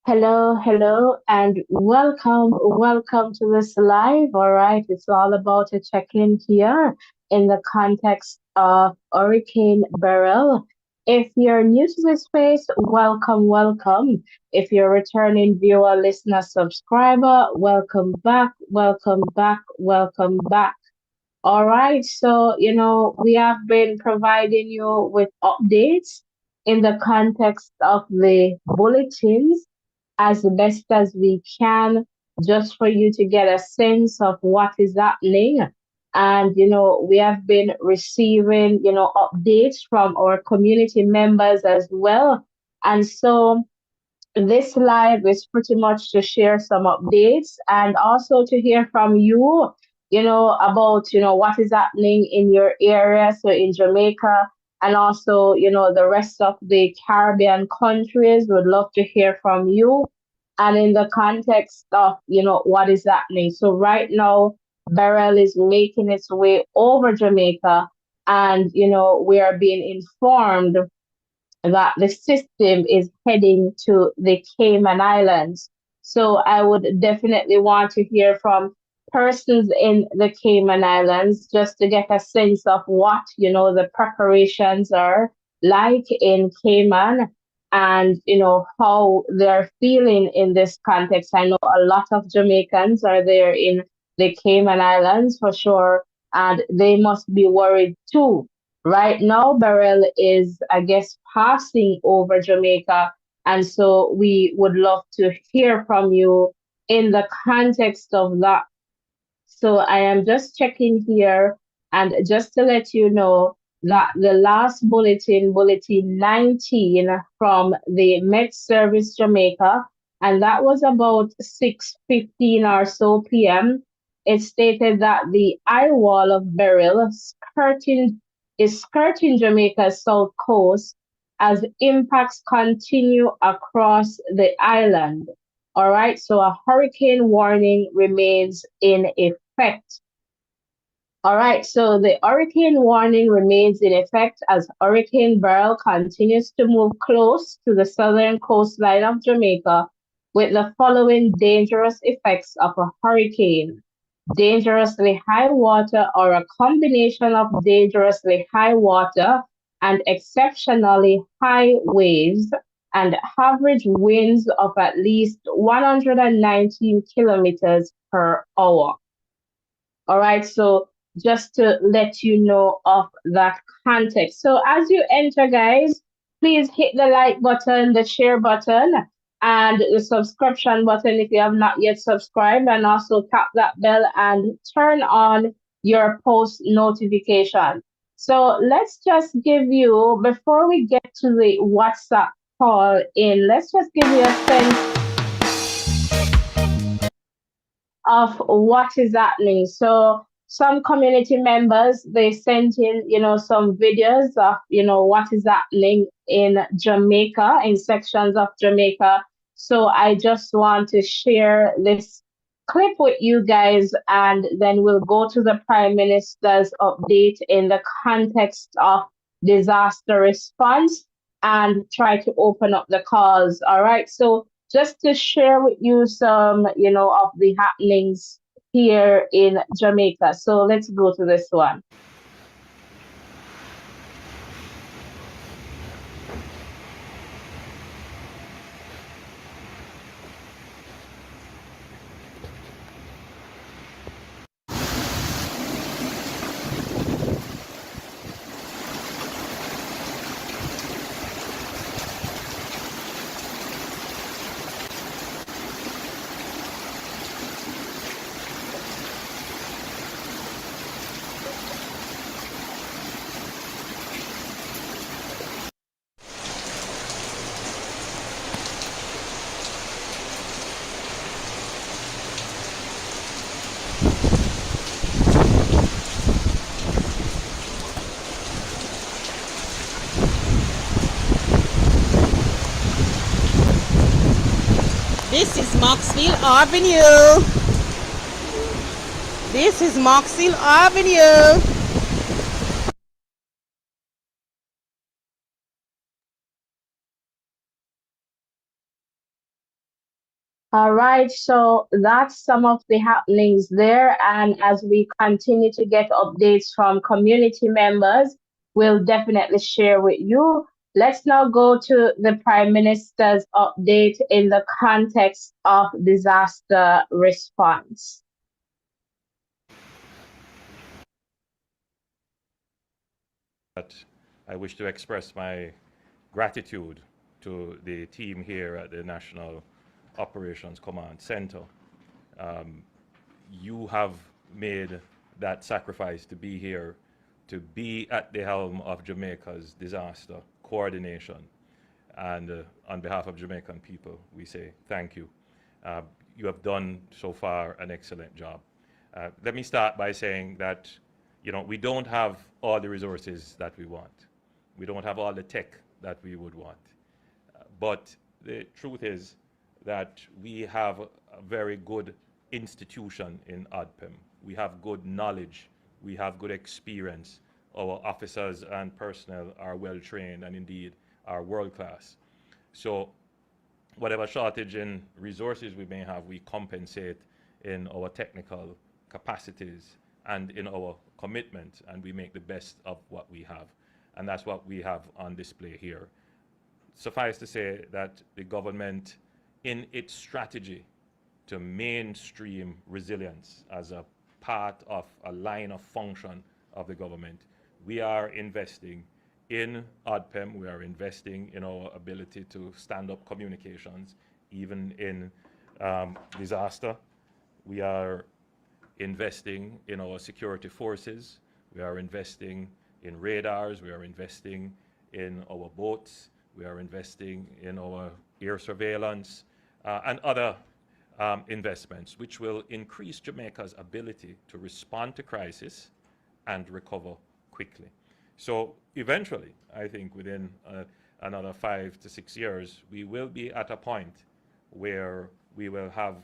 Hello, hello, and welcome to this live. All right, it's all about a check-in here in the context of Hurricane Beryl. If you're new to this space, welcome. If you're a returning viewer, listener, subscriber, welcome back. All right, so we have been providing you with updates in the context of the bulletins as best as we can, just for you to get a sense of what is happening. And, we have been receiving, updates from our community members as well. And so this live is pretty much to share some updates and also to hear from you, about, what is happening in your area. So in Jamaica and also, the rest of the Caribbean countries would love to hear from you. And in the context of, what is happening. So right now, Beryl is making its way over Jamaica and, we are being informed that the system is heading to the Cayman Islands. So I would definitely want to hear from persons in the Cayman Islands just to get a sense of what, the preparations are like in Cayman and, how they're feeling in this context. I know a lot of Jamaicans are there in the Cayman Islands for sure, and they must be worried too. Right now, Beryl is, I guess, passing over Jamaica. And so we would love to hear from you in the context of that. So I am just checking here and just to let you know that the last bulletin 19 from the Met Service Jamaica, and that was about 6:15 or so p.m. It stated that the eye wall of Beryl skirting Jamaica's south coast as impacts continue across the island. All right, so a hurricane warning remains in effect. All right, so the hurricane warning remains in effect as Hurricane Beryl continues to move close to the southern coastline of Jamaica with the following dangerous effects of a hurricane: dangerously high water or a combination of dangerously high water and exceptionally high waves, and average winds of at least 119 kilometers per hour. All right, so just to let you know of that context. So as you enter, guys, please hit the like button, the share button, and the subscription button if you have not yet subscribed, and also tap that bell and turn on your post notification. So let's just give you, before we get to the WhatsApp call in, let's just give you a sense of what is happening. So some community members, they sent in, some videos of, what is happening in Jamaica, in sections of Jamaica. So I just want to share this clip with you guys, and then we'll go to the Prime Minister's update in the context of disaster response and try to open up the calls. All right. So just to share with you some, of the happenings here in Jamaica. So let's go to this one. This is Moxfield Avenue. This is Moxfield Avenue. All right, so that's some of the happenings there. And as we continue to get updates from community members, we'll definitely share with you. Let's now go to the Prime Minister's update in the context of disaster response. But I wish to express my gratitude to the team here at the National Operations Command Center. You have made that sacrifice to be here, to be at the helm of Jamaica's disaster coordination. And on behalf of Jamaican people, we say thank you. You have done so far an excellent job. Let me start by saying that, we don't have all the resources that we want. We don't have all the tech that we would want. But the truth is that we have a very good institution in ODPEM. We have good knowledge. We have good experience. Our officers and personnel are well trained and indeed are world class. So whatever shortage in resources we may have, we compensate in our technical capacities and in our commitment, and we make the best of what we have. And that's what we have on display here. Suffice to say that the government, in its strategy to mainstream resilience as a part of a line of function of the government, we are investing in ODPEM, we are investing in our ability to stand up communications, even in disaster. We are investing in our security forces. We are investing in radars. We are investing in our boats. We are investing in our air surveillance and other investments, which will increase Jamaica's ability to respond to crisis and recover quickly. So eventually, I think within another 5 to 6 years, we will be at a point where we will have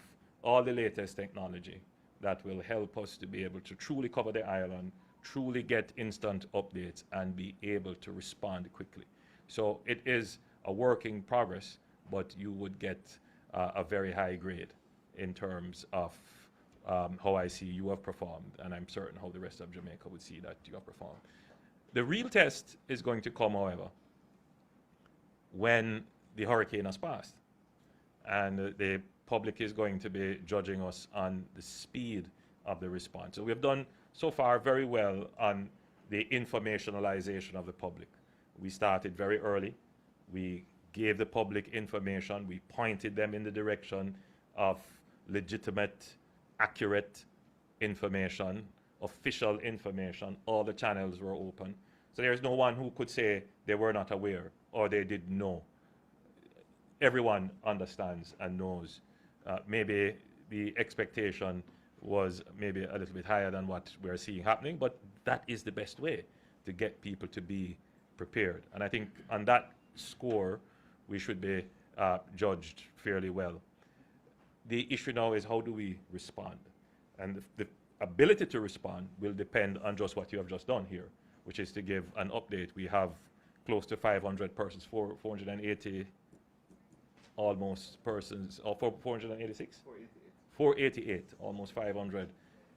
all the latest technology that will help us to be able to truly cover the island, truly get instant updates, and be able to respond quickly. So it is a work in progress, but you would get a very high grade in terms of how I see you have performed, and I'm certain how the rest of Jamaica would see that you have performed. The real test is going to come, however, when the hurricane has passed, and the public is going to be judging us on the speed of the response. So we have done so far very well on the informationalization of the public. We started very early. We gave the public information. We pointed them in the direction of legitimate, accurate information, official information. All the channels were open. So there's no one who could say they were not aware or they didn't know. Everyone understands and knows. Maybe the expectation was maybe a little bit higher than what we're seeing happening, but that is the best way to get people to be prepared. And I think on that score, we should be judged fairly well. The issue now is how do we respond? And the ability to respond will depend on just what you have just done here, which is to give an update. We have close to 500 persons, 480 almost persons, or 486? 488, almost 500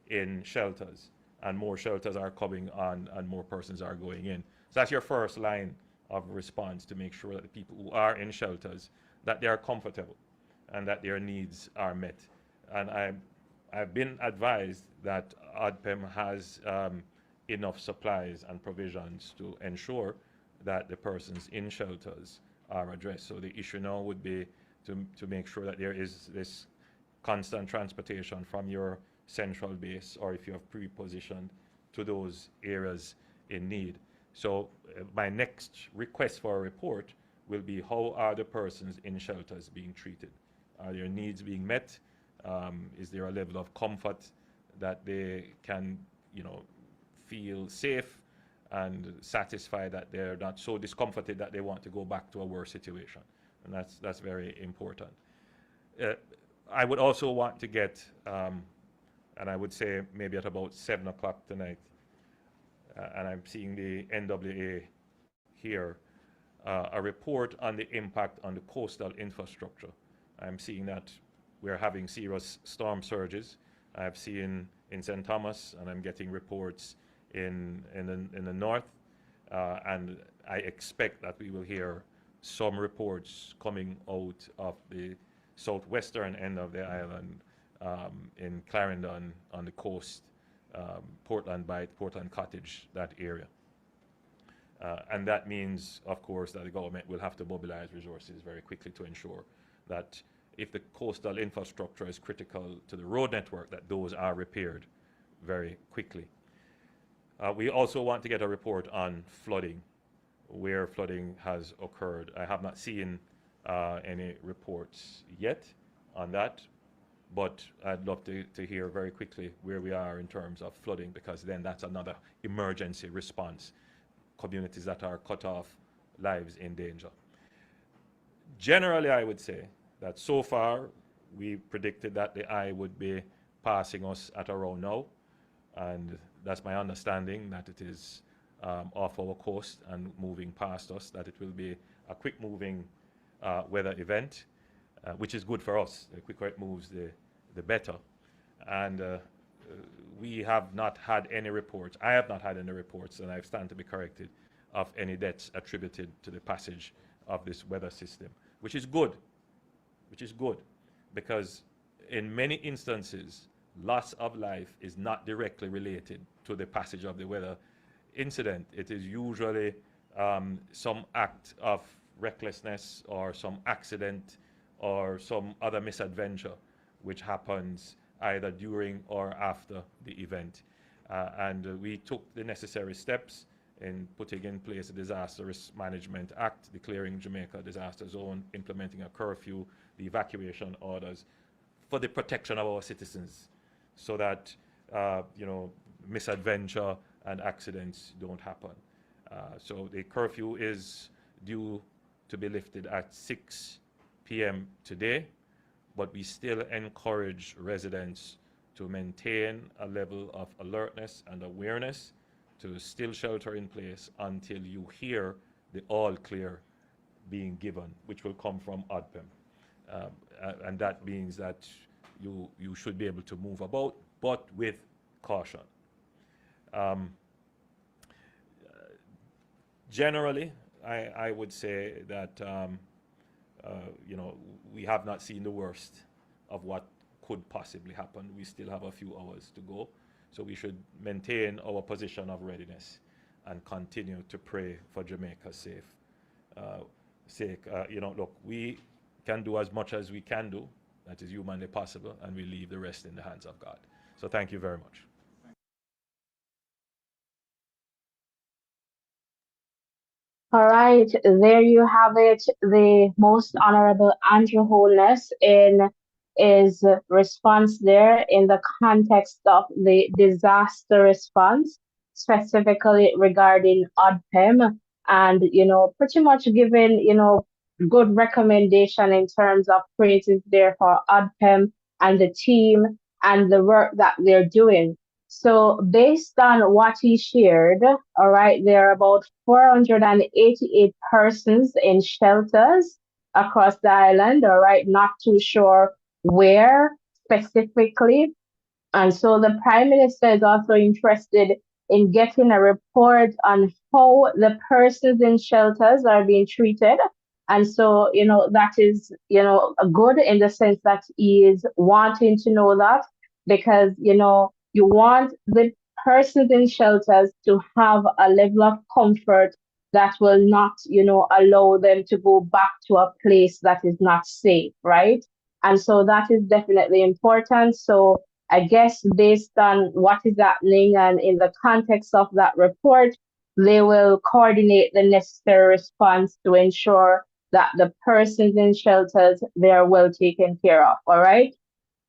in shelters. And more shelters are coming on and more persons are going in. So that's your first line of response, to make sure that the people who are in shelters, that they are comfortable and that their needs are met. And I've been advised that ODPEM has enough supplies and provisions to ensure that the persons in shelters are addressed. So the issue now would be to make sure that there is this constant transportation from your central base, or if you have pre-positioned, to those areas in need. So my next request for a report will be, how are the persons in shelters being treated? Are their needs being met? Is there a level of comfort that they can, feel safe and satisfied, that they're not so discomforted that they want to go back to a worse situation? And that's very important. I would also want to get, and I would say maybe at about 7 o'clock tonight, and I'm seeing the NWA here, a report on the impact on the coastal infrastructure. I'm seeing that we're having serious storm surges. I've seen in St. Thomas, and I'm getting reports in the north, and I expect that we will hear some reports coming out of the southwestern end of the island, in Clarendon on the coast, Portland Bight, Portland Cottage, that area. And that means, of course, that the government will have to mobilize resources very quickly to ensure that if the coastal infrastructure is critical to the road network, that those are repaired very quickly. We also want to get a report on flooding, where flooding has occurred. I have not seen any reports yet on that, but I'd love to hear very quickly where we are in terms of flooding, because then that's another emergency response. Communities that are cut off, lives in danger. Generally, I would say that so far, we predicted that the eye would be passing us at around now, and that's my understanding, that it is off our coast and moving past us, that it will be a quick moving weather event, which is good for us. The quicker it moves, the better. And we have not had any reports, I have not had any reports, and I stand to be corrected, of any deaths attributed to the passage of this weather system, which is good, because in many instances, loss of life is not directly related to the passage of the weather incident. It is usually some act of recklessness or some accident or some other misadventure which happens either during or after the event. And we took the necessary steps in putting in place a Disaster Risk Management Act, declaring Jamaica a disaster zone, implementing a curfew, the evacuation orders, for the protection of our citizens, so that misadventure and accidents don't happen. So the curfew is due to be lifted at 6 p.m. today, but we still encourage residents to maintain a level of alertness and awareness, to still shelter in place until you hear the all clear being given, which will come from ODPEM. And that means that you should be able to move about, but with caution. Generally, I would say that we have not seen the worst of what could possibly happen. We still have a few hours to go, so we should maintain our position of readiness and continue to pray for Jamaica's sake. Look, we can do as much as we can do, that is humanly possible, and we leave the rest in the hands of God. So thank you very much. All right, there you have it. The Most Honorable Andrew Holness in his response there in the context of the disaster response, specifically regarding ODPEM, and pretty much giving good recommendation in terms of praises there for ODPEM and the team and the work that they're doing. So based on what he shared, all right, there are about 488 persons in shelters across the island, all right, not too sure where specifically. And so the Prime Minister is also interested in getting a report on how the persons in shelters are being treated. And so, that is, good in the sense that he is wanting to know that, because, you want the persons in shelters to have a level of comfort that will not, allow them to go back to a place that is not safe, right? And so that is definitely important. So I guess based on what is happening and in the context of that report, they will coordinate the necessary response to ensure that the persons in shelters, they are well taken care of. All right.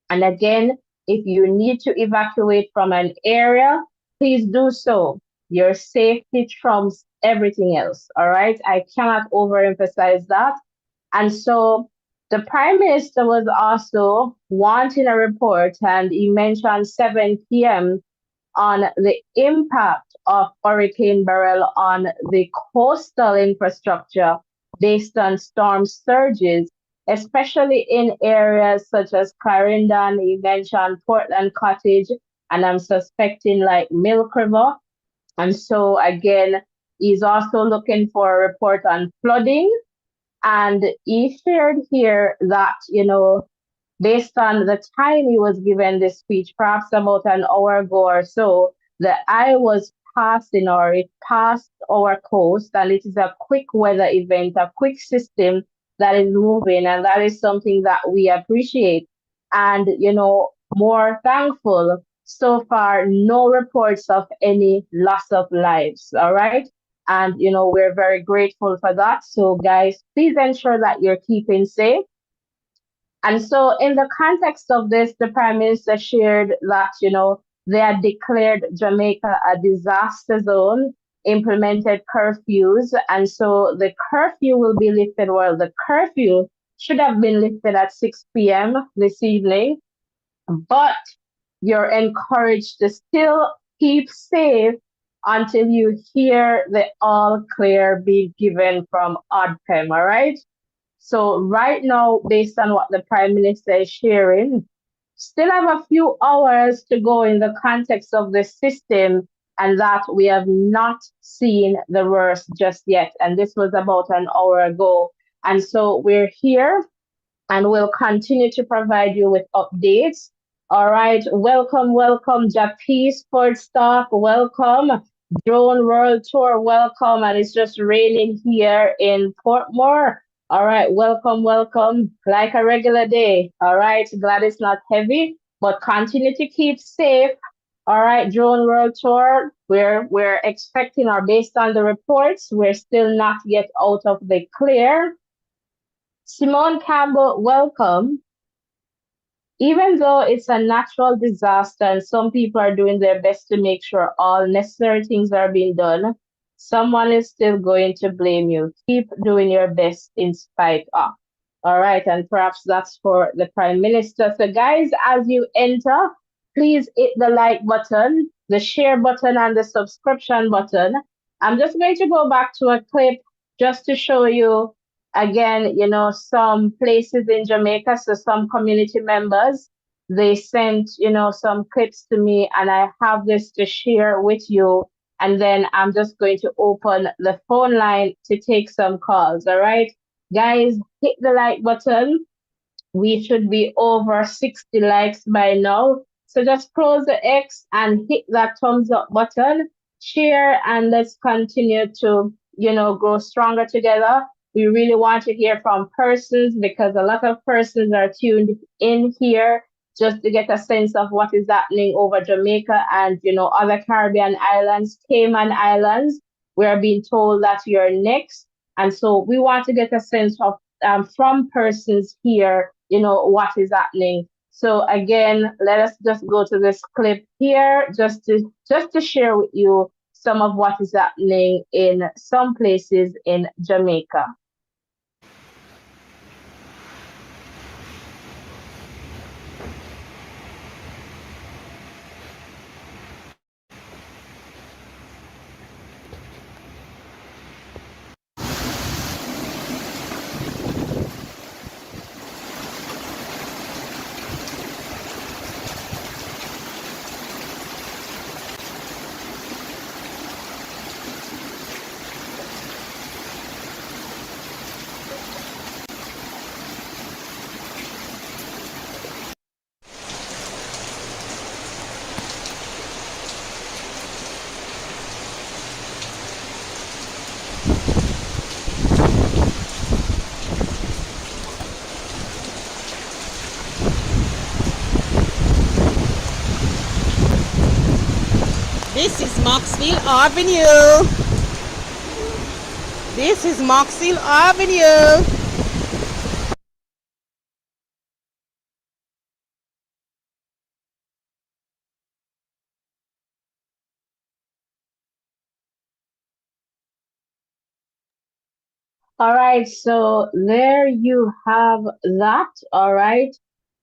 And again, if you need to evacuate from an area, please do so. Your safety trumps everything else. All right. I cannot overemphasize that. And so The Prime Minister was also wanting a report, and he mentioned 7 p.m. on the impact of Hurricane Beryl on the coastal infrastructure based on storm surges, especially in areas such as Clarendon, he mentioned Portland Cottage, and I'm suspecting like Milk River. And so again, he's also looking for a report on flooding. And he shared here that, based on the time he was given this speech, perhaps about an hour ago or so, the eye was passing or it passed our coast, and it is a quick weather event, a quick system that is moving, and that is something that we appreciate. And, more thankful so far, no reports of any loss of lives. All right. And, we're very grateful for that. So, guys, please ensure that you're keeping safe. And so, in the context of this, the Prime Minister shared that, they had declared Jamaica a disaster zone, implemented curfews, and so the curfew will be lifted. Well, the curfew should have been lifted at 6 p.m. this evening, but you're encouraged to still keep safe until you hear the all clear being given from ODPEM, all right? So right now, based on what the Prime Minister is sharing, still have a few hours to go in the context of the system, and that we have not seen the worst just yet. And this was about an hour ago. And so we're here and we'll continue to provide you with updates. All right, welcome, Japi Sports Stock, welcome, Drone World Tour, welcome, and it's just raining here in Portmore. All right, welcome, like a regular day. All right, glad it's not heavy, but continue to keep safe. All right, Drone World Tour, we're expecting, or based on the reports, we're still not yet out of the clear. Simone Campbell, welcome. Even though it's a natural disaster and some people are doing their best to make sure all necessary things are being done, someone is still going to blame you. Keep doing your best in spite of. All right, and perhaps that's for the Prime Minister. So, guys, as you enter, please hit the like button, the share button, and the subscription button. I'm just going to go back to a clip just to show you again, some places in Jamaica. So some community members, they sent, some clips to me, and I have this to share with you. And then I'm just going to open the phone line to take some calls. All right, guys, hit the like button. We should be over 60 likes by now. So just close the X and hit that thumbs up button, share, and let's continue to, grow stronger together. We really want to hear from persons because a lot of persons are tuned in here just to get a sense of what is happening over Jamaica and, other Caribbean islands, Cayman Islands. We are being told that you're next. And so we want to get a sense of from persons here, what is happening. So again, let us just go to this clip here just to share with you some of what is happening in some places in Jamaica. This is Maxfield Avenue. This is Maxfield Avenue. All right, so there you have that. All right.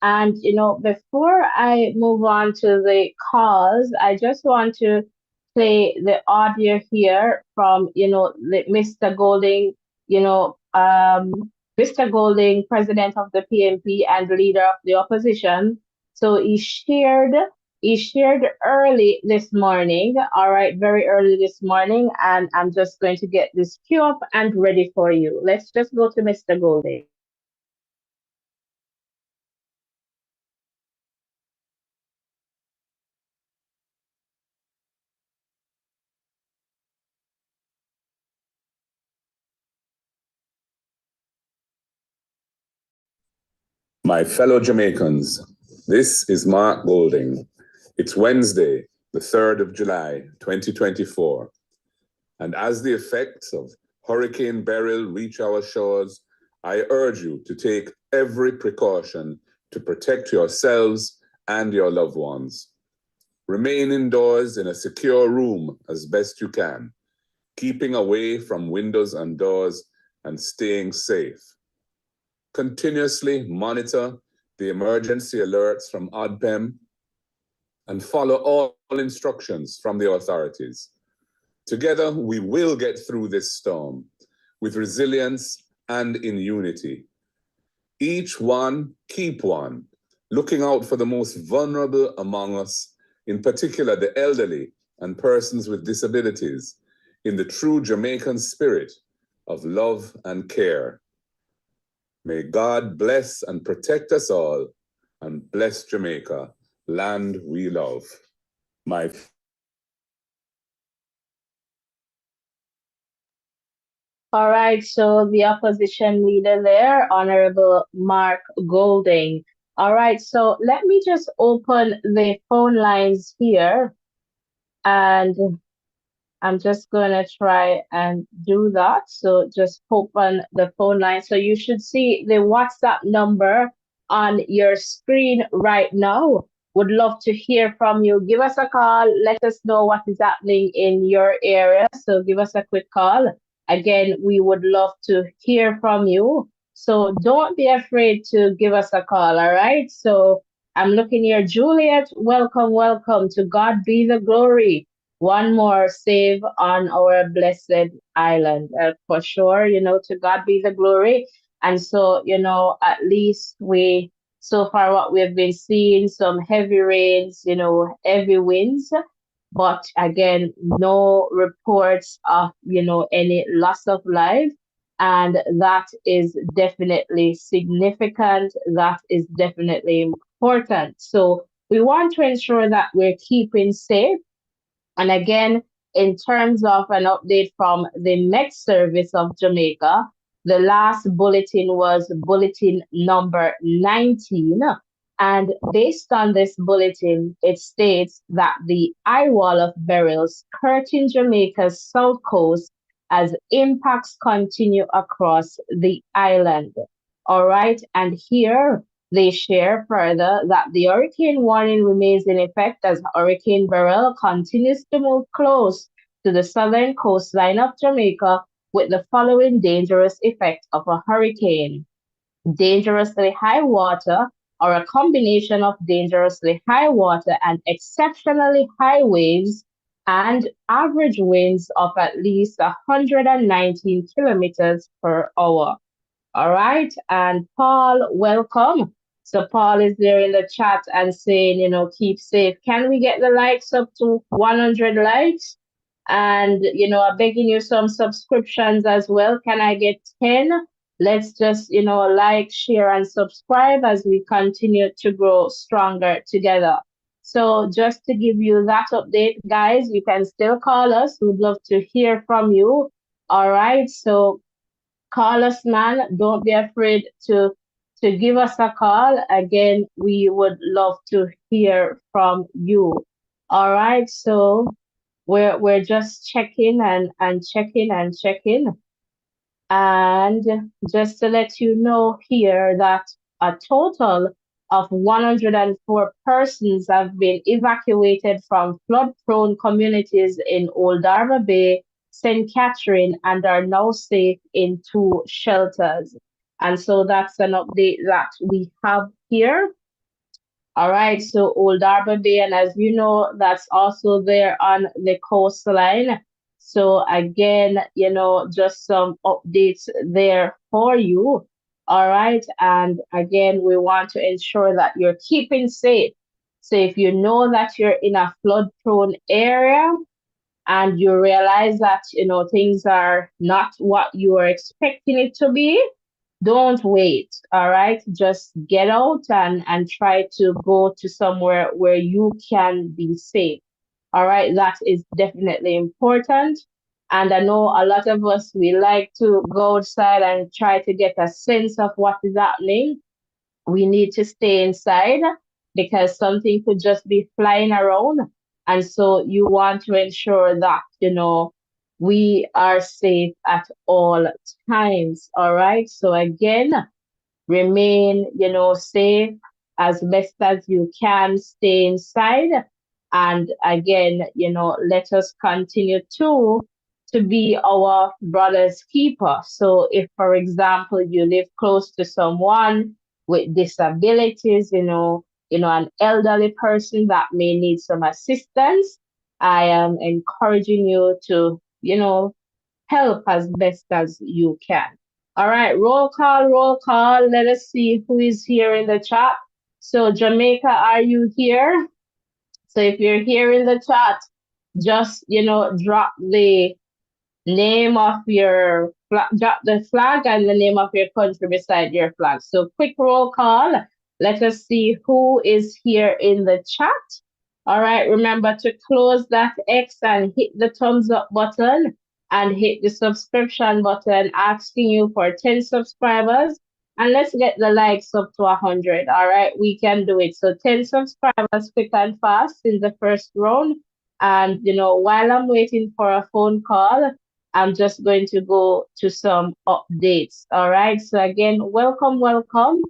And, before I move on to the calls, I just want to play the audio here from, Mr. Golding, you know, um, Mr. Golding, president of the PNP and leader of the opposition. So he shared early this morning, all right, very early this morning, and I'm just going to get this queue up and ready for you. Let's just go to Mr. Golding. My fellow Jamaicans, this is Mark Golding. It's Wednesday, the 3rd of July, 2024. And as the effects of Hurricane Beryl reach our shores, I urge you to take every precaution to protect yourselves and your loved ones. Remain indoors in a secure room as best you can, keeping away from windows and doors and staying safe. Continuously monitor the emergency alerts from ODPEM and follow all instructions from the authorities. Together, we will get through this storm with resilience and in unity. Each one, keep one, looking out for the most vulnerable among us, in particular the elderly and persons with disabilities, in the true Jamaican spirit of love and care. May God bless and protect us all, and bless Jamaica, land we love. My All right, so the opposition leader there, Honorable Mark Golding. All right, so let me just open the phone lines here, and I'm just going to try and do that. So just open the phone line. So you should see the WhatsApp number on your screen right now. Would love to hear from you. Give us a call. Let us know what is happening in your area. So give us a quick call. Again, we would love to hear from you. So don't be afraid to give us a call. All right. So I'm looking here. Juliet, welcome, welcome. To God be the glory. One more save on our blessed island. For sure, to God be the glory. And so, at least so far what we've been seeing, some heavy rains, heavy winds. But again, no reports of, any loss of life. And that is definitely significant. That is definitely important. So we want to ensure that we're keeping safe. And again, in terms of an update from the Met Service of Jamaica, the last bulletin was bulletin number 19. And based on this bulletin, it states that the eye wall of Beryl skirting Jamaica's south coast as impacts continue across the island. All right. And here they share further that the hurricane warning remains in effect as Hurricane Beryl continues to move close to the southern coastline of Jamaica with the following dangerous effect of a hurricane: dangerously high water, or a combination of dangerously high water and exceptionally high waves, and average winds of at least 119 kilometers per hour. All right. And Paul, welcome. So Paul is there in the chat and saying, keep safe. Can we get the likes up to 100 likes? And, I'm begging you some subscriptions as well. Can I get 10? Let's just, like, share, and subscribe as we continue to grow stronger together. So just to give you that update, guys, you can still call us. We'd love to hear from you. All right. So call us, man. Don't be afraid to give us a call. Again, we would love to hear from you. All right. So we're just checking and checking and checking. And just to let you know here that a total of 104 persons have been evacuated from flood-prone communities in Old Harbor Bay, St. Catherine and are now safe in two shelters. And so that's an update that we have here. All right, so Old Harbor Bay, and as you know, that's also there on the coastline. So again, just some updates there for you. All right, and again, we want to ensure that you're keeping safe. So if you know that you're in a flood-prone area and you realize that, things are not what you are expecting it to be, don't wait. All right, just get out and try to go to somewhere where you can be safe. All right, that is definitely important. And I know a lot of us, we like to go outside and try to get a sense of what is happening. We need to stay inside because something could just be flying around. And so you want to ensure that, we are safe at all times. All right. So again, remain, safe as best as you can, stay inside. And again, let us continue to be our brother's keeper. So if, for example, you live close to someone with disabilities, an elderly person that may need some assistance, I am encouraging you to, help as best as you can. All right, roll call, roll call. Let us see who is here in the chat. So Jamaica, are you here? So if you're here in the chat, just, drop the name of your drop the flag and the name of your country beside your flag. So quick roll call. Let us see who is here in the chat. All right, remember to close that X and hit the thumbs up button and hit the subscription button asking you for 10 subscribers. And let's get the likes up to 100. All right, we can do it. So 10 subscribers quick and fast in the first round. And, while I'm waiting for a phone call, I'm just going to go to some updates. All right. So again, welcome, welcome.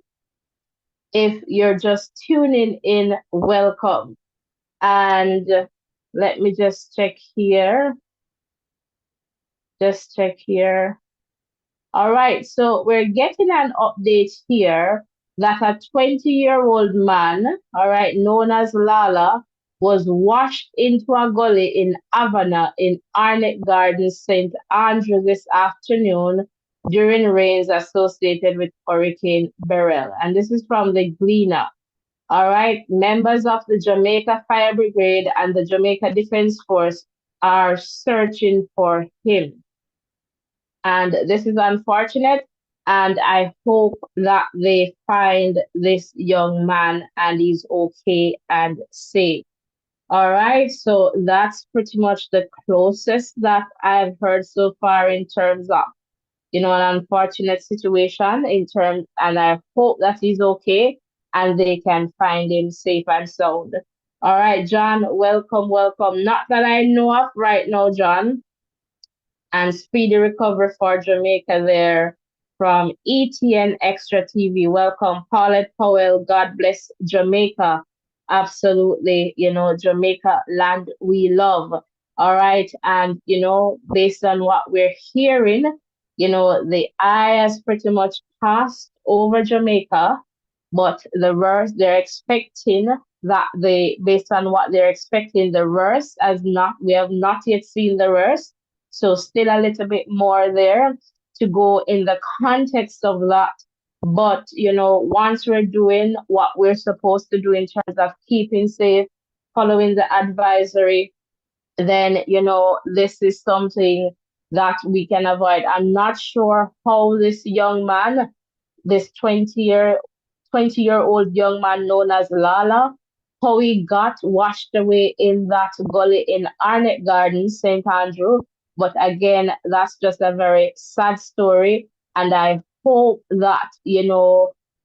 If you're just tuning in, welcome. And let me just check here. Just check here. All right. So we're getting an update here that a 20-year-old man, all right, known as Lala, was washed into a gully in Havana in Arnett Gardens, St. Andrew this afternoon during rains associated with Hurricane Beryl. And this is from the Gleaner. All right, members of the Jamaica Fire Brigade and the Jamaica Defense Force are searching for him. And this is unfortunate. And I hope that they find this young man and he's okay and safe. All right, so that's pretty much the closest that I've heard so far in terms of, an unfortunate situation in terms, and I hope that he's okay and they can find him safe and sound. All right, John, welcome, welcome. Not that I know of right now, John. And speedy recovery for Jamaica there from ETN Extra TV. Welcome, Paulette Powell. God bless Jamaica. Absolutely, Jamaica land we love. All right. And, based on what we're hearing, the eye has pretty much passed over Jamaica, but the worst they're expecting that based on what they're expecting, the worst we have not yet seen the worst. So still a little bit more there to go in the context of that. But, once we're doing what we're supposed to do in terms of keeping safe, following the advisory, then, this is something that we can avoid. I'm not sure how this young man, this 20-year-old young man known as Lala, how he got washed away in that gully in Arnett Gardens, St. Andrew. But again, that's just a very sad story. And I hope that,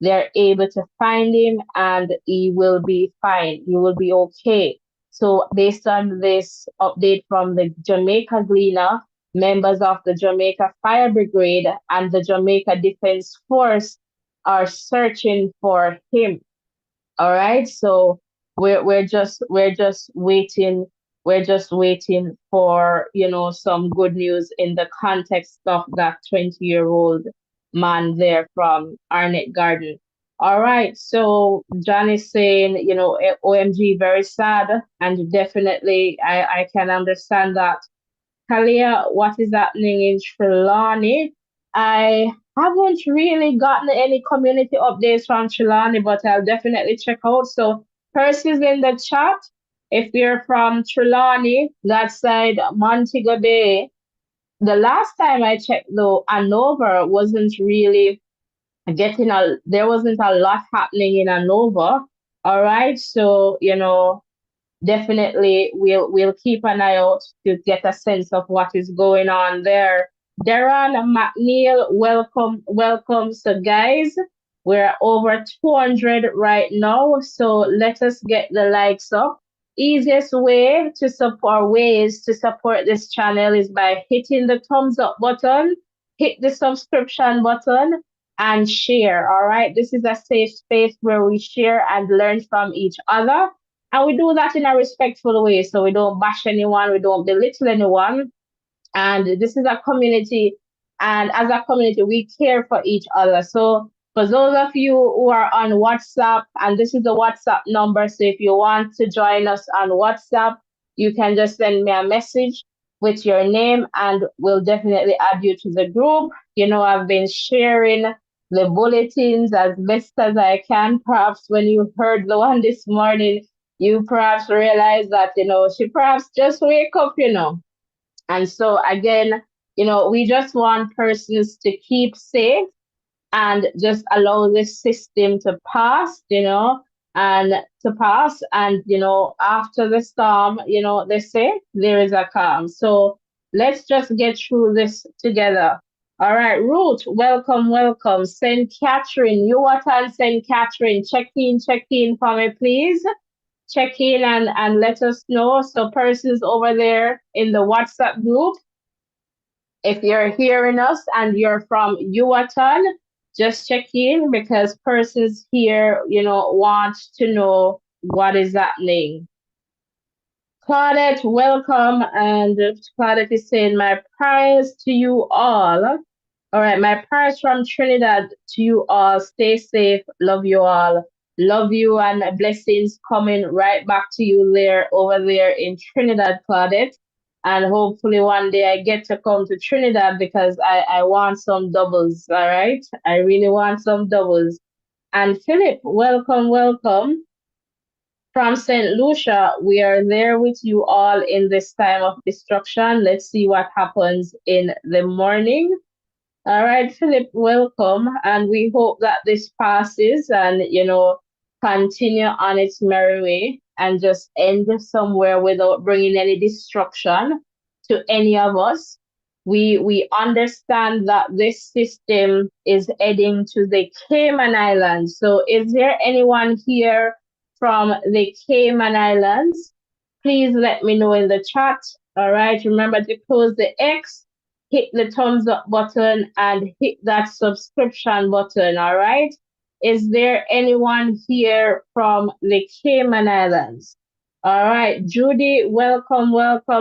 they're able to find him and he will be fine. He will be okay. So based on this update from the Jamaica Gleaner, members of the Jamaica Fire Brigade and the Jamaica Defense Force are searching for him. All right. So we're just waiting We're just waiting for, some good news in the context of that 20-year-old man there from Arnett Garden. All right, so John is saying, OMG, very sad, and definitely I can understand that. Kalia, what is happening in Trelawney? I haven't really gotten any community updates from Trelawney, but I'll definitely check out. So, Percy's in the chat. If you're from Trelawney, that side, Montego Bay, the last time I checked, though, Hanover wasn't really there wasn't a lot happening in Hanover. All right. So, definitely we'll keep an eye out to get a sense of what is going on there. Darren McNeil, welcome. So guys, we're over 200 right now, so let us get the likes up. Easiest ways to support this channel is by hitting the thumbs up button, hit the subscription button, and share. All right, this is a safe space where we share and learn from each other. And we do that in a respectful way. So we don't bash anyone, we don't belittle anyone. And this is a community. And as a community, we care for each other. So for those of you who are on WhatsApp, and this is the WhatsApp number. So if you want to join us on WhatsApp, you can just send me a message with your name and we'll definitely add you to the group. I've been sharing the bulletins as best as I can. Perhaps when you heard the one this morning, you perhaps realize that, she perhaps just wake up. And so again, we just want persons to keep safe and just allow this system to pass, and to pass. And, after the storm, they say there is a calm. So let's just get through this together. All right, Ruth, welcome. St. Catherine, Yucatan, St. Catherine, check in for me, please. Check in and let us know. So persons over there in the WhatsApp group, if you're hearing us and you're from Yucatan, just check in because persons here, want to know what is happening. Claudette, welcome. And Claudette is saying, my prayers to you all. All right, my prayers from Trinidad to you all. Stay safe. Love you all. Love you and blessings coming right back to you over there in Trinidad, Claudette. And hopefully one day I get to come to Trinidad because I want some doubles, all right? I really want some doubles. And Philip, welcome. From St. Lucia, we are there with you all in this time of destruction. Let's see what happens in the morning. All right, Philip, welcome. And we hope that this passes and, continue on its merry way and just end somewhere without bringing any destruction to any of us. We understand that this system is heading to the Cayman Islands. So is there anyone here from the Cayman Islands? Please let me know in the chat. All right, remember to close the X, hit the thumbs up button, and hit that subscription button. All right. Is there anyone here from the Cayman Islands? All right, Judy, welcome.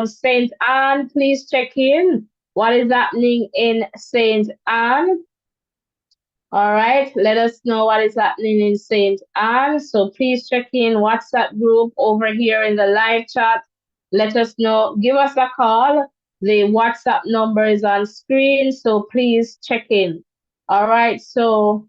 St. Anne, please check in. What is happening in St. Anne? All right, let us know what is happening in St. Anne. So please check in WhatsApp group over here in the live chat. Let us know. Give us a call. The WhatsApp number is on screen, so please check in. All right, so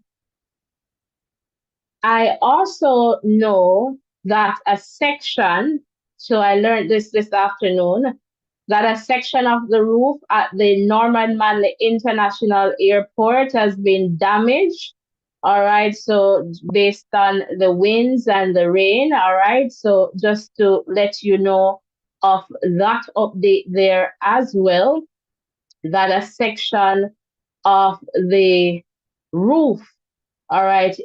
I also know that a section, so I learned this afternoon, that a section of the roof at the Norman Manley International Airport has been damaged. All right, so based on the winds and the rain, all right, so just to let you know of that update there as well, that a section of the roof, all right,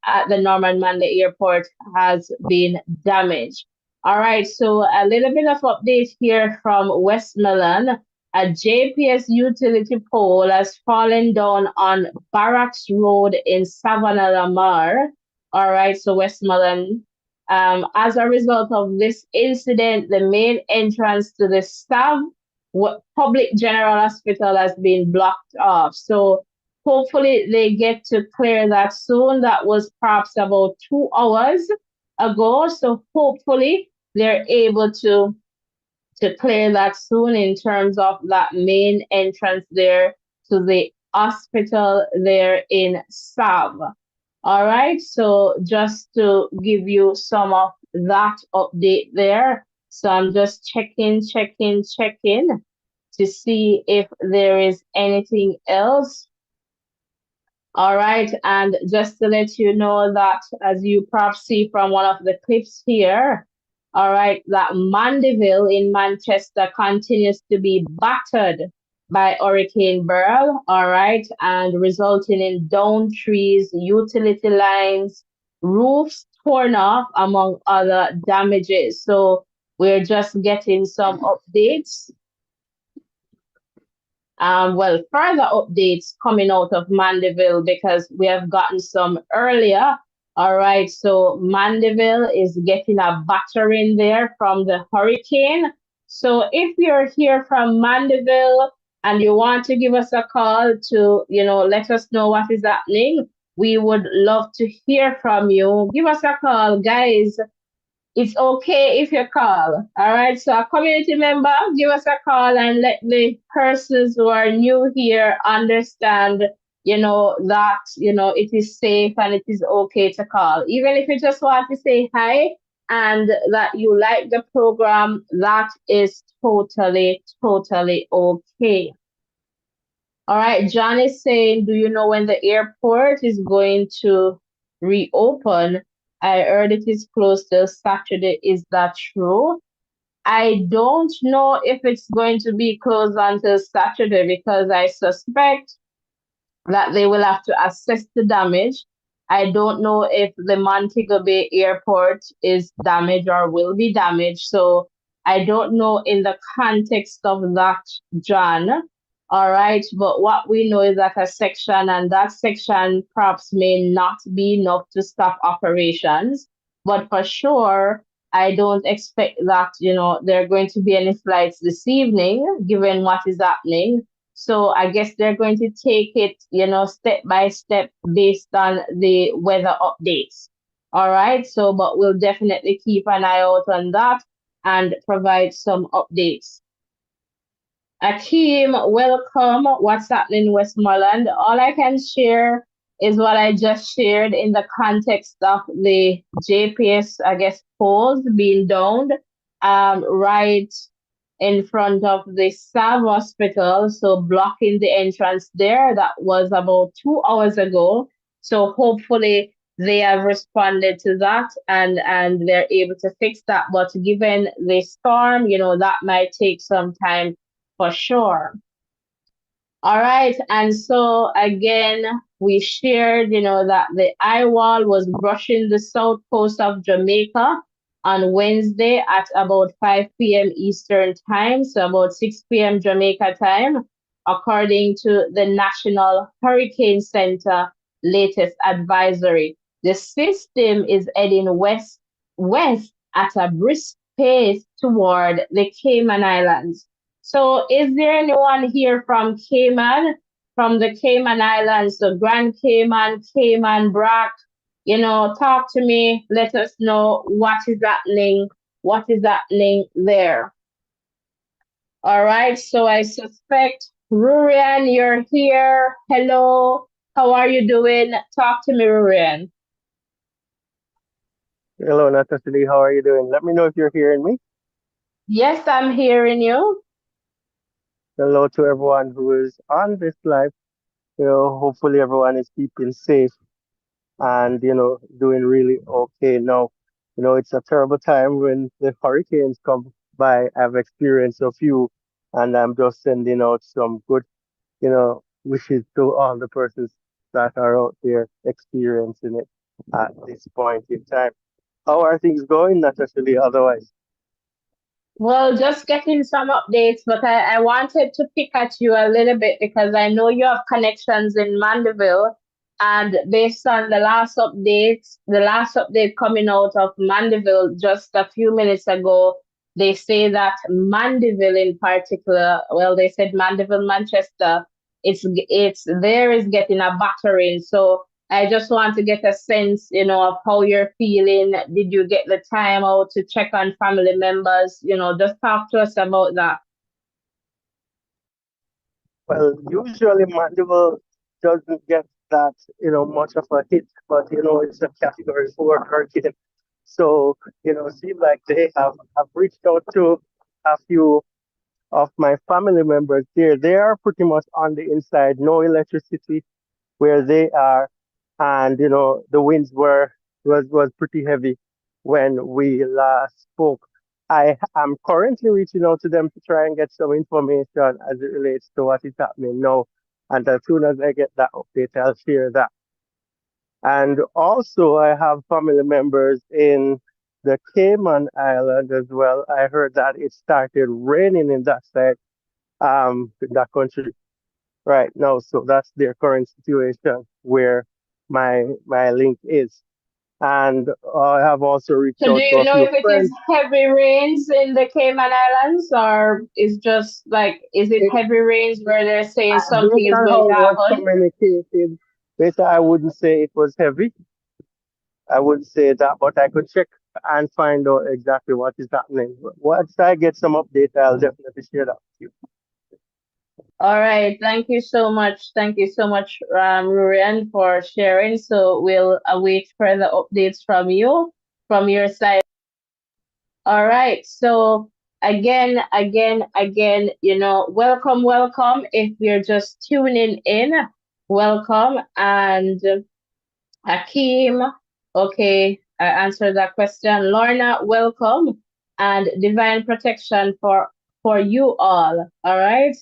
at the Norman Manley Airport has been damaged. All right, so a little bit of update here from Westmoreland. A JPS utility pole has fallen down on Barracks Road in Savannah Lamar. All right, so Westmoreland As a result of this incident, the main entrance to the staff public general hospital has been blocked off. So hopefully they get to clear that soon. That was perhaps about 2 hours ago. So hopefully they're able to clear that soon in terms of that main entrance there to the hospital there in Sav. All right, so just to give you some of that update there. So I'm just checking to see if there is anything else. All right, and just to let you know that, as you perhaps see from one of the clips here, all right, that Mandeville in Manchester continues to be battered by Hurricane Beryl, all right, and resulting in downed trees, utility lines, roofs torn off, among other damages. So we're just getting some updates. Further updates coming out of Mandeville because we have gotten some earlier. All right, so Mandeville is getting a battering there from the hurricane. So if you're here from Mandeville and you want to give us a call to, let us know what is happening, we would love to hear from you. Give us a call, guys. It's okay if you call. All right. So a community member, give us a call and let the persons who are new here understand, that, it is safe and it is okay to call. Even if you just want to say hi and that you like the program, that is totally, totally okay. All right. John is saying, do you know when the airport is going to reopen? I heard it is closed till Saturday. Is that true? I don't know if it's going to be closed until Saturday because I suspect that they will have to assess the damage. I don't know if the Montego Bay Airport is damaged or will be damaged. So I don't know in the context of that, John. All right. But what we know is that a section and that section perhaps may not be enough to stop operations. But for sure, I don't expect that, there are going to be any flights this evening, given what is happening. So I guess they're going to take it, step by step based on the weather updates. All right. So, but we'll definitely keep an eye out on that and provide some updates. Akeem, welcome. What's happening in Westmoreland? All I can share is what I just shared in the context of the JPS, I guess, poles being downed right in front of the Sav Hospital, so blocking the entrance there. That was about 2 hours ago. So hopefully they have responded to that and they're able to fix that. But given the storm, that might take some time for sure. All right. And so again, we shared, that the eye wall was brushing the south coast of Jamaica on Wednesday at about 5 p.m. Eastern time, so about 6 p.m. Jamaica time, according to the National Hurricane Center latest advisory. The system is heading west at a brisk pace toward the Cayman Islands. So is there anyone here from Cayman, from the Cayman Islands, so Grand Cayman, Cayman Brac? Talk to me. Let us know what is happening there. All right. So I suspect Rurian, you're here. Hello. How are you doing? Talk to me, Rurian. Hello, Natasha. How are you doing? Let me know if you're hearing me. Yes, I'm hearing you. Hello to everyone who is on this live. Hopefully everyone is keeping safe and, doing really okay now. It's a terrible time when the hurricanes come by. I've experienced a few, and I'm just sending out some good, wishes to all the persons that are out there experiencing it at this point in time. How are things going, Natasha, otherwise? Well, just getting some updates, but I wanted to pick at you a little bit because I know you have connections in Mandeville. And based on the last update coming out of Mandeville just a few minutes ago, they say that Mandeville in particular, well, they said Mandeville, Manchester, it's there is getting a battering. So I just want to get a sense, of how you're feeling. Did you get the time out to check on family members? Just talk to us about that. Well, usually Mandeville doesn't get that, much of a hit, but it's a category 4 hurricane. So, seems like they have reached out to a few of my family members there. They are pretty much on the inside, no electricity where they are, and the winds was pretty heavy when we last spoke. I am currently reaching out to them to try and get some information as it relates to what is happening now. And as soon as I get that update, I'll share that. And also, I have family members in the Cayman Island as well. I heard that it started raining in that side, in that country right now. So that's their current situation where my link is. And I have also reached So do out to you a know few if it is friends. heavy rains in the Cayman Islands, or is it It, heavy rains where they're saying something Based is on going how to it was happen? communicated, basically, I wouldn't say it was heavy. I wouldn't say that, but I could check and find out exactly what is happening. Once I get some update, I'll definitely share that with you. All right. Thank you so much. Thank you so much, Rurian, for sharing. So we'll await further updates from you, from your side. All right. So again, welcome, welcome. If you're just tuning in, welcome. And Hakeem, okay, I answered that question. Lorna, welcome. And divine protection for you all. All right.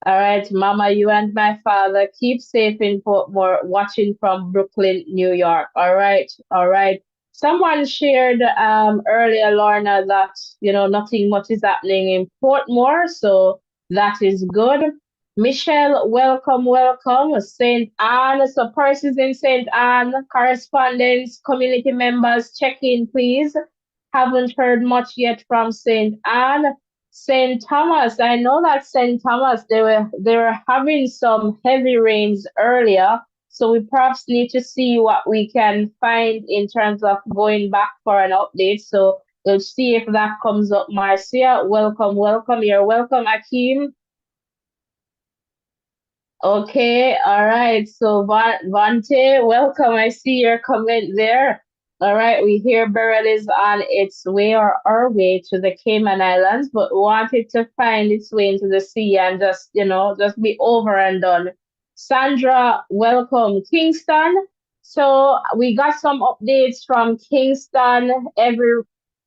All right, Mama, you and my father, keep safe in Portmore, watching from Brooklyn, New York. All right, all right. Someone shared earlier, Lorna, that nothing much is happening in Portmore, so that is good. Michelle, welcome, welcome. St. Anne, so persons in St. Anne, correspondents, community members, check in, please. Haven't heard much yet from St. Anne. St. Thomas, I know that St. Thomas they were having some heavy rains earlier, so we perhaps need to see what we can find in terms of going back for an update. So we'll see if that comes up. Marcia, welcome, welcome. You're welcome, Akeem. Okay, all right. So Vante, welcome. I see your comment there. All right, we hear Beryl is on its way or our way to the Cayman Islands, but wanted to find its way into the sea and just be over and done. Sandra, welcome. Kingston. So we got some updates from Kingston. Every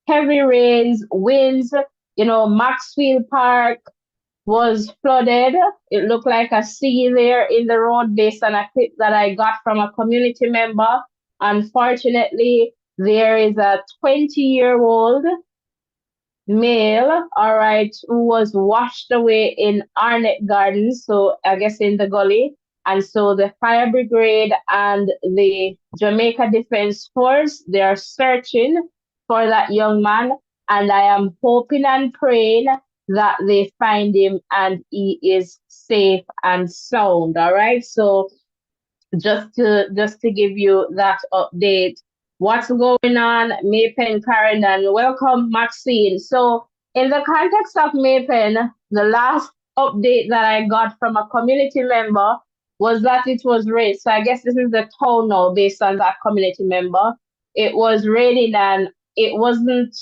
heavy rains, winds, Maxfield Park was flooded. It looked like a sea there in the road based on a clip that I got from a community member. Unfortunately, there is a 20-year-old male, all right, who was washed away in Arnett Gardens, so I guess in the gully. And so the fire brigade and the Jamaica Defense Force, they are searching for that young man. And I am hoping and praying that they find him and he is safe and sound. All right. So just to give you that update. What's going on, Maypen Clarendon? Welcome, Maxine. So, in the context of Maypen, the last update that I got from a community member was that it was rain. So, I guess this is the tone now based on that community member. It was raining and it wasn't,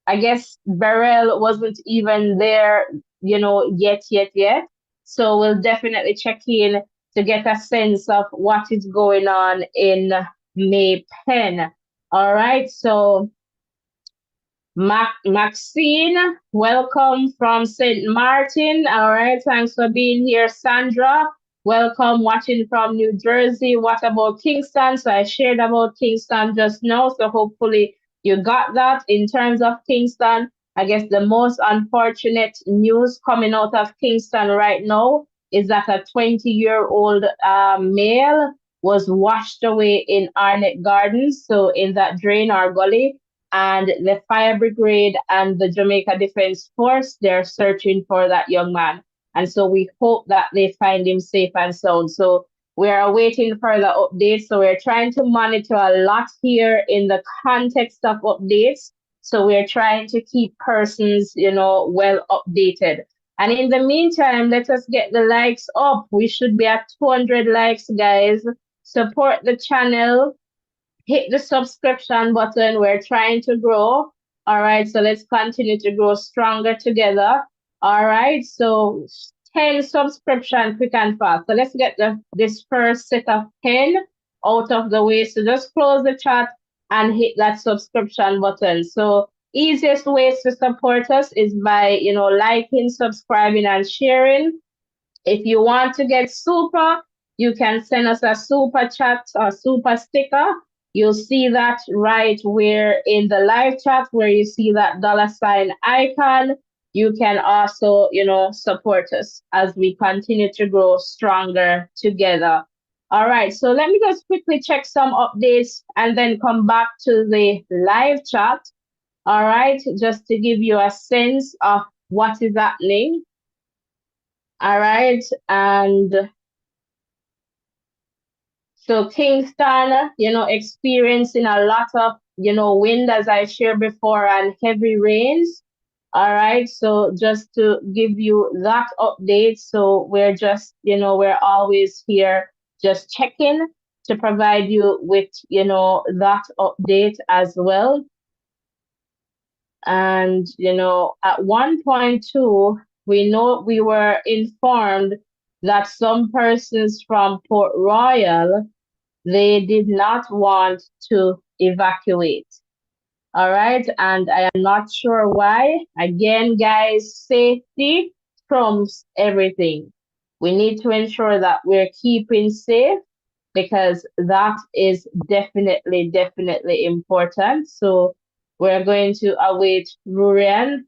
I guess Beryl wasn't even there, yet. So, we'll definitely check in to get a sense of what is going on in May Pen. All right, so Maxine, welcome from St. Martin. All right, thanks for being here. Sandra, welcome watching from New Jersey. What about Kingston? So I shared about Kingston just now, so hopefully you got that. In terms of Kingston, I guess the most unfortunate news coming out of Kingston right now is that a 20-year-old male was washed away in Arnett Gardens, so in that drain or gully. And the fire brigade and the Jamaica Defense Force, they're searching for that young man. And so we hope that they find him safe and sound. So we are awaiting further updates. So we're trying to monitor a lot here in the context of updates. So we're trying to keep persons, well updated. And in the meantime, let us get the likes up. We should be at 200 likes, guys. Support the channel. Hit the subscription button. We're trying to grow. All right. So let's continue to grow stronger together. All right. So 10 subscription quick and fast. So let's get this first set of 10 out of the way. So just close the chat and hit that subscription button. So easiest ways to support us is by, liking, subscribing, and sharing. If you want to get super, you can send us a super chat or super sticker. You'll see that right where in the live chat where you see that $ icon. You can also, support us as we continue to grow stronger together. All right, so let me just quickly check some updates and then come back to the live chat. All right, just to give you a sense of what is happening. All right, and so Kingston, experiencing a lot of, wind as I shared before and heavy rains. All right, so just to give you that update. So we're just, we're always here just checking to provide you with, that update as well. And, at one point too, we were informed that some persons from Port Royal, they did not want to evacuate. All right. And I am not sure why. Again, guys, safety trumps everything. We need to ensure that we're keeping safe because that is definitely, definitely important. So we're going to await Rurian.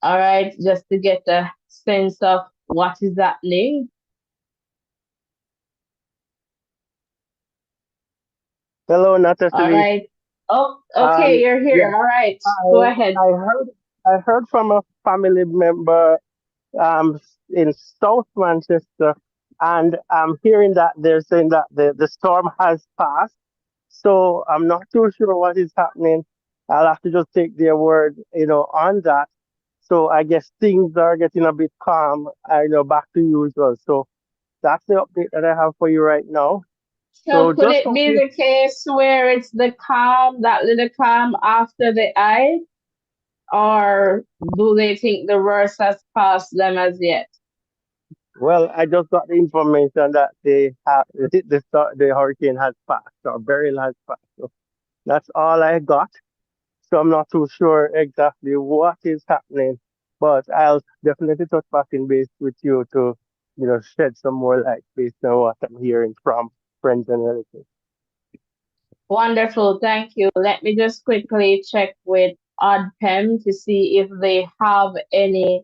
All right, just to get a sense of what is happening. Hello, All Natalie. right. Oh, okay, you're here. Yeah, All right, go ahead. I heard from a family member in South Manchester, and I'm hearing that they're saying that the storm has passed. So I'm not too sure what is happening. I'll have to just take their word, on that. So I guess things are getting a bit calm, back to usual. So that's the update that I have for you right now. So So could just it hope be you, the case where it's the calm, that little calm after the eye, or do they think the worst has passed them as yet? well, I just got the information that they have the hurricane has passed or Beryl has passed. So that's all I got. So I'm not too sure exactly what is happening, but I'll definitely touch back in base with you to, shed some more light based on what I'm hearing from friends and relatives. Wonderful, thank you. Let me just quickly check with OddPem to see if they have any,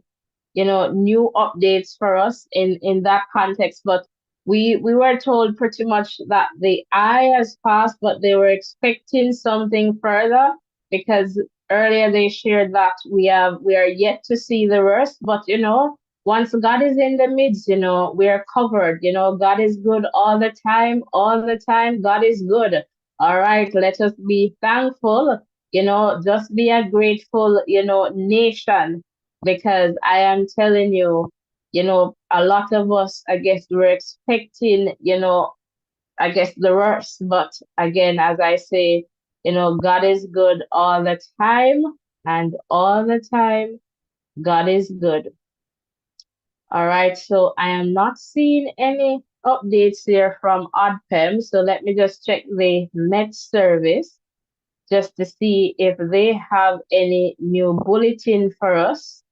new updates for us in that context. But we were told pretty much that the eye has passed, but they were expecting something further because earlier they shared that we are yet to see the worst. But once God is in the midst, we are covered. God is good all the time, all the time. God is good. All right, let us be thankful. Just be a grateful, nation because I am telling you, a lot of us, I guess, were expecting, I guess the worst. But again, as I say, God is good all the time, and all the time, God is good. All right, so I am not seeing any updates here from OddPem. So let me just check the Met service just to see if they have any new bulletin for us.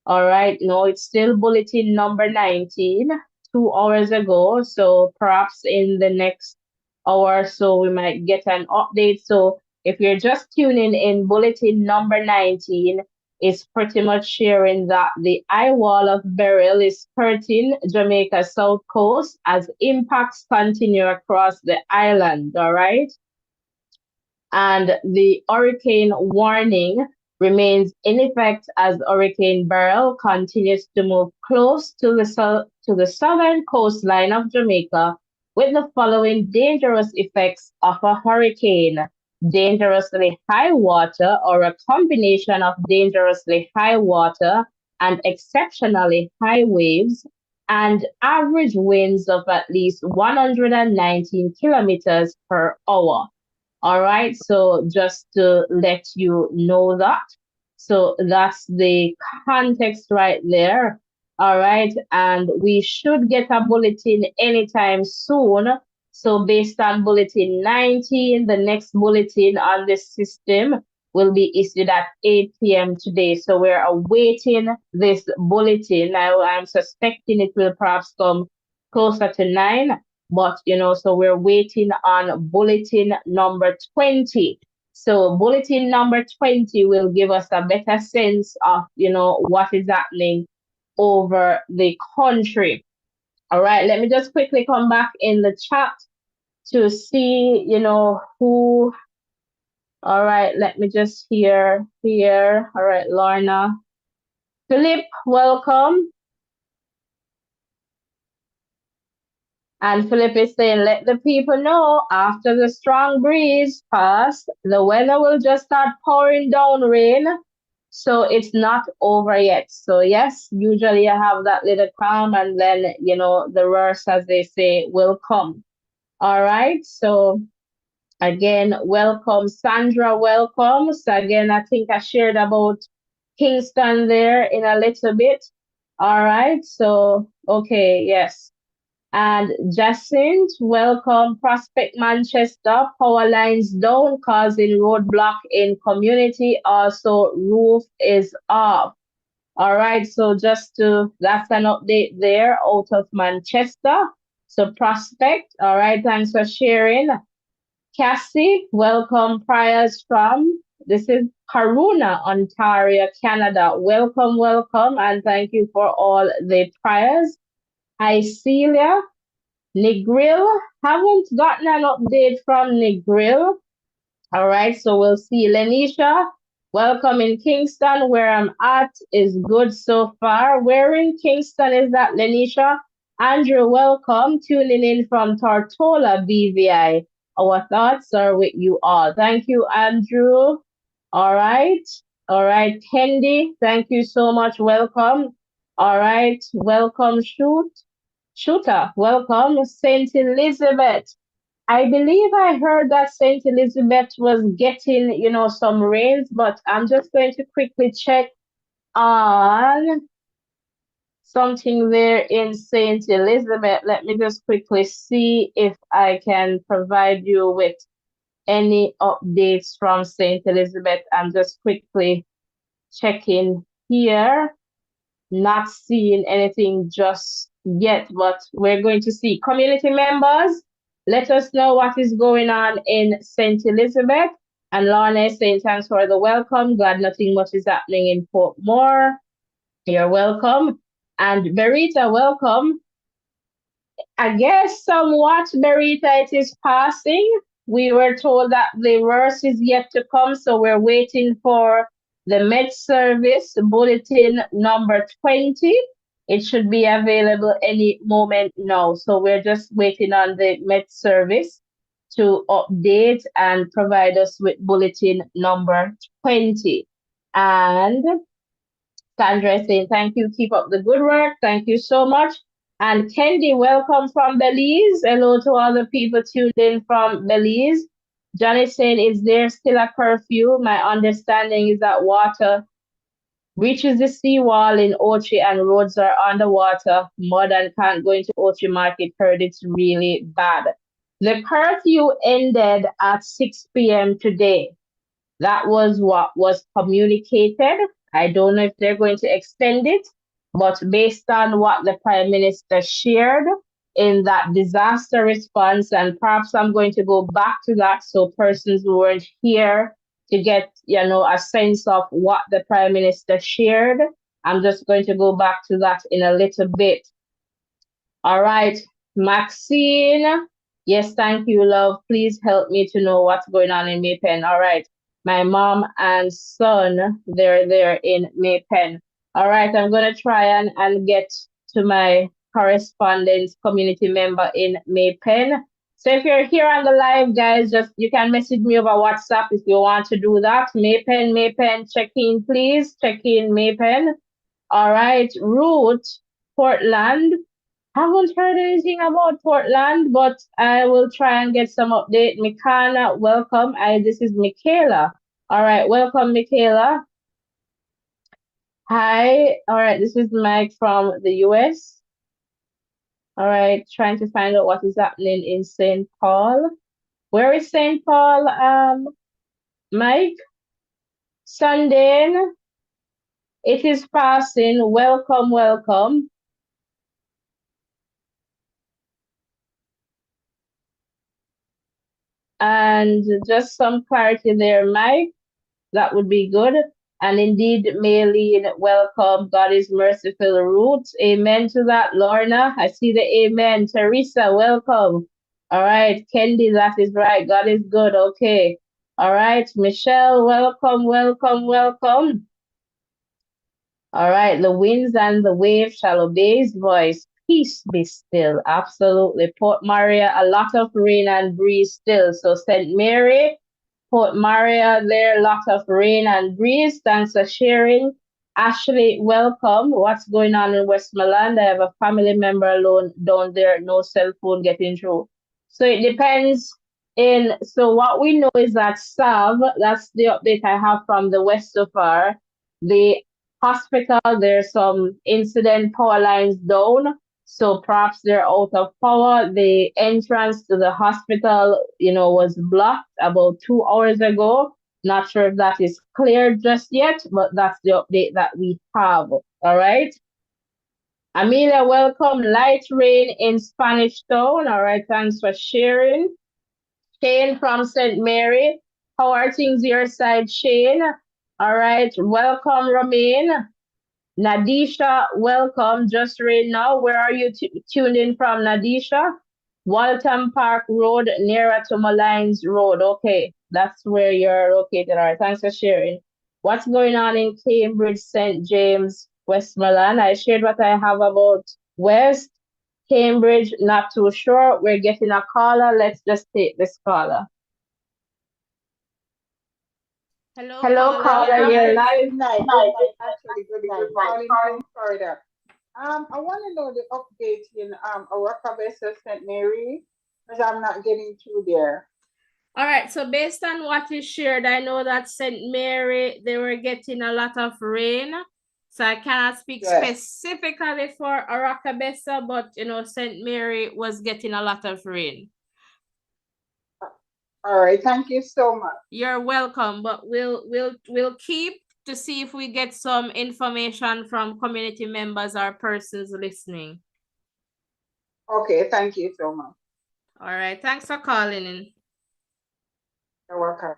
All right, no, it's still bulletin number 19, 2 hours ago. So perhaps in the next hour or so, we might get an update. So if you're just tuning in, bulletin number 19, is pretty much sharing that the eye wall of Beryl is skirting Jamaica's south coast as impacts continue across the island, all right? And the hurricane warning remains in effect as Hurricane Beryl continues to move close to the southern coastline of Jamaica with the following dangerous effects of a hurricane: dangerously high water, or a combination of dangerously high water and exceptionally high waves, and average winds of at least 119 kilometers per hour. All right, so just to let you know that. So that's the context right there. All right, and we should get a bulletin anytime soon. So based on bulletin 19, the next bulletin on this system will be issued at 8 p.m. today. So we're awaiting this bulletin. Now I'm suspecting it will perhaps come closer to 9, but so we're waiting on bulletin number 20. So bulletin number 20 will give us a better sense of what is happening over the country. All right, let me just quickly come back in the chat to see who. All right, let me just hear here. All right, Lorna. Philip, welcome. And Philip is saying, let the people know after the strong breeze pass, the weather will just start pouring down rain. So it's not over yet. So yes, usually I have that little calm and then, the worst, as they say, will come. All right. So again, welcome, Sandra, welcome. So again, I think I shared about Kingston there in a little bit. All right. So, okay. Yes. And Jacinth, welcome. Prospect Manchester, power lines down, causing roadblock in community. Also, roof is off. All right, so that's an update there out of Manchester. So Prospect, all right, thanks for sharing. Cassie, welcome. Prayers from, this is Haruna, Ontario, Canada. Welcome, welcome, and thank you for all the prayers. Hi, Celia. Negril, haven't gotten an update from Negril. All right, so we'll see. Lenisha, welcome in Kingston. Where I'm at is good so far. Where in Kingston is that, Lenisha? Andrew, welcome. Tuning in from Tortola, BVI. Our thoughts are with you all. Thank you, Andrew. All right. All right, Kendi, thank you so much. Welcome. All right, welcome, Shooter, welcome. St. Elizabeth. I believe I heard that St. Elizabeth was getting, some rains, but I'm just going to quickly check on something there in St. Elizabeth. Let me just quickly see if I can provide you with any updates from St. Elizabeth. I'm just quickly checking here. Not seeing anything just yet, but we're going to see. Community members, let us know what is going on in St. Elizabeth. And Lorna is saying thanks for the welcome. Glad nothing much is happening in Portmore. You're welcome. And Berita, welcome. I guess somewhat, Berita, it is passing. We were told that the worst is yet to come, so we're waiting for the Met Service bulletin number 20. It should be available any moment now. So we're just waiting on the Met Service to update and provide us with bulletin number 20. And Sandra is saying, thank you, keep up the good work. Thank you so much. And Kendi, welcome from Belize. Hello to all the people tuned in from Belize. Johnny saying, is there still a curfew? My understanding is that water reaches the seawall in Ochi and roads are underwater. Mud and can't go into Ochi Market. Heard it's really bad. The curfew ended at 6 p.m. today. That was what was communicated. I don't know if they're going to extend it, but based on what the Prime Minister shared in that disaster response, and perhaps I'm going to go back to that so persons who weren't here to get, a sense of what the Prime Minister shared. I'm just going to go back to that in a little bit. All right, Maxine. Yes, thank you, love. Please help me to know what's going on in Maypen. All right, my mom and son, they're there in Maypen. All right, I'm going to try and get to my correspondence community member in Maypen. So if you're here on the live, guys, just you can message me over WhatsApp if you want to do that. Maypen, check in, please. Check in, Maypen. All right, Root, Portland. Haven't heard anything about Portland, but I will try and get some update. Mikana, welcome. This is Michaela. All right, welcome, Michaela. Hi. All right, this is Mike from the US. All right, trying to find out what is happening in St. Paul. Where is St. Paul, Mike? Sundin. It is passing. Welcome, welcome. And just some clarity there, Mike. That would be good. And indeed, Maylene, welcome. God is merciful. Roots, amen to that. Lorna, I see the amen. Teresa, welcome. All right. Kendi, that is right. God is good. Okay. All right. Michelle, welcome, welcome, welcome. All right. The winds and the waves shall obey his voice. Peace be still. Absolutely. Port Maria, a lot of rain and breeze still. So St. Mary, Port Maria, there, lots of rain and breeze. Thanks for sharing. Ashley, welcome. What's going on in Westmoreland? I have a family member alone down there, no cell phone getting through. So it depends. So what we know is that SAV, that's the update I have from the west so far. The hospital, there's some incident power lines down. So perhaps they're out of power. The entrance to the hospital, was blocked about 2 hours ago. Not sure if that is clear just yet, but that's the update that we have. All right. Amelia, welcome. Light rain in Spanish Town. All right. Thanks for sharing. Shane from St. Mary. How are things your side, Shane? All right. Welcome, Romaine. Nadisha, welcome. Just right now, where are you tuned in from, Nadisha? Waltham Park Road, nearer to Malines Road. Okay, that's where you're located. All right, thanks for sharing. What's going on in Cambridge, St. James, Westmoreland? I shared what I have about West. Cambridge, not too sure. We're getting a caller. Let's just take this caller. Hello, Hello, caller. caller. You're live. Good night, good night. Actually, good night. Calling from Florida. I want to know the update in Rockabessa St. Mary, because I'm not getting through there. All right, so based on what is shared, I know that St. Mary, they were getting a lot of rain. So I cannot speak specifically for Rockabessa, but St. Mary was getting a lot of rain. All right, thank you so much. You're welcome, but we'll keep to see if we get some information from community members or persons listening. Okay, thank you so much. All right, thanks for calling in. You're welcome.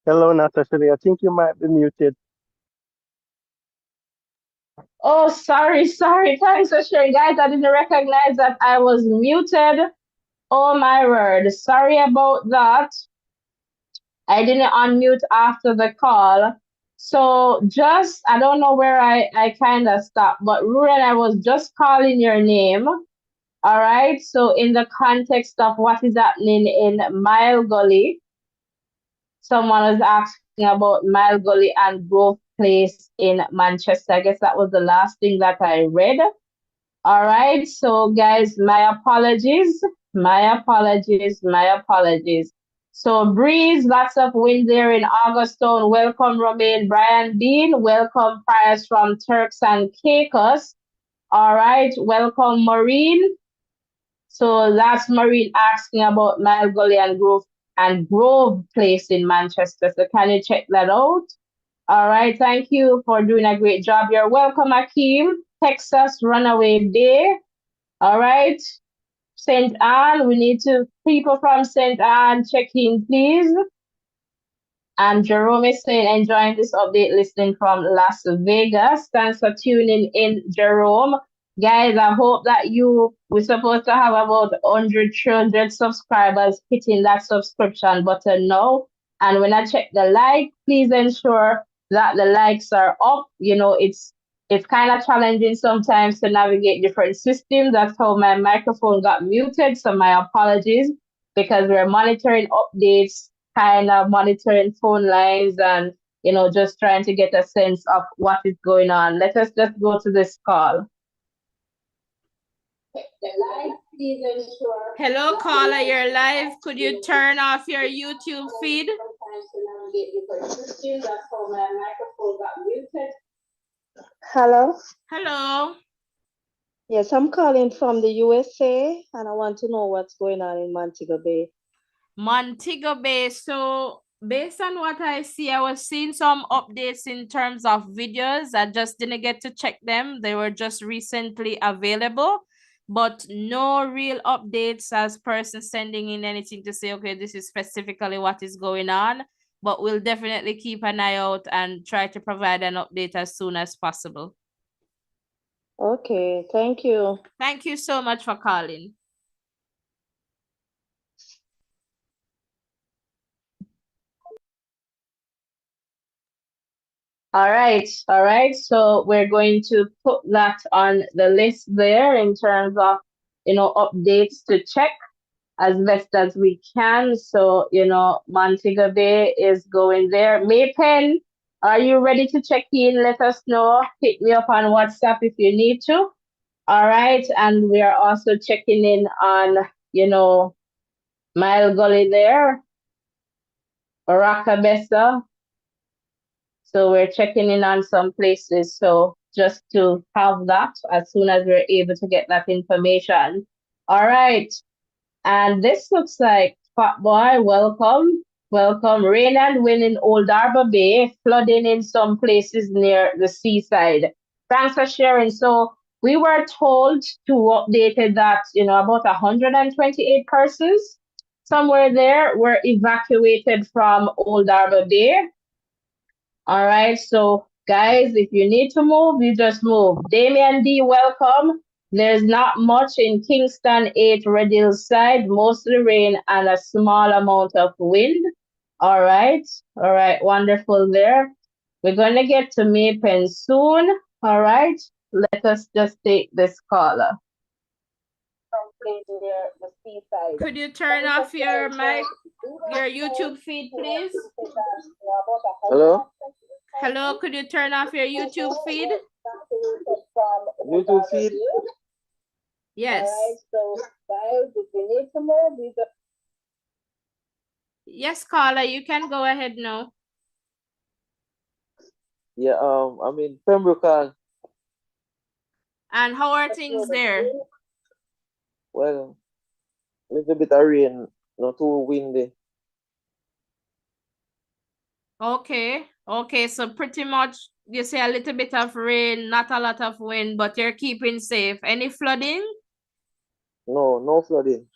Hello, Natasha. I think you might be muted. Oh, sorry. Thanks for sharing, guys. I didn't recognize that I was muted. Oh, my word. Sorry about that. I didn't unmute after the call. So just, I don't know where I kind of stopped, but Ruren, I was just calling your name. All right. So in the context of what is happening in Mile Gully, someone was asking about Mile Gully and Grove Place in Manchester. I guess that was the last thing that I read. All right. So guys, my apologies. My apologies. My apologies. So Breeze, lots of wind there in Augustone. Welcome, Romaine, Brian Bean. Welcome, Priors from Turks and Caicos. All right. Welcome, Maureen. So that's Maureen asking about Mile Gully and Grove Place in Manchester. So can you check that out? All right. Thank you for doing a great job. You're welcome, Akeem. Texas Runaway Day. All right. St. Anne, we need people from St. Anne check in, please. And Jerome is saying, enjoying this update listening from Las Vegas. Thanks for tuning in, Jerome. Guys, I hope that we're supposed to have about 100, 300 subscribers hitting that subscription button now. And when I check the like, please ensure that the likes are up. It's kind of challenging sometimes to navigate different systems. That's how my microphone got muted. So my apologies, because we're monitoring updates, kind of monitoring phone lines, and just trying to get a sense of what is going on. Let us just go to this call. Hello, caller, you're live. Could you turn off your YouTube feed? Hello. Hello. Yes, I'm calling from the USA and I want to know what's going on in Montego Bay. Montego Bay. So based on what I see, I was seeing some updates in terms of videos. I just didn't get to check them. They were just recently available, but no real updates as person sending in anything to say, okay, this is specifically what is going on. But we'll definitely keep an eye out and try to provide an update as soon as possible. Okay, thank you. Thank you so much for calling. All right. So we're going to put that on the list there in terms of, updates to check as best as we can. So, Montego Bay is going there. Maypen, are you ready to check in? Let us know. Hit me up on WhatsApp if you need to. All right. And we are also checking in on, Mile Gully there, Rakabessa. So we're checking in on some places. So just to have that as soon as we're able to get that information. All right. And this looks like Fat Boy, welcome. Welcome. Rain and wind in Old Harbor Bay, flooding in some places near the seaside. Thanks for sharing. So we were told to update it that, about 128 persons somewhere there were evacuated from Old Harbor Bay. All right. So guys, if you need to move, you just move. Damian D, welcome. There's not much in Kingston 8 Red Hills side, mostly rain and a small amount of wind. All right. All right. Wonderful there. We're going to get to Maypen soon. All right. Let us just take this caller. Could you turn off your mic, your YouTube feed, please? Hello? Hello, could you turn off your YouTube feed? YouTube feed? Yes. Yes, caller, you can go ahead now. Yeah, I'm in Pembroke. And how are things there? Well, a little bit of rain, not too windy. Okay. Okay, so pretty much you say a little bit of rain, not a lot of wind, but you're keeping safe. Any flooding? No, no flooding.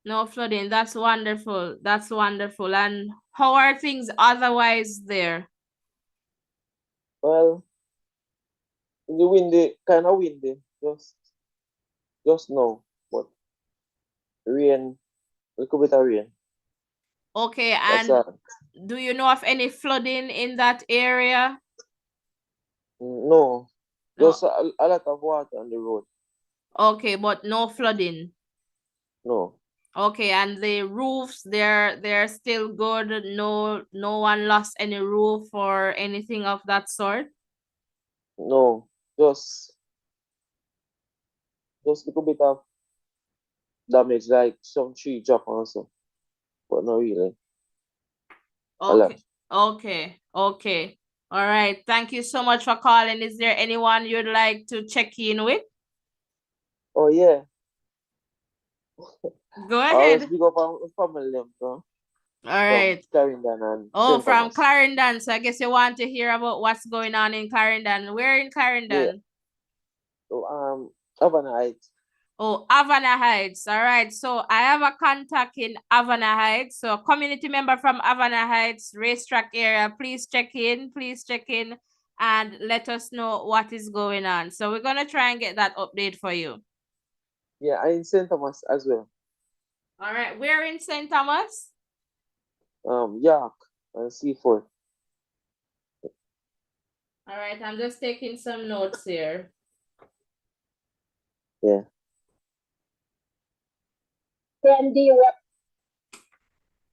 No flooding. That's wonderful. That's wonderful. And how are things otherwise there? Well, the windy, kind of windy, just now, but rain, a little bit of rain. Okay, That's and all. Do you know of any flooding in that area? No, No. just a lot of water on the road. Okay, but no flooding. No, Okay, and the roofs, they're still good. No one lost any roof or anything of that sort. no, just a little bit of damage, like some tree drop also, but not really. A lot. Okay. All right. Thank you so much for calling. Is there anyone you'd like to check in with? Oh yeah, Go I always ahead. big up on family them, All right. Clarendon and Oh, St. from Thomas. Clarendon. So I guess you want to hear about what's going on in Clarendon. Where in Clarendon? So, Havana Heights. Oh, Havana Heights. All right. So I have a contact in Havana Heights. So a community member from Havana Heights, racetrack area, please check in. And let us know what is going on. So we're going to try and get that update for you. Yeah, and in St. Thomas as well. All right. Where in St. Thomas? York and Seaford. All right. I'm just taking some notes here. Yeah.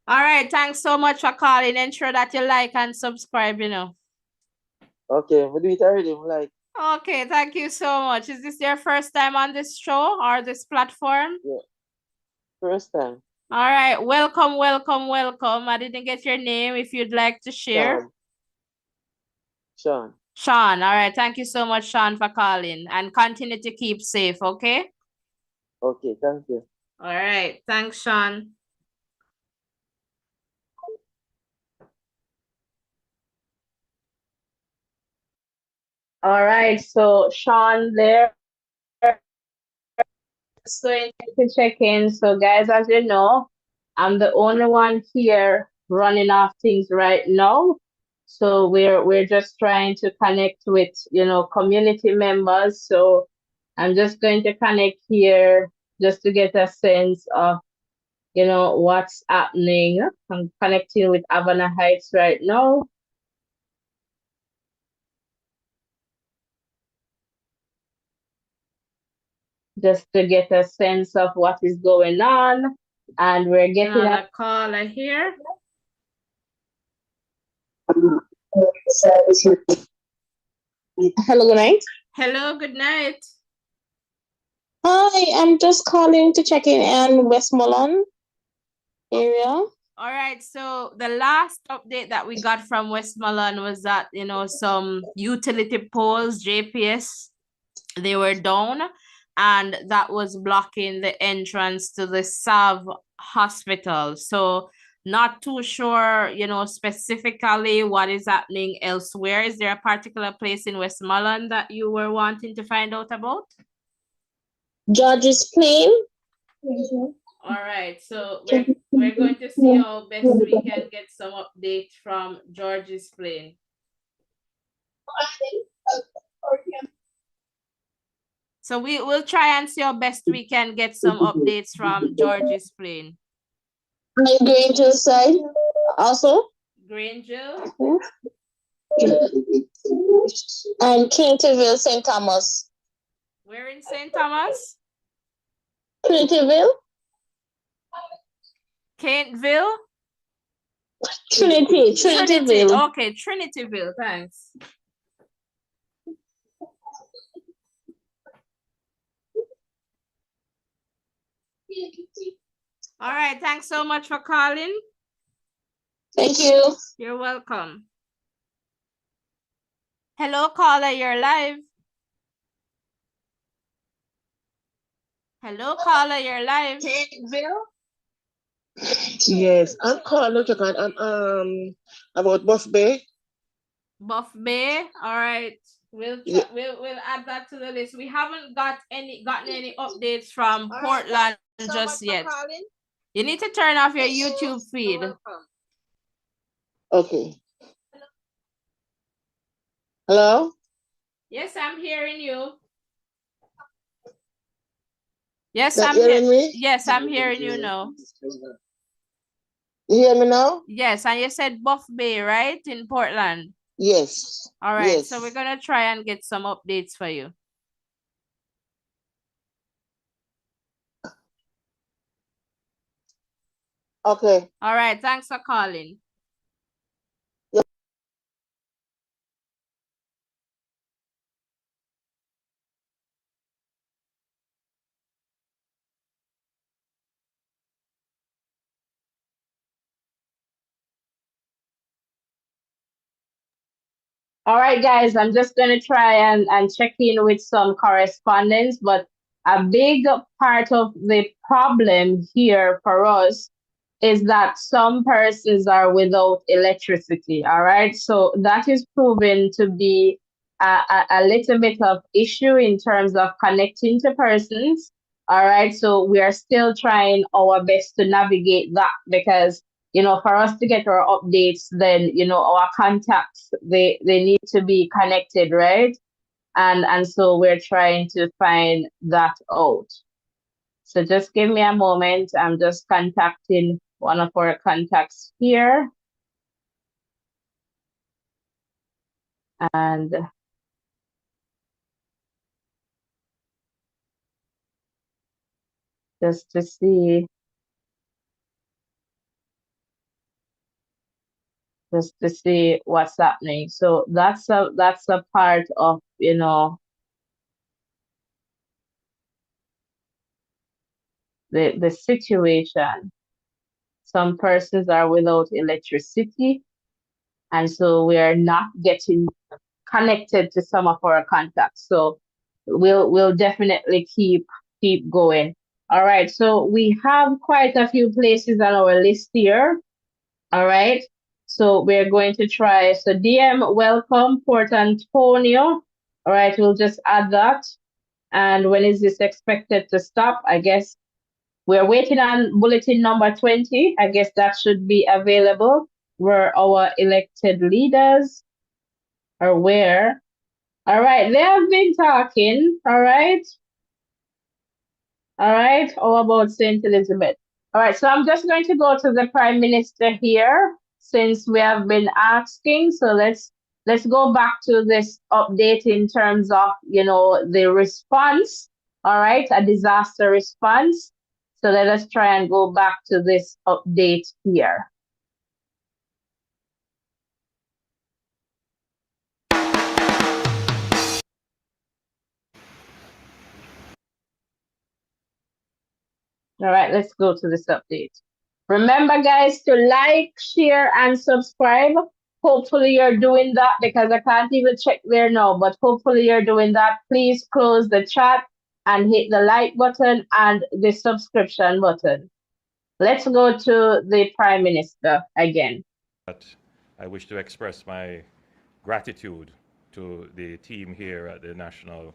All right. Thanks so much for calling. Ensure that you like and subscribe, you know. Okay, we do it already, like. Okay, thank you so much. Is this your first time on this show or this platform? Yeah. First time. All right. Welcome. I didn't get your name. If you'd like to share. Sean. All right. Thank you so much, Sean, for calling. And continue to keep safe, okay? Okay, thank you. All right. Thanks, Sean. All right, so Sean there. So to check in. So guys, as you know, I'm the only one here running off things right now. So we're just trying to connect with, community members. So I'm just going to connect here just to get a sense of, what's happening. I'm connecting with Havana Heights right now. Just to get a sense of what is going on. And we're getting a caller here. Hello, good night. Hello, good night. Hi, I'm just calling to check in Westmoreland area. All right, so the last update that we got from Westmoreland was that, some utility poles, JPS, they were down, and that was blocking the entrance to the Sav hospital. So not too sure, specifically what is happening elsewhere. Is there a particular place in Westmoreland that you were wanting to find out about? George's Plain. All right, so we're going to see how best we can get some update from George's Plain. So we will try and see how best we can get some updates from George's Plain. And Granger side also. Granger. And Clintonville, St. Thomas. Where in St. Thomas? Trinityville. Kentville? Trinityville. Okay, Trinityville, thanks. All right, thanks so much for calling. Thank you. You're welcome. Hello, caller, you're live. Hello, caller, you're live. Yes, I'm calling to check on about Buff Bay. Buff Bay, all right. We'll add that to the list. We haven't gotten any updates from Portland just yet. You need to turn off your YouTube feed. Okay. Hello? Yes, I'm hearing you. Yes, I'm hearing me? Yes, I'm hearing you now. You hear me now? Yes, and you said Buff Bay, right? In Portland. Yes. All right, Yes. so we're gonna try and get some updates for you. Okay. All right, thanks for calling. All right, guys, I'm just going to try and check in with some correspondence, but a big part of the problem here for us is that some persons are without electricity. All right, so that is proven to be a little bit of issue in terms of connecting to persons. All right, so we are still trying our best to navigate that because for us to get our updates, then our contacts they need to be connected, right? And so we're trying to find that out. So just give me a moment. I'm just contacting one of our contacts here. And just to see what's happening. So that's a part of the situation. Some persons are without electricity, and so we are not getting connected to some of our contacts. So we'll definitely keep going. All right. So we have quite a few places on our list here. All right. So we're going to try. So DM, welcome, Port Antonio. All right. We'll just add that. And when is this expected to stop? I guess we're waiting on bulletin number 20. I guess that should be available where our elected leaders are where. All right. They have been talking. All right. All right. How about St. Elizabeth? All right. So I'm just going to go to the Prime Minister here since we have been asking. So let's go back to this update in terms of the response. All right, a disaster response. So let us try and go back to this update here. All right, let's go to this update. Remember, guys, to like, share, and subscribe. Hopefully you're doing that because I can't even check there now, but hopefully you're doing that. Please close the chat and hit the like button and the subscription button. Let's go to the Prime Minister again. I wish to express my gratitude to the team here at the National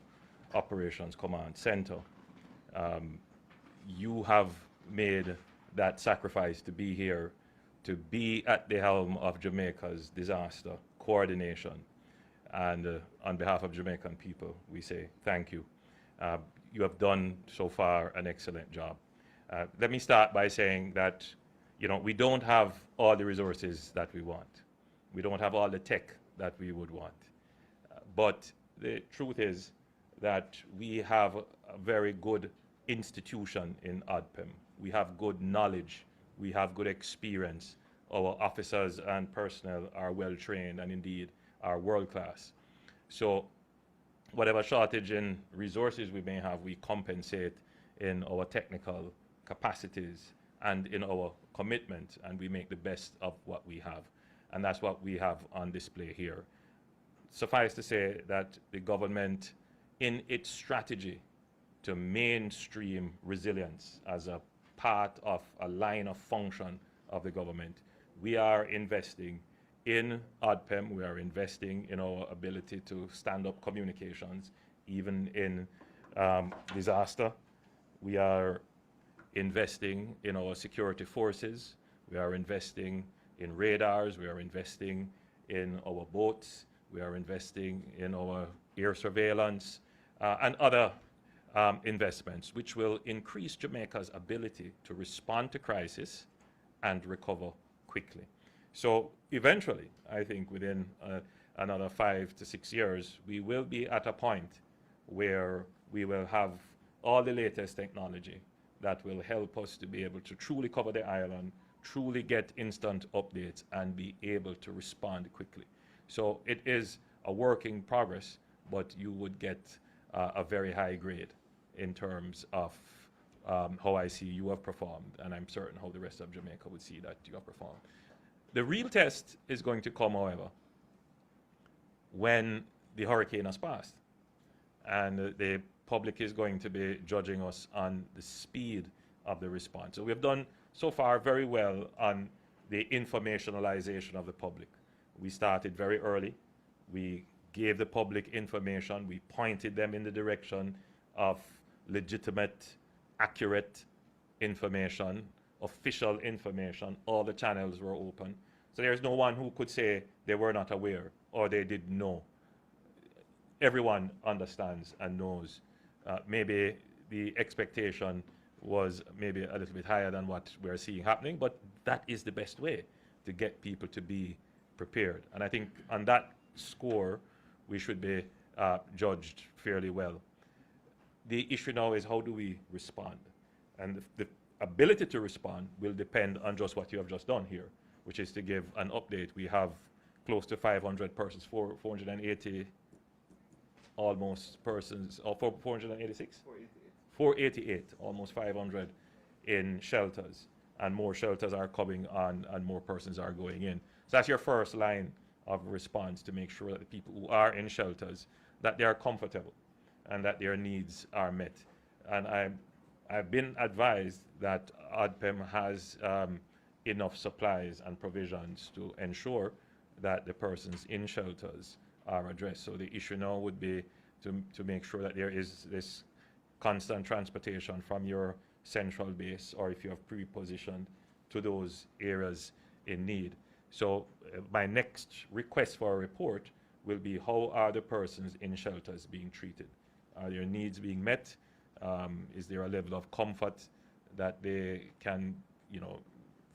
Operations Command Center. You have made that sacrifice to be here, to be at the helm of Jamaica's disaster coordination. And on behalf of Jamaican people, we say thank you. You have done so far an excellent job. Let me start by saying that we don't have all the resources that we want. We don't have all the tech that we would want. But the truth is that we have a very good institution in ODPEM. We have good knowledge. We have good experience. Our officers and personnel are well trained and indeed are world class. So whatever shortage in resources we may have, we compensate in our technical capacities and in our commitment, and we make the best of what we have. And that's what we have on display here. Suffice to say that the government, in its strategy to mainstream resilience as a part of a line of function of the government, we are investing in ODPEM, we are investing in our ability to stand up communications, even in disaster. We are investing in our security forces. We are investing in radars. We are investing in our boats. We are investing in our air surveillance and other investments, which will increase Jamaica's ability to respond to crisis and recover quickly. So eventually, I think within another 5 to 6 years, we will be at a point where we will have all the latest technology that will help us to be able to truly cover the island, truly get instant updates, and be able to respond quickly. So it is a work in progress, but you would get a very high grade in terms of how I see you have performed, and I'm certain how the rest of Jamaica would see that you have performed. The real test is going to come, however, when the hurricane has passed, and the public is going to be judging us on the speed of the response. So we have done so far very well on the informationalization of the public. We started very early. We gave the public information. We pointed them in the direction of legitimate, accurate information, official information. All the channels were open. So there's no one who could say they were not aware or they didn't know. Everyone understands and knows. Maybe the expectation was maybe a little bit higher than what we're seeing happening, but that is the best way to get people to be prepared. And I think on that score, we should be judged fairly well. The issue now is how do we respond? And the ability to respond will depend on just what you have just done here, which is to give an update. We have close to 500 persons, 480 almost persons, or 486? 488, almost 500 in shelters. And more shelters are coming on and more persons are going in. So that's your first line of response, to make sure that the people who are in shelters, that they are comfortable and that their needs are met. And I've been advised that ODPEM has enough supplies and provisions to ensure that the persons in shelters are addressed. So the issue now would be to make sure that there is this constant transportation from your central base, or if you have pre-positioned, to those areas in need. So my next request for a report will be, how are the persons in shelters being treated? Are their needs being met? Is there a level of comfort that they can,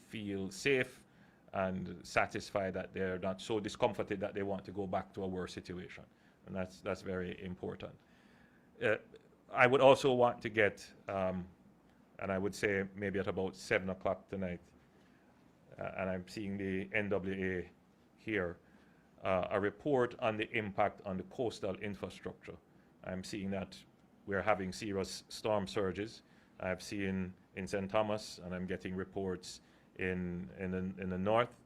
feel safe and satisfied, that they're not so discomforted that they want to go back to a worse situation? And that's very important. I would also want to get, and I would say maybe at about 7 o'clock tonight, and I'm seeing the NWA here, a report on the impact on the coastal infrastructure. I'm seeing that we're having serious storm surges. I've seen in St. Thomas, and I'm getting reports in the north,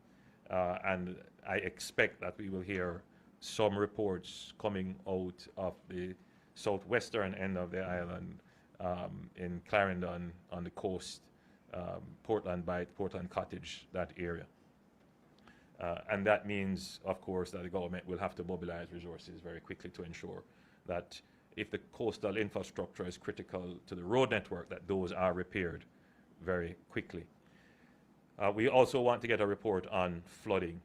and I expect that we will hear some reports coming out of the southwestern end of the island, in Clarendon on the coast, Portland Bight, Portland Cottage, that area. And that means, of course, that the government will have to mobilize resources very quickly to ensure that if the coastal infrastructure is critical to the road network, that those are repaired very quickly. We also want to get a report on flooding,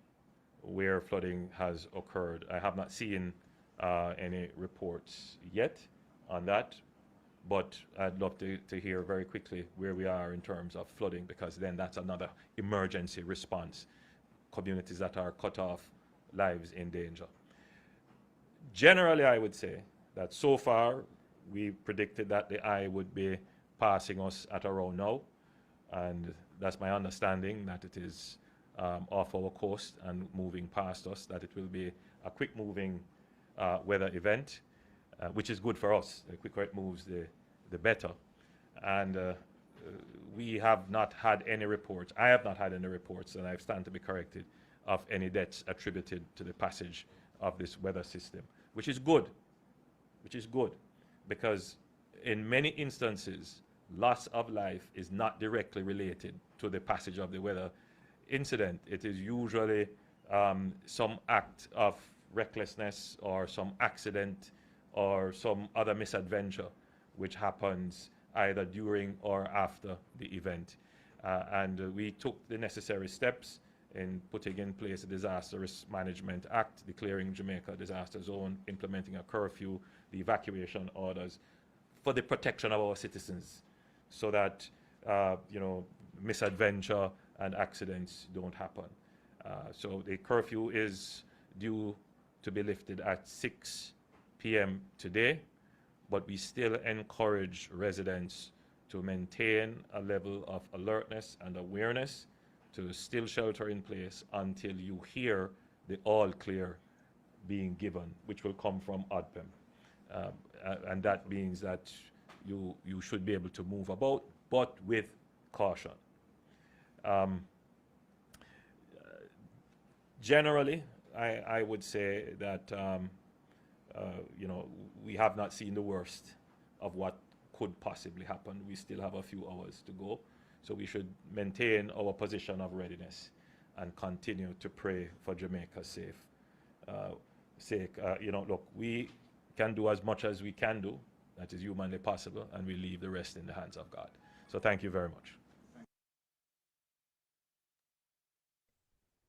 where flooding has occurred. I have not seen any reports yet on that, but I'd love to hear very quickly where we are in terms of flooding, because then that's another emergency response. Communities that are cut off, lives in danger. Generally, I would say that so far, we predicted that the eye would be passing us at around now, and that's my understanding, that it is off our coast and moving past us, that it will be a quick moving weather event, which is good for us. The quicker it moves, the better. And we have not had any reports, I have not had any reports, and I stand to be corrected, of any deaths attributed to the passage of this weather system, which is good, because in many instances, loss of life is not directly related to the passage of the weather incident. It is usually some act of recklessness or some accident or some other misadventure which happens either during or after the event. And we took the necessary steps in putting in place a Disaster Risk Management Act, declaring Jamaica a disaster zone, implementing a curfew, the evacuation orders, for the protection of our citizens, so that misadventure and accidents don't happen. So the curfew is due to be lifted at 6 p.m. today, but we still encourage residents to maintain a level of alertness and awareness, to still shelter in place until you hear the all clear being given, which will come from ODPEM. And that means that you should be able to move about, but with caution. Generally, I would say that we have not seen the worst of what could possibly happen. We still have a few hours to go, so we should maintain our position of readiness and continue to pray for Jamaica's sake. Look, we can do as much as we can do that is humanly possible, and we leave the rest in the hands of God. So thank you very much.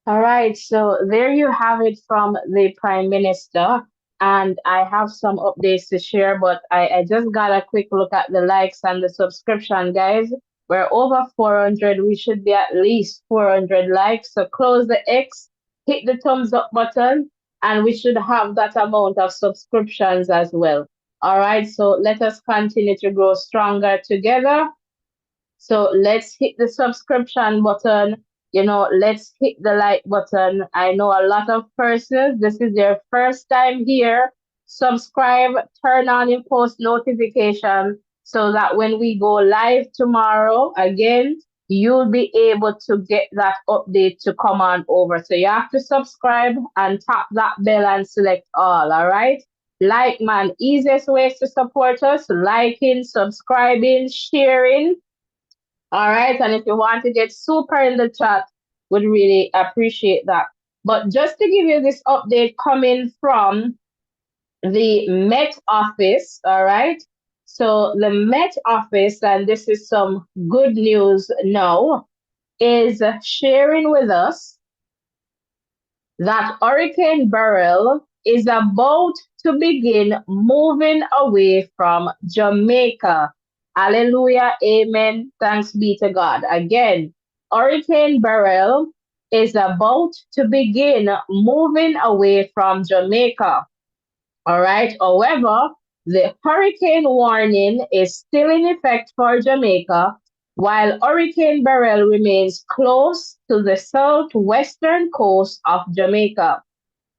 All right, so there you have it from the Prime Minister. And I have some updates to share, but I just got a quick look at the likes and the subscription, guys. We're over 400. We should be at least 400 likes. So close the X, hit the thumbs up button, and we should have that amount of subscriptions as well. All right, so let us continue to grow stronger together. So let's hit the subscription button. Let's hit the like button. I know a lot of persons, this is their first time here. Subscribe, turn on your post notification so that when we go live tomorrow, again, you'll be able to get that update to come on over. So you have to subscribe and tap that bell and select all right? Like, man, easiest ways to support us, liking, subscribing, sharing. All right. And if you want to get super in the chat, would really appreciate that. But just to give you this update coming from the Met Office, all right? So the Met Office, and this is some good news now, is sharing with us that Hurricane Beryl is about to begin moving away from Jamaica. Hallelujah, amen, thanks be to God. Again, Hurricane Beryl is about to begin moving away from Jamaica. All right, however, the hurricane warning is still in effect for Jamaica, while Hurricane Beryl remains close to the southwestern coast of Jamaica.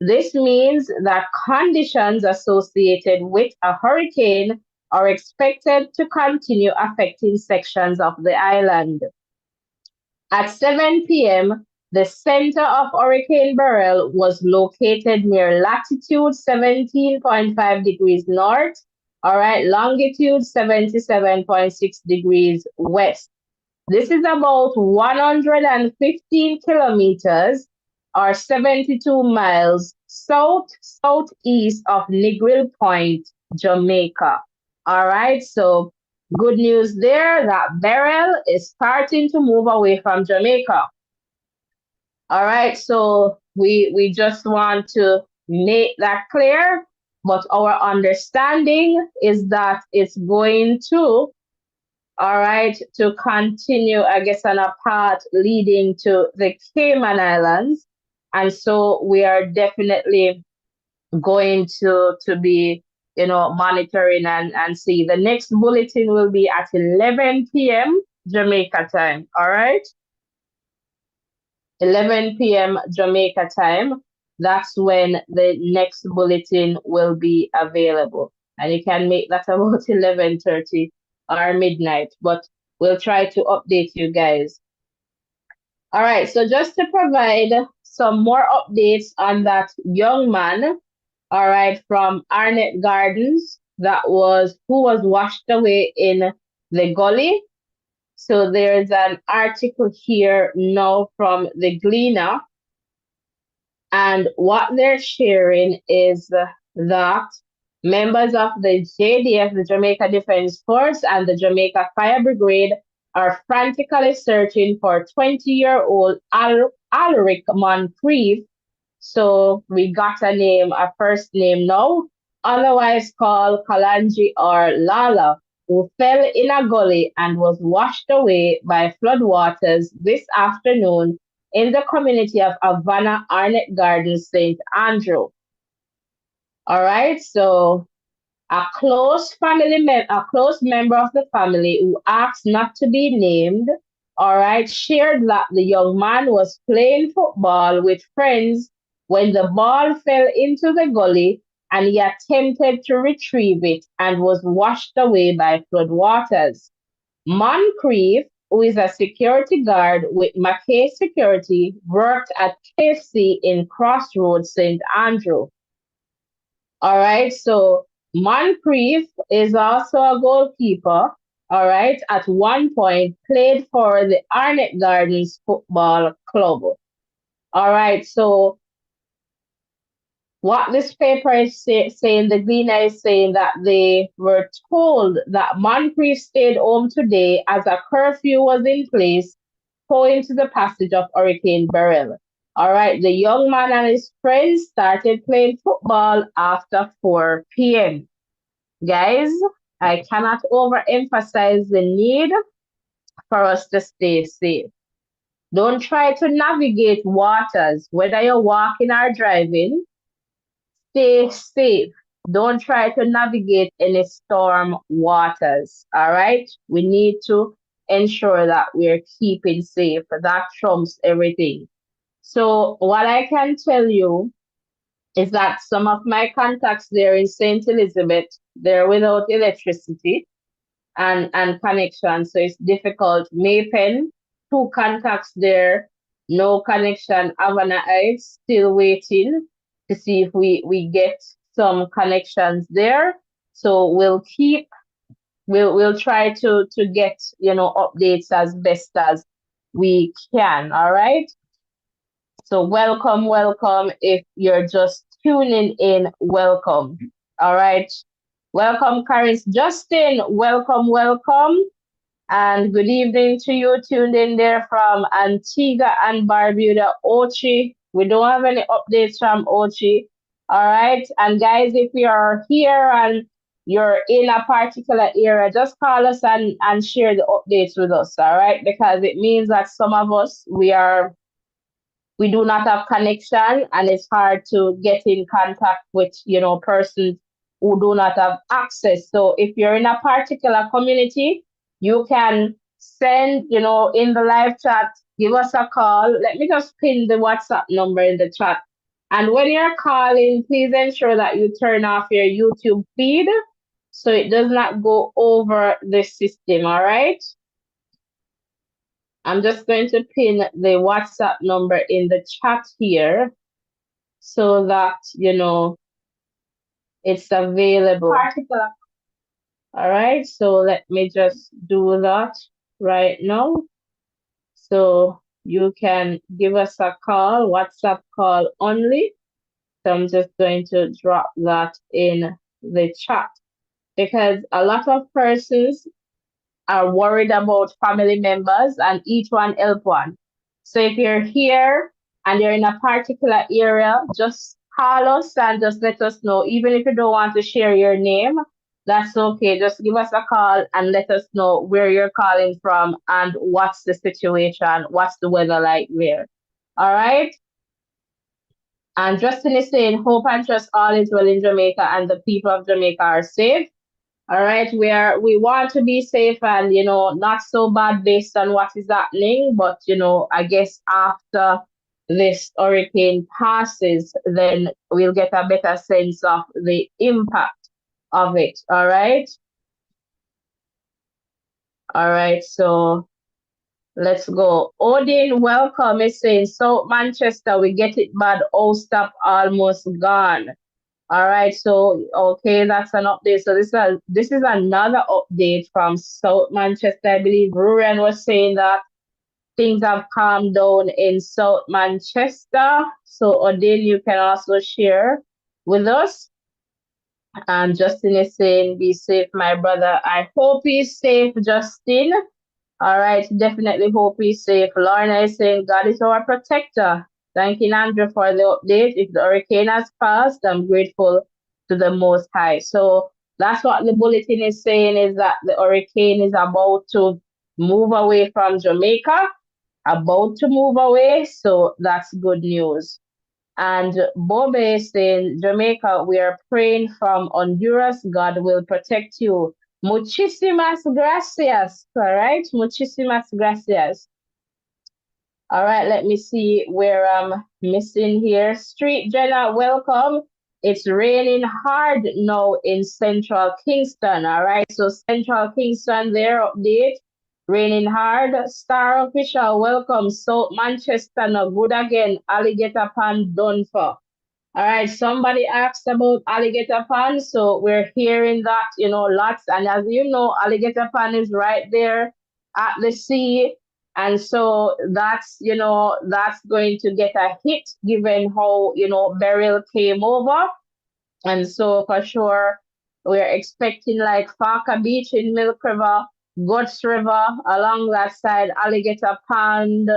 This means that conditions associated with a hurricane are expected to continue affecting sections of the island. At 7 p.m., the center of Hurricane Beryl was located near latitude 17.5 degrees north, all right, longitude 77.6 degrees west. This is about 115 kilometers or 72 miles southeast of Negril Point, Jamaica. All right, so good news there that Beryl is starting to move away from Jamaica. All right, so we just want to make that clear, but our understanding is that it's going to, all right, to continue, I guess, on a path leading to the Cayman Islands. And so we are definitely going to be, monitoring and see. The next bulletin will be at 11 p.m. Jamaica time, all right? 11 p.m. Jamaica time. That's when the next bulletin will be available. And you can make that about 11:30 or midnight, but we'll try to update you guys. All right, so just to provide some more updates on that young man, all right, from Arnett Gardens, who was washed away in the gully. So there's an article here now from the Gleaner, and what they're sharing is that members of the JDF, the Jamaica Defense Force, and the Jamaica Fire Brigade are frantically searching for 20-year-old Alric Moncrief. So we got a first name now, otherwise called Kalanji or Lala, who fell in a gully and was washed away by floodwaters this afternoon in the community of Havana Arnett Gardens, St. Andrew. All right, so a close a close member of the family who asked not to be named, all right, shared that the young man was playing football with friends when the ball fell into the gully and he attempted to retrieve it and was washed away by floodwaters. Moncrief, who is a security guard with Mackay Security, worked at KFC in Crossroads, St. Andrew. All right, so Moncrief is also a goalkeeper. All right, at one point played for the Arnett Gardens Football Club. All right, so what this paper is saying, the Gleaner is saying that they were told that Moncrief stayed home today as a curfew was in place owing to the passage of Hurricane Beryl. All right, the young man and his friends started playing football after 4 p.m. Guys, I cannot overemphasize the need for us to stay safe. Don't try to navigate waters, whether you're walking or driving. Stay safe. Don't try to navigate any storm waters. All right, we need to ensure that we're keeping safe. That trumps everything. So what I can tell you is that some of my contacts there in St. Elizabeth, they're without electricity and connection. So it's difficult. Maypen, 2 contacts there, no connection. Havana Heights, still waiting to see if we get some connections there. So we'll try to get, updates as best as we can. All right. So welcome. If you're just tuning in, welcome. All right. Welcome, Caris. Justin, welcome. And good evening to you tuned in there from Antigua and Barbuda, Ochi. We don't have any updates from Ochi. All right. And guys, if you are here and you're in a particular area, just call us and share the updates with us. All right. Because it means that some of us, we do not have connection and it's hard to get in contact with, persons who do not have access. So if you're in a particular community, you can send, in the live chat, give us a call. Let me just pin the WhatsApp number in the chat. And when you're calling, please ensure that you turn off your YouTube feed so it does not go over the system, all right? I'm just going to pin the WhatsApp number in the chat here so that, it's available. All right, so let me just do that right now. So you can give us a call, WhatsApp call only. So I'm just going to drop that in the chat because a lot of persons are worried about family members and each one help one. So if you're here and you're in a particular area, just call us and just let us know. Even if you don't want to share your name, that's okay. Just give us a call and let us know where you're calling from and what's the situation, what's the weather like there. All right. And Justin is saying, hope and trust all is well in Jamaica and the people of Jamaica are safe. All right, we want to be safe and, not so bad based on what is happening. But, I guess after this hurricane passes, then we'll get a better sense of the impact of it. All right. All right. So let's go. Odin, welcome. Is saying, South Manchester, we get it bad. Oh, stop, almost gone. All right, so okay, that's an update. So this is another update from South Manchester. I believe Rurian was saying that things have calmed down in South Manchester. So Odin, you can also share with us. And Justin is saying, be safe, my brother. I hope he's safe, Justin. All right, definitely hope he's safe. Lorna is saying, God is our protector. Thanking Andrew for the update. If the hurricane has passed, I'm grateful to the Most High. So That's what the bulletin is saying, is that the hurricane is about to move away from Jamaica, about to move away. So that's good news. And Bobe is saying, Jamaica, we are praying from Honduras. God will protect you. Muchísimas gracias. All right. Muchísimas gracias. All right. Let me see where I'm missing here. Street Jenna, welcome. It's raining hard now in Central Kingston. All right. So Central Kingston, their update. Raining hard. Star Official, welcome. South Manchester, no good again. Alligator Pond done for. All right, somebody asked about Alligator Pond, so we're hearing that, lots. And as you know, Alligator Pond is right there at the sea. And so that's going to get a hit given how, Beryl came over. And so for sure, we're expecting like Farka Beach in Milk River, Guts River, along that side, Alligator Pond,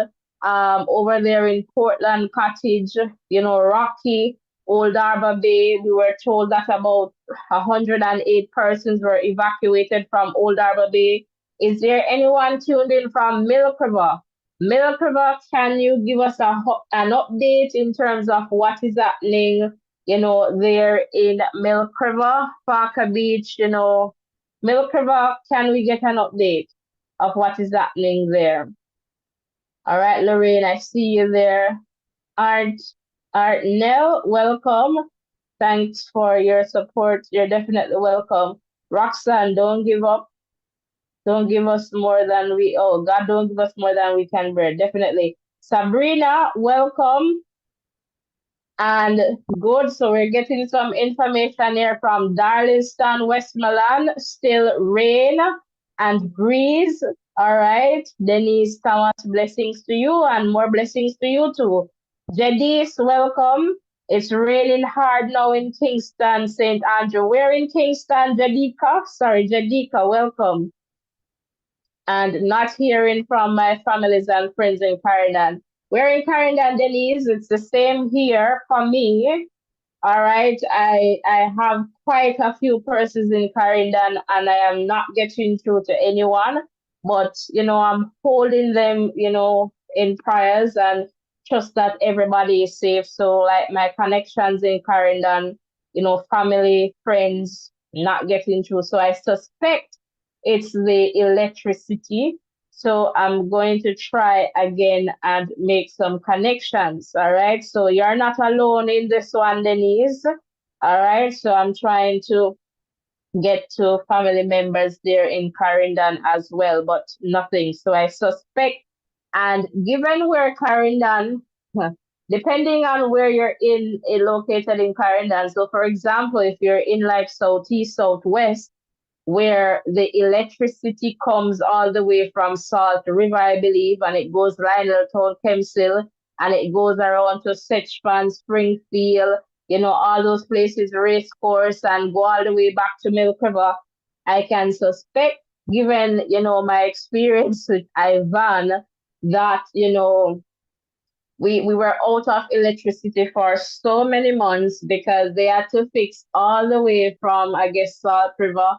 over there in Portland Cottage, Rocky, Old Harbor Bay. We were told that about 108 persons were evacuated from Old Harbor Bay. Is there anyone tuned in from Milk River? Milk River, can you give us an update in terms of what is happening, there in Milk River, Parker Beach, Milk River, can we get an update of what is happening there? All right, Lorraine, I see you there. Art Nell, welcome. Thanks for your support. You're definitely welcome. Roxanne, don't give up. Don't give us more than God, don't give us more than we can bear. Definitely. Sabrina, welcome. And good, so we're getting some information here from Darlington, Westmoreland. Still rain and breeze. All right. Denise Thomas, blessings to you and more blessings to you too. Jadis, welcome. It's raining hard now in Kingston, St. Andrew. We're in Kingston, Jadika. Sorry, Jadika, welcome. And not hearing from my families and friends in Clarendon. We're in Clarendon, Denise. It's the same here for me. All right. I have quite a few persons in Clarendon and I am not getting through to anyone. But, I'm holding them, in prayers and trust that everybody is safe. So like my connections in Clarendon, family, friends, not getting through. So I suspect it's the electricity. So I'm going to try again and make some connections. All right. So you're not alone in this one, Denise. All right. So I'm trying to get to family members there in Clarendon as well, but nothing. So I suspect, and given where Clarendon, depending on where you're located in Clarendon. So for example, if you're in like southeast, southwest, where the electricity comes all the way from Salt River, I believe, and it goes Lionel Town, Kempsell, and it goes around to Setchpan, Springfield, all those places, race course, and go all the way back to Milk River. I can suspect, given, my experience with Ivan, that, we were out of electricity for so many months because they had to fix all the way from, I guess, Salt River,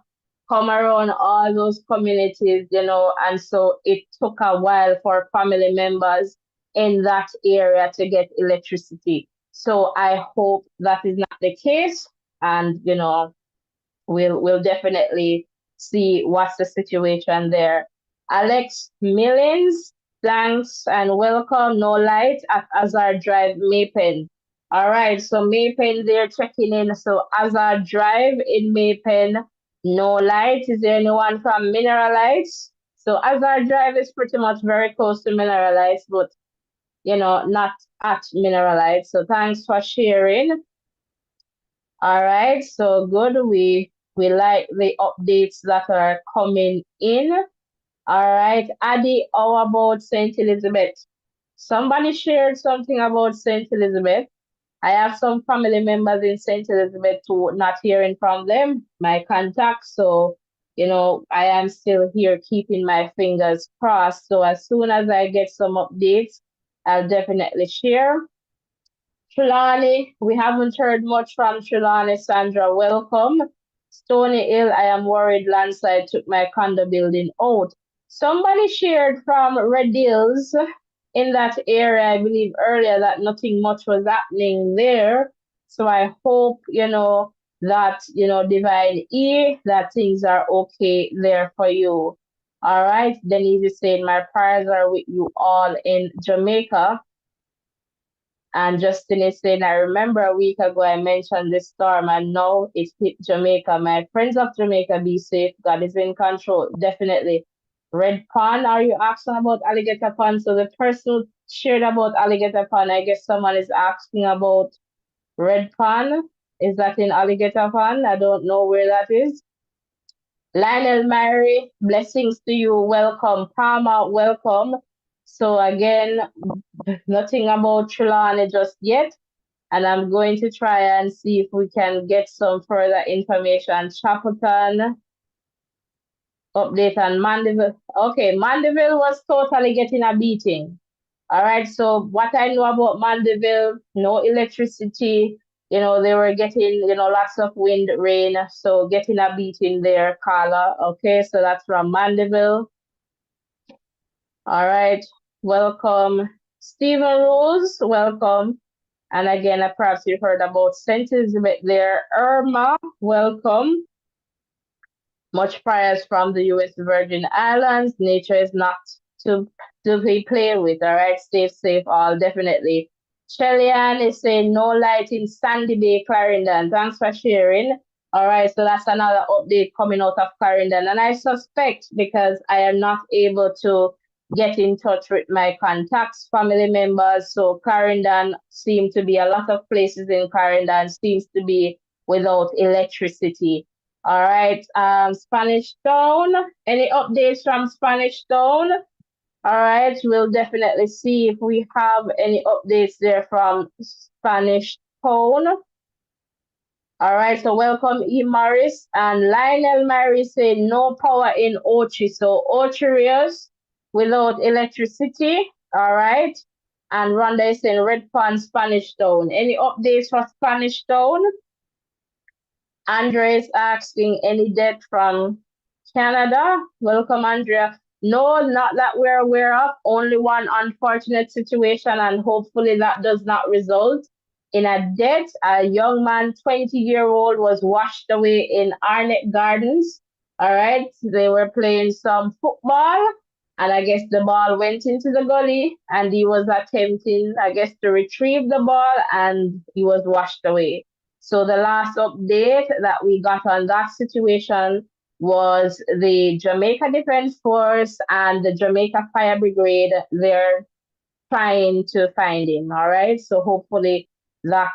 come around all those communities, and so it took a while for family members in that area to get electricity. So I hope that is not the case, and we'll definitely see what's the situation there. Alex Millings, thanks and welcome. No light at Azar Drive, Maypen. All right, so Maypen, they're checking in. So Azar Drive in Maypen, no light. Is there anyone from Mineralites? So Azar Drive is pretty much very close to Mineralites, but not at Mineralites. So thanks for sharing. All right, so good. We like the updates that are coming in. All right, Addy, how about St. Elizabeth? Somebody shared something about St. Elizabeth. I have some family members in St. Elizabeth too, not hearing from them, my contacts. So, I am still here keeping my fingers crossed. So as soon as I get some updates, I'll definitely share. Trelawney, we haven't heard much from Trelawney. Sandra, welcome. Stony Hill, I am worried landslide took my condo building out. Somebody shared from Red Hills in that area, I believe earlier, that nothing much was happening there. So I hope, that, Divine E, that things are okay there for you. All right. Denise is saying, my prayers are with you all in Jamaica. And Justin is saying, I remember a week ago I mentioned this storm and now it's hit Jamaica. My friends of Jamaica, be safe. God is in control. Definitely. Red Pond, are you asking about Alligator Pond? So the person who shared about Alligator Pond, I guess someone is asking about Red Pond. Is that in Alligator Pond? I don't know where that is. Lionel Mary, blessings to you. Welcome. Palma, welcome. So again, nothing about Trelawney just yet. And I'm going to try and see if we can get some further information. Shackleton, update on Mandeville. Okay, Mandeville was totally getting a beating. All right, so what I know about Mandeville, no electricity, they were getting, lots of wind, rain, so getting a beating there, Carla. Okay, so that's from Mandeville. All right, welcome. Stephen Rose, welcome. And again, perhaps you heard about St. Elizabeth there. Irma, welcome. Much prayers from the U.S. Virgin Islands. Nature is not to be played with, all right? Stay safe, all, definitely. Shellyan is saying no light in Sandy Bay, Clarendon. Thanks for sharing. All right, so that's another update coming out of Clarendon. And I suspect, because I am not able to get in touch with my contacts, family members. So Clarendon seem to be, a lot of places in Clarendon seems to be without electricity. All right, Spanish Town. Any updates from Spanish Town? All right, we'll definitely see if we have any updates there from Spanish Town. All right, so welcome E. Morris and Lionel Mary say no power in Ochi. So Ocherios without electricity. All right. And Rhonda is saying Red Pond, Spanish Town. Any updates for Spanish Town? Andrea is asking any debt from Canada. Welcome, Andrea. No, not that we're aware of. Only one unfortunate situation, and hopefully that does not result in a death. A young man, 20-year-old, was washed away in Arnett Gardens. All right, they were playing some football, and I guess the ball went into the gully, and he was attempting, I guess, to retrieve the ball, and he was washed away. So the last update that we got on that situation was the Jamaica Defense Force and the Jamaica Fire Brigade. They're trying to find him. All right. So hopefully that,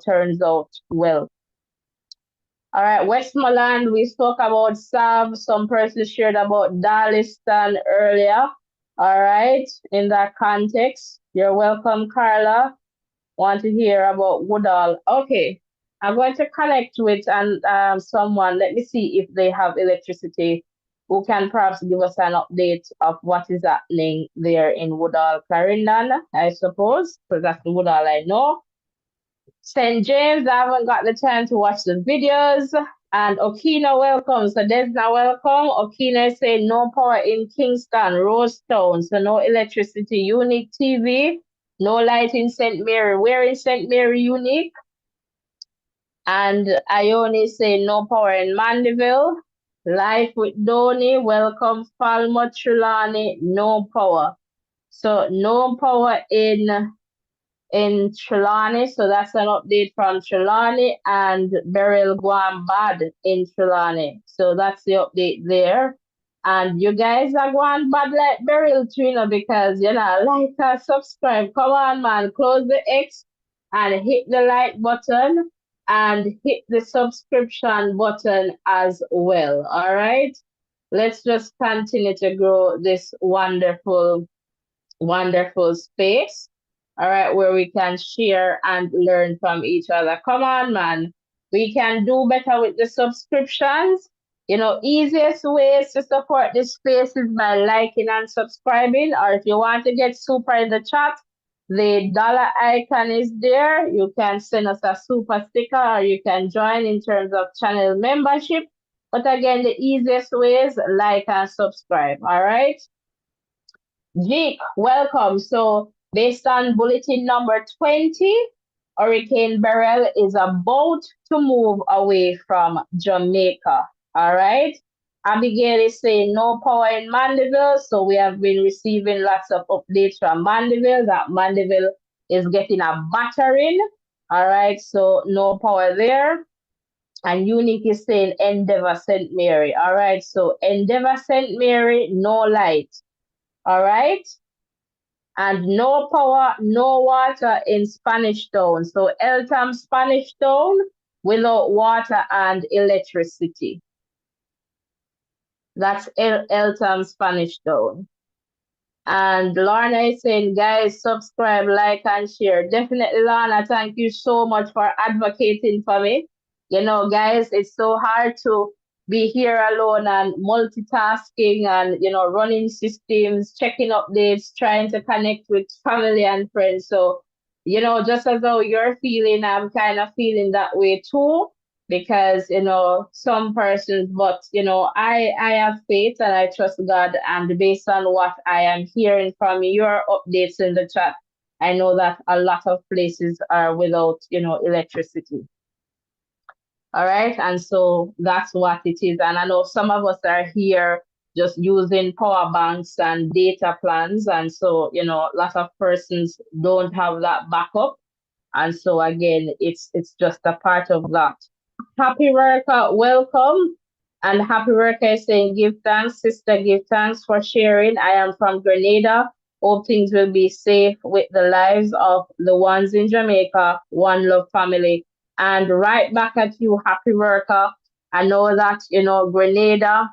turns out well. All right. Westmoreland, we spoke about Sav. Some person shared about Darliston earlier. All right. In that context, you're welcome, Carla. Want to hear about Woodall. Okay. I'm going to connect with someone. Let me see if they have electricity who can perhaps give us an update of what is happening there in Woodall, Clarendon, I suppose, because that's the Woodall I know. St. James, I haven't got the time to watch the videos. And Okina, welcome. So Desna, welcome. Okina is saying no power in Kingston, Rosetown, so no electricity. Unique TV, no light in St. Mary. Where in St. Mary, Unique? And Ione say no power in Mandeville. Life with Donny, welcome. Falmouth, Trelawney, no power. So no power in Trelawney. So that's an update from Trelawney, and Beryl Guam bad in Trelawney. So that's the update there. And you guys are going bad like Beryl too, because like and subscribe. Come on, man. Close the X and hit the like button and hit the subscription button as well. All right. Let's just continue to grow this wonderful, wonderful space. All right, where we can share and learn from each other. Come on, man. We can do better with the subscriptions. Easiest ways to support this space is by liking and subscribing. Or if you want to get super in the chat, The dollar icon is there. You can send us a super sticker or you can join in terms of channel membership. But again, the easiest way is like and subscribe. All right. Jake, welcome. So based on bulletin number 20, Hurricane Beryl is about to move away from Jamaica. All right. Abigail is saying no power in Mandeville. So we have been receiving lots of updates from Mandeville that Mandeville is getting a battering. All right. So no power there. And Unique is saying Endeavour St. Mary. All right. So Endeavour St. Mary, no light. All right. And no power, no water in Spanish Town. So Eltham, Spanish Town, without water and electricity. That's Eltham, Spanish Town. And Lorna is saying, guys, subscribe, like, and share. Definitely, Lorna, thank you so much for advocating for me. You know, guys, it's so hard to be here alone and multitasking and, you know, running systems, checking updates, trying to connect with family and friends. So, you know, just as though you're feeling, I'm kind of feeling that way too, because, you know, some persons, but, you know, I have faith and I trust God. And based on what I am hearing from your updates in the chat, I know that a lot of places are without, you know, electricity. All right. And so that's what it is. And I know some of us are here just using power banks and data plans. And so, you know, a lot of persons don't have that backup. And so again, it's just a part of that. Happy Worker, welcome. And Happy Worker is saying, give thanks, sister, give thanks for sharing. I am from Grenada. Hope things will be safe with the lives of the ones in Jamaica. One love family. And right back at you, Happy Worker. I know that, you know, Grenada,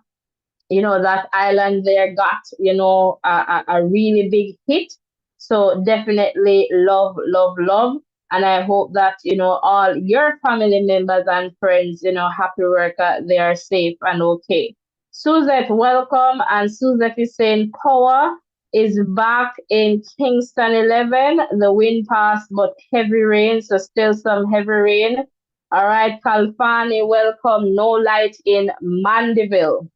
you know, that island there got, you know, a really big hit. So definitely love, love, love. And I hope that, you know, all your family members and friends, you know, Happy Worker, they are safe and okay. Suzette, welcome. And Suzette is saying power is back in Kingston 11. The wind passed, but heavy rain, so still some heavy rain. All right, Kalfani, welcome. No light in Mandeville.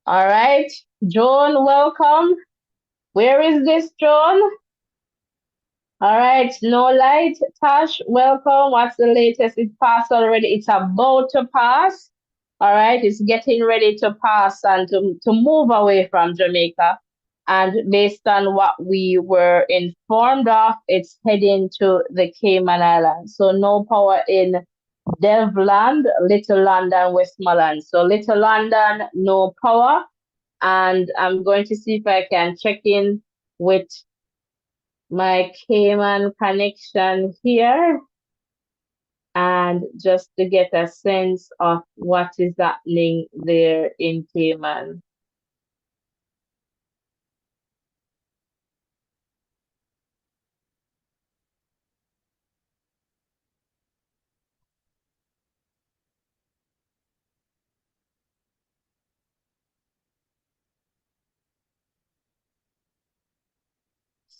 All right, Joan, welcome. Where is this, Joan? All right, no light. Tash, welcome. What's the latest? It passed already. It's about to pass. All right, it's getting ready to pass and to move away from Jamaica. And based on what we were informed of, it's heading to the Cayman Islands. So no power in Devland, Little London, Westmoreland. So Little London, no power. And I'm going to see if I can check in with my Cayman connection here and just to get a sense of what is happening there in Cayman.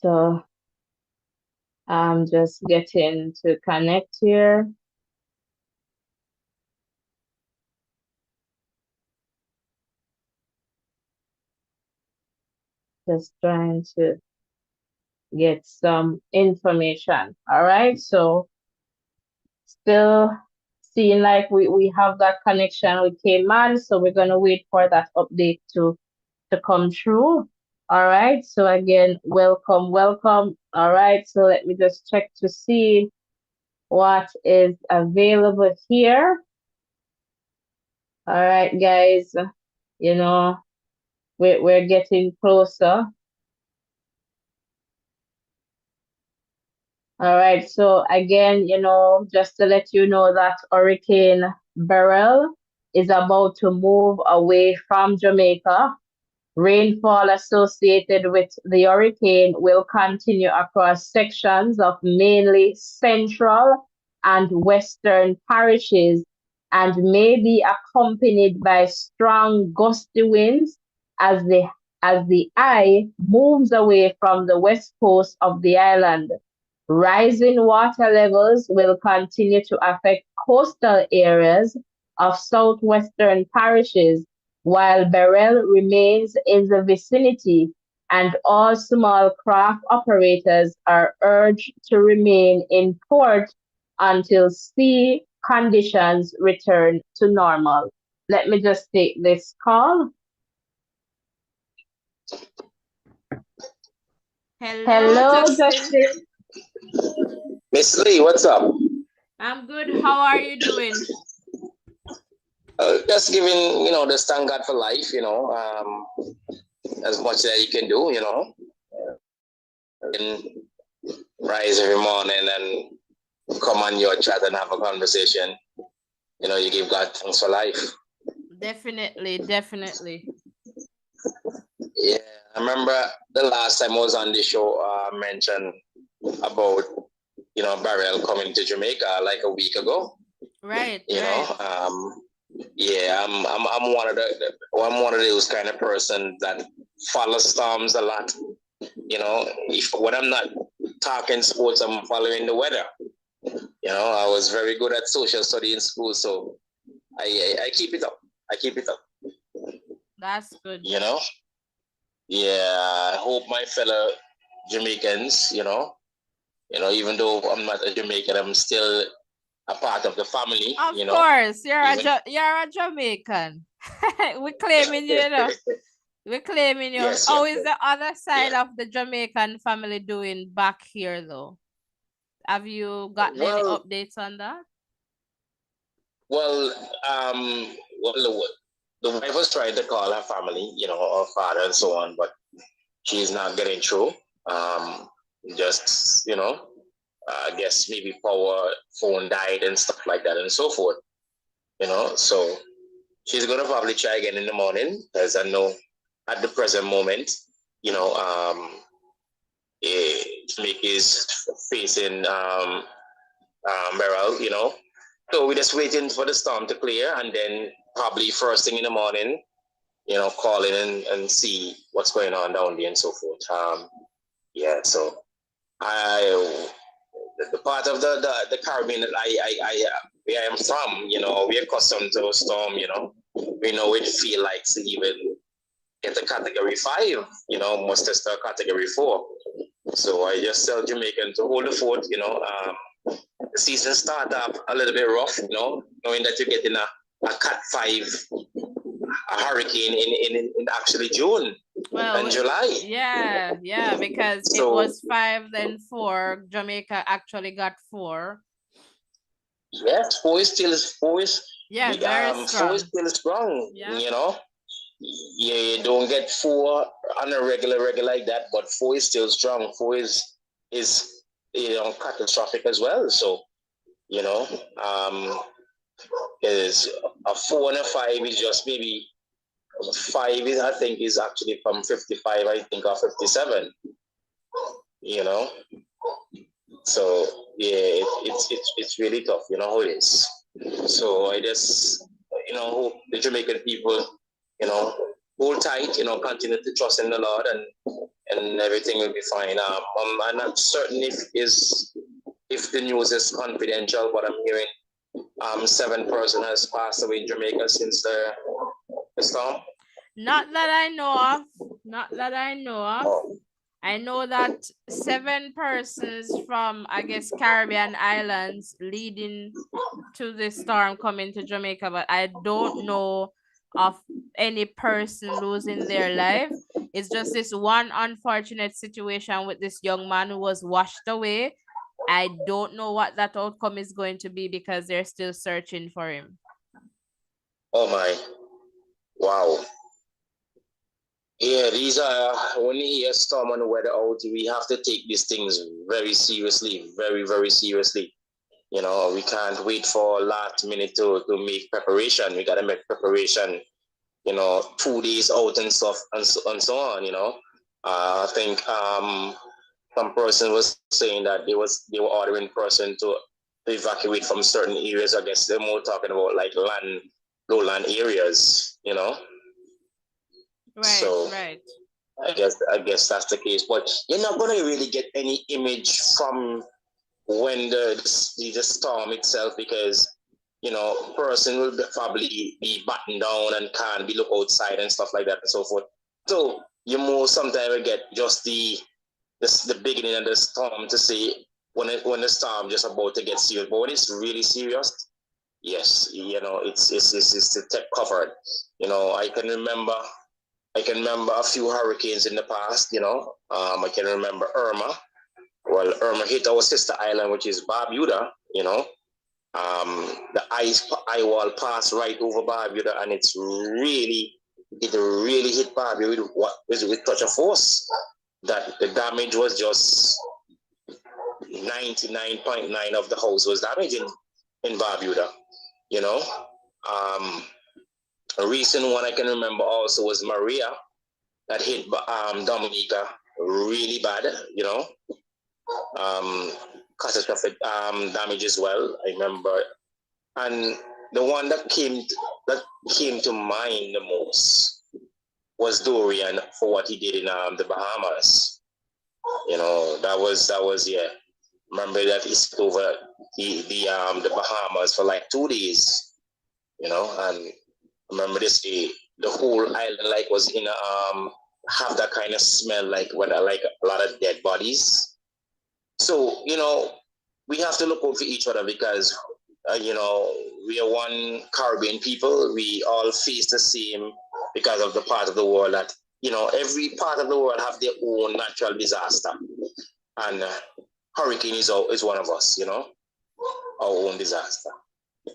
So I'm just getting to connect here. Just trying to get some information. All right, so still seeing like we have that connection with Cayman, so we're gonna wait for that update to come through. All right, so again, welcome, welcome. All right, so let me just check to see what is available here. All right, guys, you know, we're getting closer. All right, so again, you know, just to let you know that Hurricane Beryl is about to move away from Jamaica. Rainfall associated with the hurricane will continue across sections of mainly central and western parishes and may be accompanied by strong gusty winds as the as the eye moves away from the west coast of the island. Rising water levels will continue to affect coastal areas of southwestern parishes, while Beryl remains in the vicinity, and all small craft operators are urged to remain in port until sea conditions return to normal. Let me just take this call. Hello, Hello, Justin. Justin. Miss Lee, what's up? I'm good. How are you doing? Just giving, the thank God for life, as much as you can do, and rise every morning and come on your chat and have a conversation. You give God thanks for life. Definitely, definitely. Yeah, I remember the last time I was on the show, I mentioned about, Beryl coming to Jamaica like a week ago. Right. Yeah, I'm one of those kind of person that follow storms a lot. If when I'm not talking sports, I'm following the weather. I was very good at social study in school, so I keep it up. That's good. Yeah, I hope my fellow Jamaicans, even though I'm not a Jamaican, I'm still a part of the family. Of course, you're a Jamaican. We're claiming you, We're claiming you. Yes, How is the other side of the Jamaican family doing back here, though? Have you gotten any updates on that? Well, the wife was trying to call her family, her father and so on, but she's not getting through. Just, I guess maybe power phone died and stuff like that and so forth, so she's going to probably try again in the morning, as I know at the present moment, Jamaica is facing Beryl, so we're just waiting for the storm to clear, and then probably first thing in the morning, call in and see what's going on down there and so forth. So the part of the Caribbean that where I am from, we're accustomed to a storm, we know it feel like to even get a category 5, must test a category 4. So I just tell Jamaican to hold the fort, the season start up a little bit rough, knowing that you're getting a Cat 5 a hurricane in actually June and July. Yeah, because it was 5, then 4. Jamaica actually got 4. Yes, 4 is still very strong. 4 is still strong, you don't get 4 on a regular like that, but 4 is still strong. 4 is catastrophic as well. So, is a 4 and a 5 is just maybe 5 is, I think, is actually from 55, I think, or 57. So yeah, it's really tough, how it is. So I just, hope the Jamaican people, hold tight, continue to trust in the Lord, and everything will be fine. I'm not certain if the news is confidential, but I'm hearing 7 persons has passed away in Jamaica since the storm. Not that I know of. I know that 7 persons from, I guess, Caribbean islands leading to the storm coming to Jamaica, but I don't know of any person losing their life. It's just this one unfortunate situation with this young man who was washed away. I don't know what that outcome is going to be because they're still searching for him. Oh my, wow. Yeah, these are, when you hear storm and weather out, we have to take these things very seriously, very, very seriously. We can't wait for last minute to make preparation. We got to make preparation, 2 days out and stuff and so on, I think some person was saying that they were ordering person to evacuate from certain areas. I guess they're more talking about like lowland areas, Right. I guess that's the case. But you're not gonna really get any image from when the storm itself, because person will probably be battened down and can't be look outside and stuff like that and so forth. So you more sometimes will get just the beginning of the storm to see when the storm just about to get serious. But when it's really serious, yes, it's the tech covered. I can remember a few hurricanes in the past. I can remember Irma. Well, Irma hit our sister island, which is Barbuda. The eye wall passed right over Barbuda, and it really hit Barbuda with such a force that the damage was just 99.9 of the house was damaged in Barbuda. A recent one I can remember also was Maria that hit Dominica really bad. Catastrophic damage as well. I remember, and the one that came to mind the most was Dorian for what he did in the Bahamas. That was yeah. Remember that he spent over the Bahamas for like 2 days. And remember this day, the whole island like was in have that kind of smell like a lot of dead bodies. So, we have to look out for each other because, we are one Caribbean people. We all face the same because of the part of the world that, every part of the world have their own natural disaster. And hurricane is one of us, our own disaster.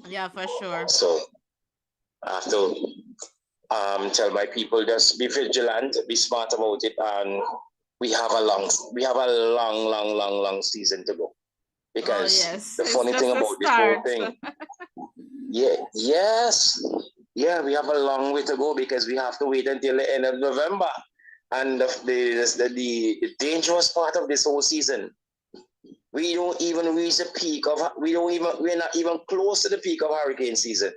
Yeah, for sure. So I have to tell my people, just be vigilant, be smart about it, and we have a long season to go. Because the funny thing about this whole thing, we have a long way to go because we have to wait until the end of November. And the dangerous part of this whole season, we don't even reach the peak of, we're not even close to the peak of hurricane season.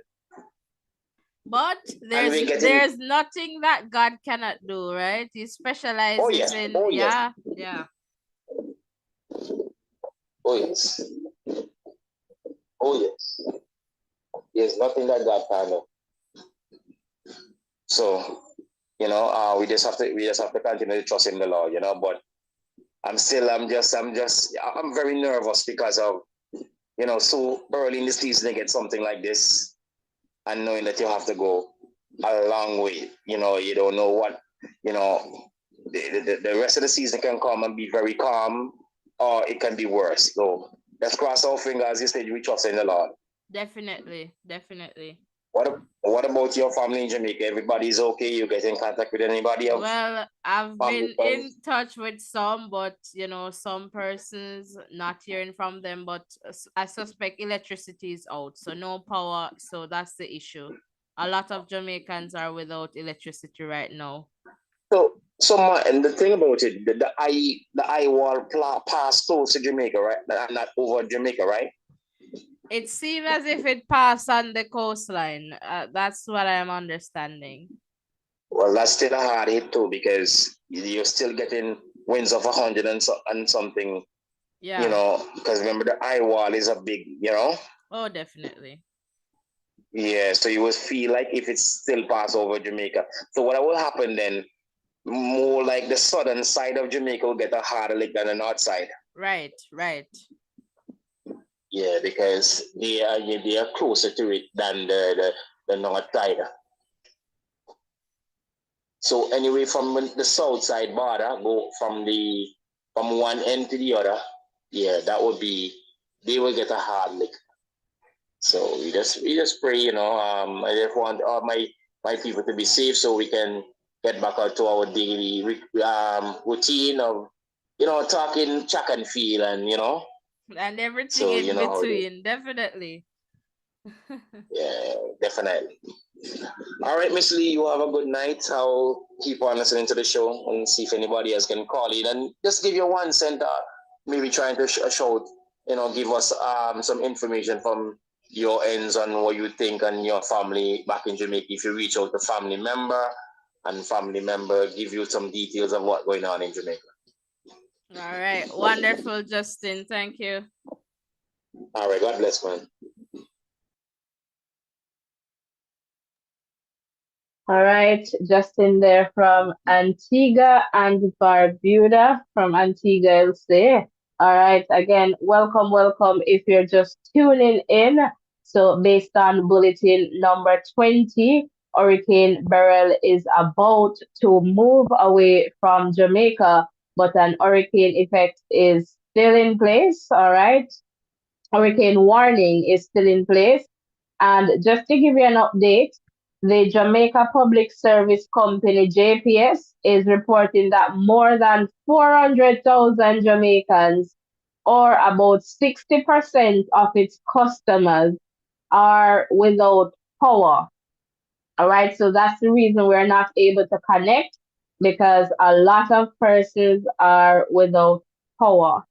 But there's nothing that God cannot do, right? He specializes in yeah. Oh yes. There's nothing that God can do. So, we just have to continue to trust in the Lord, but I'm very nervous because of, so early in the season to get something like this and knowing that you have to go a long way. You don't know what, the rest of the season can come and be very calm, or it can be worse. So let's cross our fingers. You said we trust in the Lord. Definitely. What about your family in Jamaica? Everybody's okay? You get in contact with anybody else? Well, I've been in touch with some, but some persons not hearing from them. But I suspect electricity is out, so no power. So that's the issue. A lot of Jamaicans are without electricity right now. And the thing about it, the eye wall passed close to Jamaica, right? Not over Jamaica, right? It seems as if it passed on the coastline. That's what I'm understanding. Well, that's still a hard hit too, because you're still getting winds of 100 and something. Yeah. Because remember the eye wall is a big, Oh, definitely. Yeah, so you would feel like if it's still pass over Jamaica. So what will happen then? More like the southern side of Jamaica will get a harder lick than the north side. Right. Yeah, because they are closer to it than the north side. So anyway, from the south side border, go from one end to the other. Yeah, they will get a hard lick. So we just pray, I just want all my people to be safe so we can get back out to our daily routine of, talking track and field and, and everything in between, definitely. Yeah, definitely. All right, Miss Lee, you have a good night. I'll keep on listening to the show and see if anybody else can call in and just give you 1 cent, maybe trying to show, give us some information from your ends on what you think and your family back in Jamaica. If you reach out to family member, and family member give you some details of what's going on in Jamaica. All right, wonderful, Justin. Thank you. All right, God bless, man. All right, Justin there from Antigua and Barbuda from Antigua, LC. All right, again, welcome, welcome if you're just tuning in. So based on bulletin number 20, Hurricane Beryl is about to move away from Jamaica, but an hurricane effect is still in place. All right, hurricane warning is still in place. And just to give you an update, the Jamaica Public Service Company, JPS, is reporting that more than 400,000 Jamaicans, or about 60% of its customers, are without power. All right, so that's the reason we're not able to connect, because a lot of persons are without power.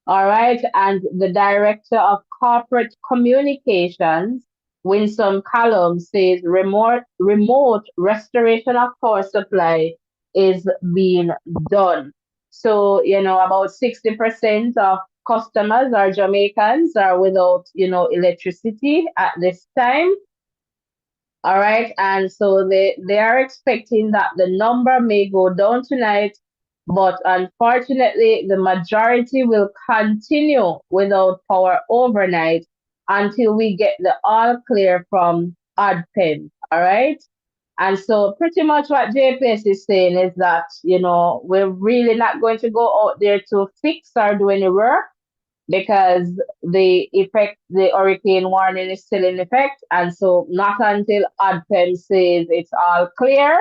All right. And the director of corporate communications, Winsome Callum, says remote restoration of power supply is being done. So, about 60% of customers are Jamaicans are without, electricity at this time. All right. And so they are expecting that the number may go down tonight, but unfortunately, the majority will continue without power overnight until we get the all clear from ADPEN. All right. And so pretty much what JPS is saying is that, we're really not going to go out there to fix or do any work, because the hurricane warning is still in effect. And so not until ADPEN says it's all clear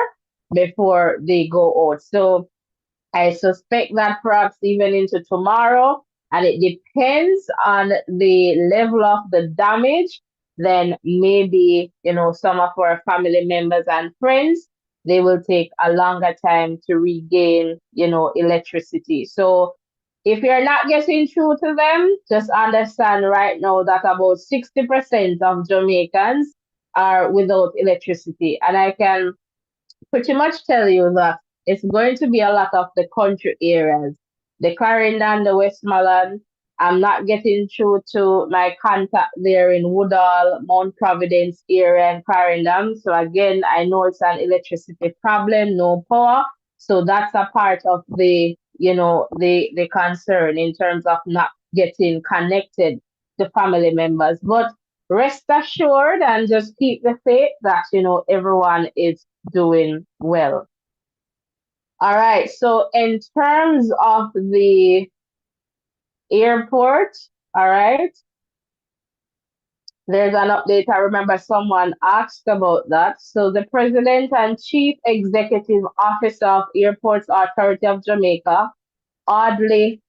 before they go out. So I suspect that perhaps even into tomorrow, and it depends on the level of the damage, then maybe, some of our family members and friends, they will take a longer time to regain, electricity. So if you're not getting through to them, just understand right now that about 60% of Jamaicans are without electricity. And I can pretty much tell you that it's going to be a lot of the country areas. The Clarendon, the Westmoreland. I'm not getting through to my contact there in Woodall, Mount Providence area and Clarendon. So again, I know it's an electricity problem, no power. So that's a part of the concern in terms of not getting connected to family members. But rest assured and just keep the faith that, everyone is doing well. All right. So in terms of the airport, all right, there's an update. I remember someone asked about that. So the President and Chief Executive Officer of Airports Authority of Jamaica, Audley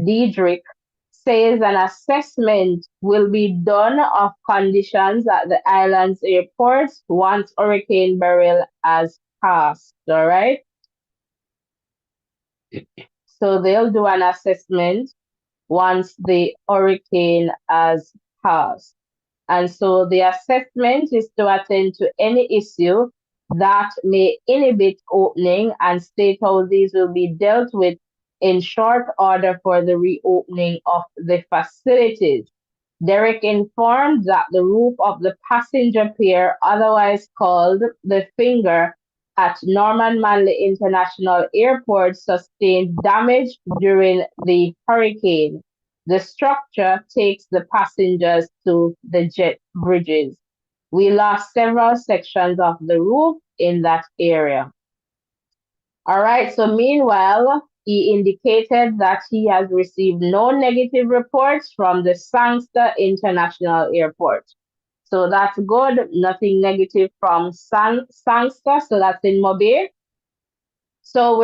Diedrich, says an assessment will be done of conditions at the island's airports once Hurricane Beryl has passed. All right. So they'll do an assessment once the hurricane has passed. And so the assessment is to attend to any issue that may inhibit opening and state how these will be dealt with in short order for the reopening of the facilities. Derek informed that the roof of the passenger pier, otherwise called the Finger, at Norman Manley International Airport sustained damage during the hurricane. The structure takes the passengers to the jet bridges. We lost several sections of the roof in that area. All right, so meanwhile, he indicated that he has received no negative reports from the Sangster International Airport. So that's good. Nothing negative from Sangster. So that's in Mobile. So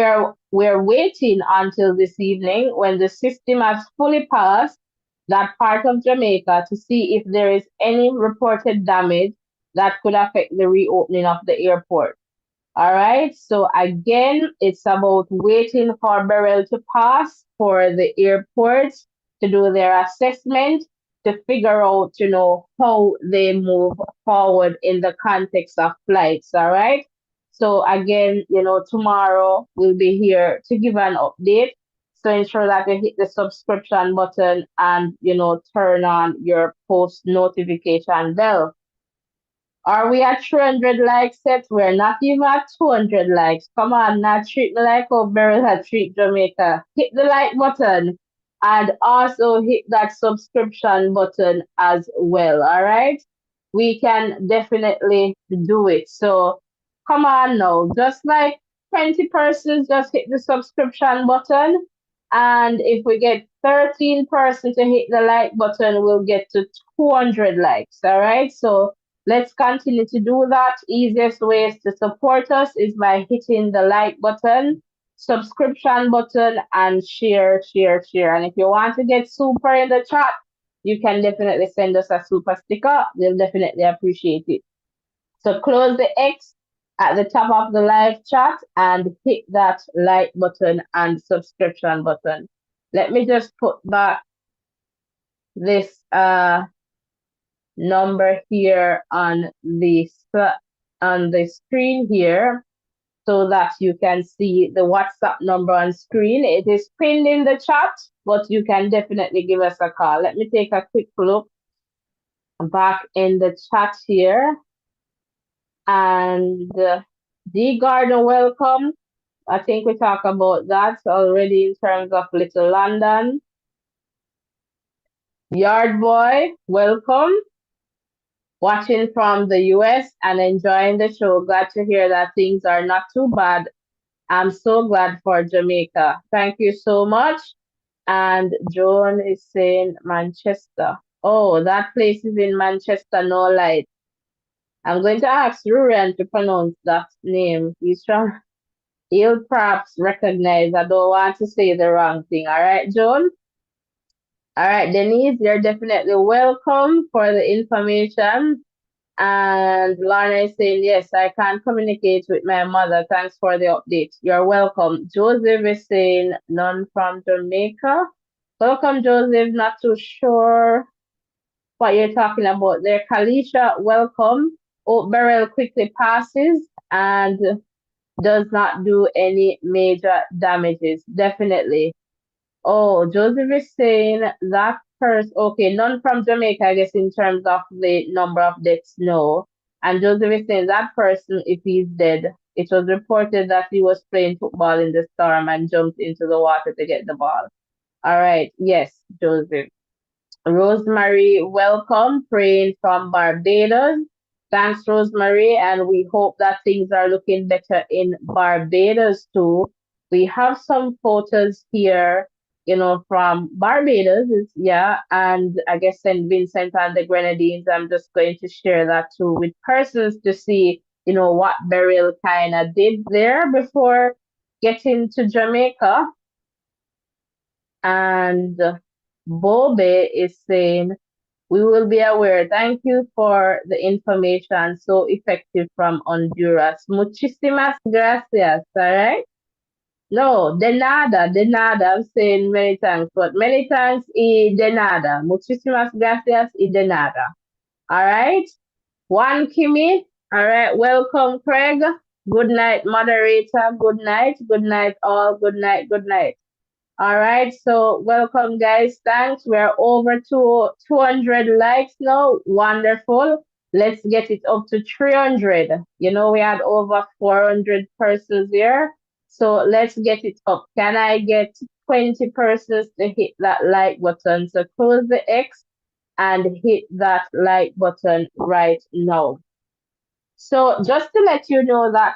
we're waiting until this evening when the system has fully passed that part of Jamaica to see if there is any reported damage that could affect the reopening of the airport. All right. So again, it's about waiting for Beryl to pass for the airports to do their assessment to figure out, how they move forward in the context of flights. All right. So again, tomorrow we'll be here to give an update. So ensure that you hit the subscription button and, turn on your post notification bell. Are we at 300 likes yet? We're not even at 200 likes. Come on, now treat me like how Beryl had treat Jamaica. Hit the like button and also hit that subscription button as well. All right. We can definitely do it. So come on now. Just like 20 persons, just hit the subscription button. And if we get 13 persons to hit the like button, we'll get to 200 likes. All right. So let's continue to do that. Easiest ways to support us is by hitting the like button, subscription button, and share, share, share. And if you want to get super in the chat, you can definitely send us a super sticker. We'll definitely appreciate it. So close the X at the top of the live chat and hit that like button and subscription button. Let me just put back this number here on the screen here so that you can see the WhatsApp number on screen. It is pinned in the chat, but you can definitely give us a call. Let me take a quick look back in the chat here. And D Garden, welcome. I think we talked about that already in terms of Little London. Yard Boy, welcome. Watching from the US and enjoying the show. Glad to hear that things are not too bad. I'm so glad for Jamaica. Thank you so much. And Joan is saying Manchester. Oh, that place is in Manchester, no light. I'm going to ask Rurian to pronounce that name. He'll perhaps recognize. I don't want to say the wrong thing. All right, Joan? All right, Denise, you're definitely welcome for the information. And Lorna is saying, yes, I can communicate with my mother. Thanks for the update. You're welcome. Joseph is saying, none from Jamaica. Welcome, Joseph. Not too sure what you're talking about there. Kalisha, welcome. Oh, Beryl quickly passes and does not do any major damages. Definitely. Oh, Joseph is saying that person, okay, none from Jamaica, I guess, in terms of the number of deaths, no. And Joseph is saying that person, if he's dead, it was reported that he was playing football in the storm and jumped into the water to get the ball. All right, yes, Joseph. Rosemary, welcome, praying from Barbados. Thanks, Rosemary, and we hope that things are looking better in Barbados too. We have some photos here, from Barbados, and I guess St. Vincent and the Grenadines. I'm just going to share that too with persons to see, what Beryl kind of did there before getting to Jamaica. And Bobe is saying, we will be aware. Thank you for the information. So effective from Honduras. Muchísimas gracias. All right. No, de nada, de nada. I'm saying many thanks, but many thanks y de nada. Muchísimas gracias y de nada. All right. Juan Kimi. All right. Welcome, Craig. Good night, moderator. Good night. Good night, all. Good night. Good night. All right, so welcome, guys. Thanks. We're over to 200 likes now. Wonderful. Let's get it up to 300. We had over 400 persons here. So let's get it up. Can I get 20 persons to hit that like button? So close the X and hit that like button right now. So just to let you know that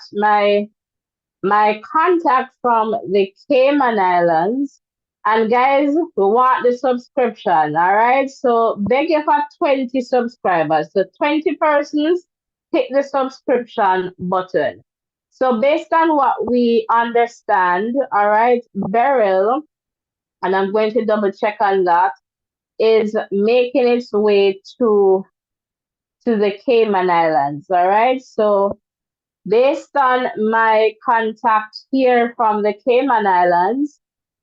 my contact from the Cayman Islands. And guys, we want the subscription, all right? So beg you for 20 subscribers. So 20 persons, hit the subscription button. So based on what we understand, all right, Beryl, and I'm going to double check on that, is making its way to the Cayman Islands, all right? So based on my contact here from the Cayman Islands,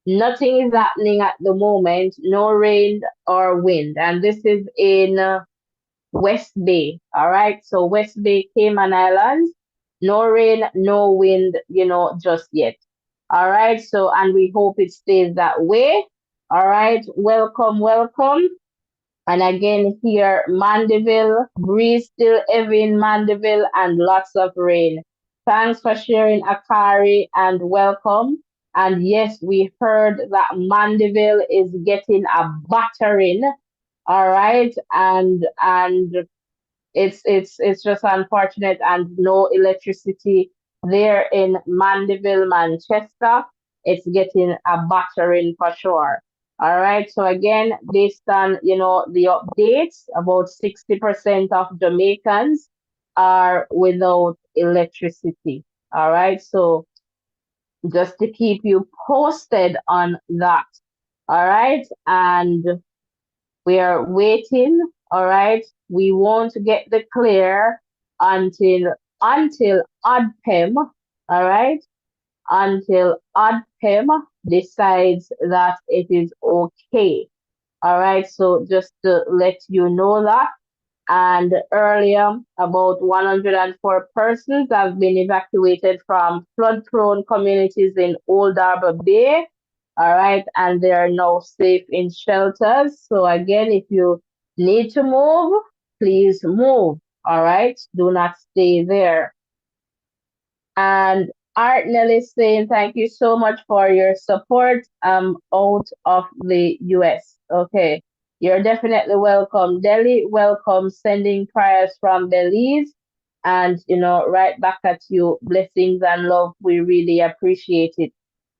nothing is happening at the moment, no rain or wind. And this is in West Bay, all right? So West Bay, Cayman Islands. No rain, no wind, just yet. All right. So, and we hope it stays that way. All right. Welcome, welcome. And again, here, Mandeville, breeze still heavy in Mandeville and lots of rain. Thanks for sharing, Akari, and welcome. And yes, we heard that Mandeville is getting a battering. All right. And it's just unfortunate, and no electricity there in Mandeville, Manchester. It's getting a battering for sure. All right. So again, based on the updates, about 60% of Jamaicans are without electricity. All right. So just to keep you posted on that. All right. And we are waiting. All right. We won't get the clear until ODPEM. All right. Until ODPEM decides that it is okay. All right. So just to let you know that. And earlier, about 104 persons have been evacuated from flood-prone communities in Old Harbour Bay. All right, and they are now safe in shelters. So again, if you need to move, please move. All right, do not stay there. And Art Nelly is saying, thank you so much for your support. I'm out of the US. Okay. You're definitely welcome. Delhi, welcome. Sending prayers from Belize. And, right back at you. Blessings and love. We really appreciate it.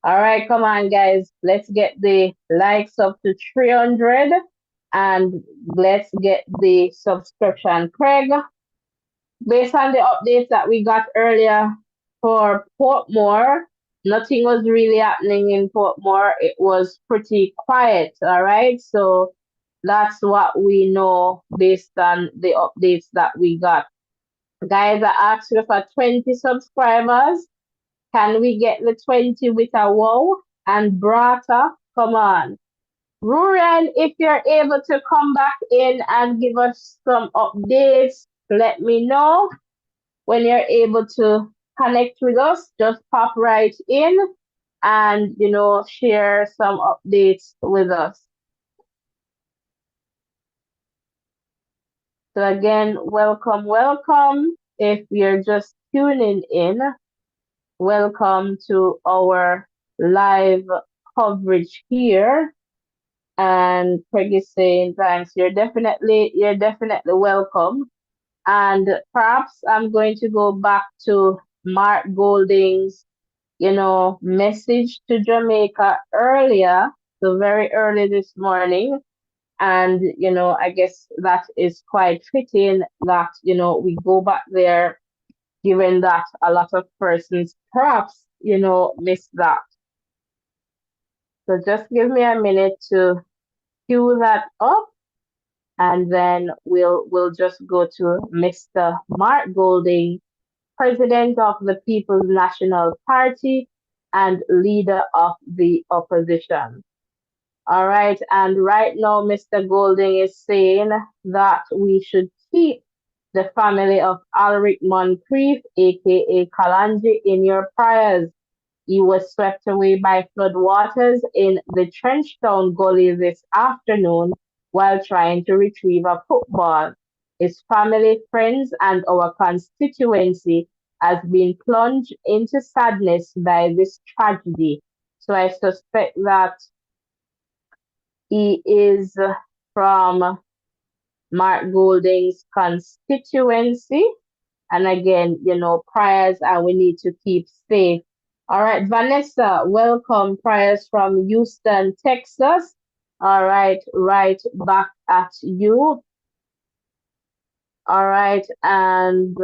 All right, come on, guys. Let's get the likes up to 300. And let's get the subscription. Craig, based on the updates that we got earlier for Portmore, nothing was really happening in Portmore. It was pretty quiet, all right? So that's what we know based on the updates that we got. Guys, I asked you for 20 subscribers. Can we get the 20 with a wow? And Brata, come on. Ruren, if you're able to come back in and give us some updates, let me know. When you're able to connect with us, just pop right in and, share some updates with us. So again, welcome, welcome. If you're just tuning in, welcome to our live coverage here. And Craig is saying, thanks. You're definitely welcome. And perhaps I'm going to go back to Mark Golding's, message to Jamaica earlier, so very early this morning. And, I guess that is quite fitting that, we go back there, given that a lot of persons perhaps, miss that. So just give me a minute to cue that up. And then we'll just go to Mr. Mark Golding, President of the People's National Party and leader of the opposition. All right, and right now, Mr. Golding is saying that we should keep the family of Alric Moncrief, aka Kalanji, in your prayers. He was swept away by floodwaters in the Trenchtown Gully this afternoon while trying to retrieve a football. His family, friends, and our constituency has been plunged into sadness by this tragedy. So I suspect that he is from Mark Golding's constituency. And again, prayers, and we need to keep safe. All right, Vanessa, welcome. Prayers from Houston, Texas. All right back at you. All right, and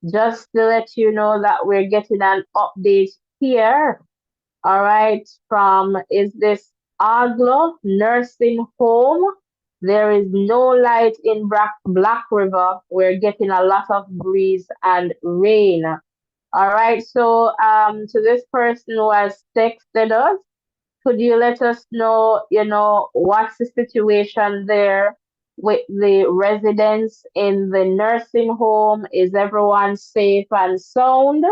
just to let you know that we're getting an update here. All right, is this Aglo Nursing Home? There is no light in Black River. We're getting a lot of breeze and rain. All right, so to this person who has texted us, could you let us know, what's the situation there with the residents in the nursing home? Is everyone safe and sound?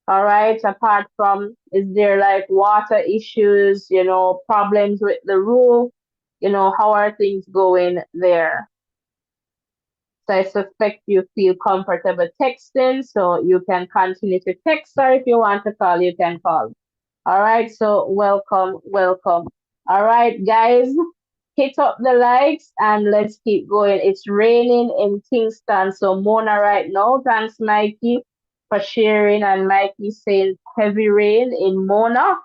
All right. Apart from, is there like water issues, problems with the roof? How are things going there? So I suspect you feel comfortable texting, so you can continue to text, or if you want to call, you can call. All right. So welcome, welcome. All right, guys, hit up the likes and let's keep going. It's raining in Kingston. So Mona right now, thanks Mikey for sharing, and Mikey saying heavy rain in Mona.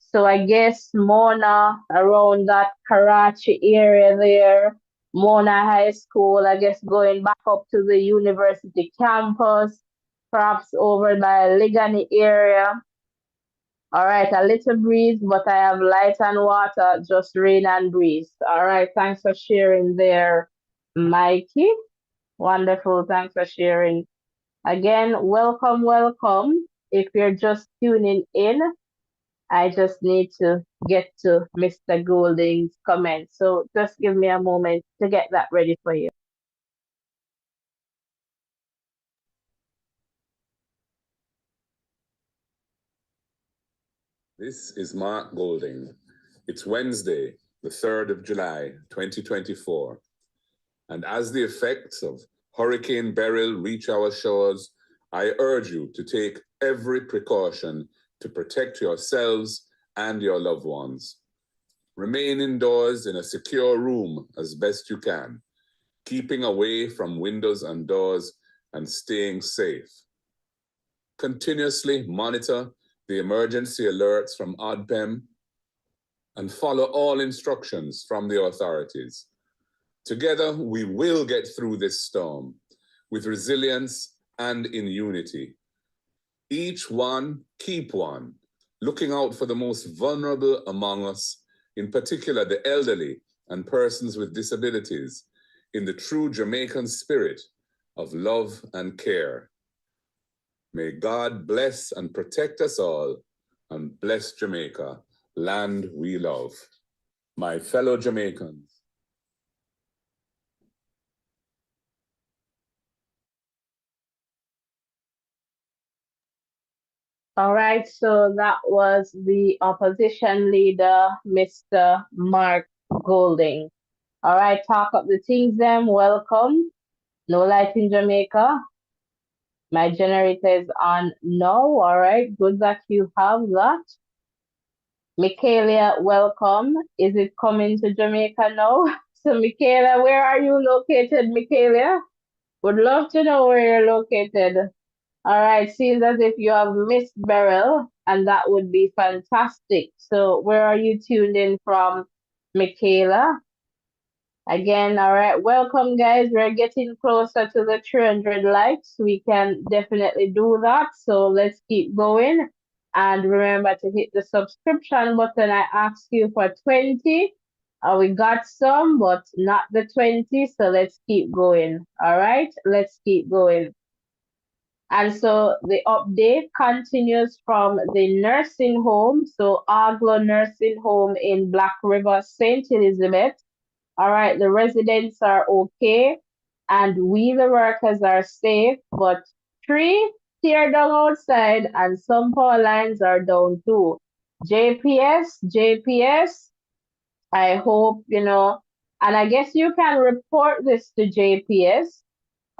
So I guess Mona around that Karachi area there, Mona High School, I guess going back up to the university campus, perhaps over by Ligani area. All right, a little breeze, but I have light and water, just rain and breeze. All right, thanks for sharing there, Mikey. Wonderful, thanks for sharing. Again, welcome, welcome. If you're just tuning in, I just need to get to Mr. Golding's comment. So just give me a moment to get that ready for you. This is Mark Golding. It's Wednesday, the 3rd of July, 2024. And as the effects of Hurricane Beryl reach our shores, I urge you to take every precaution to protect yourselves and your loved ones. Remain indoors in a secure room as best you can, keeping away from windows and doors and staying safe. Continuously monitor the emergency alerts from ODPEM and follow all instructions from the authorities. Together, we will get through this storm with resilience and in unity. Each one, keep one, looking out for the most vulnerable among us, in particular the elderly and persons with disabilities, in the true Jamaican spirit of love and care. May God bless and protect us all, and bless Jamaica, land we love. My fellow Jamaicans, All right, so that was the opposition leader, Mr. Mark Golding. All right, talk up the things them. Welcome. No light in Jamaica. My generator is on now. All right, good that you have that. Michaela, welcome. Is it coming to Jamaica now? So, Michaela, where are you located, Michaela? Would love to know where you're located. All right, seems as if you have missed Beryl, and that would be fantastic. So, where are you tuned in from, Michaela? Again, all right, welcome, guys. We're getting closer to the 300 likes. We can definitely do that. So, let's keep going. And remember to hit the subscription button. I asked you for 20. We got some, but not the 20. So, let's keep going. All right, let's keep going. And so the update continues from the nursing home. So Aglo Nursing Home in Black River, St. Elizabeth. All right, the residents are okay. And we, the workers, are safe. But 3 tear down outside and some power lines are down too. JPS, I hope, and I guess you can report this to JPS.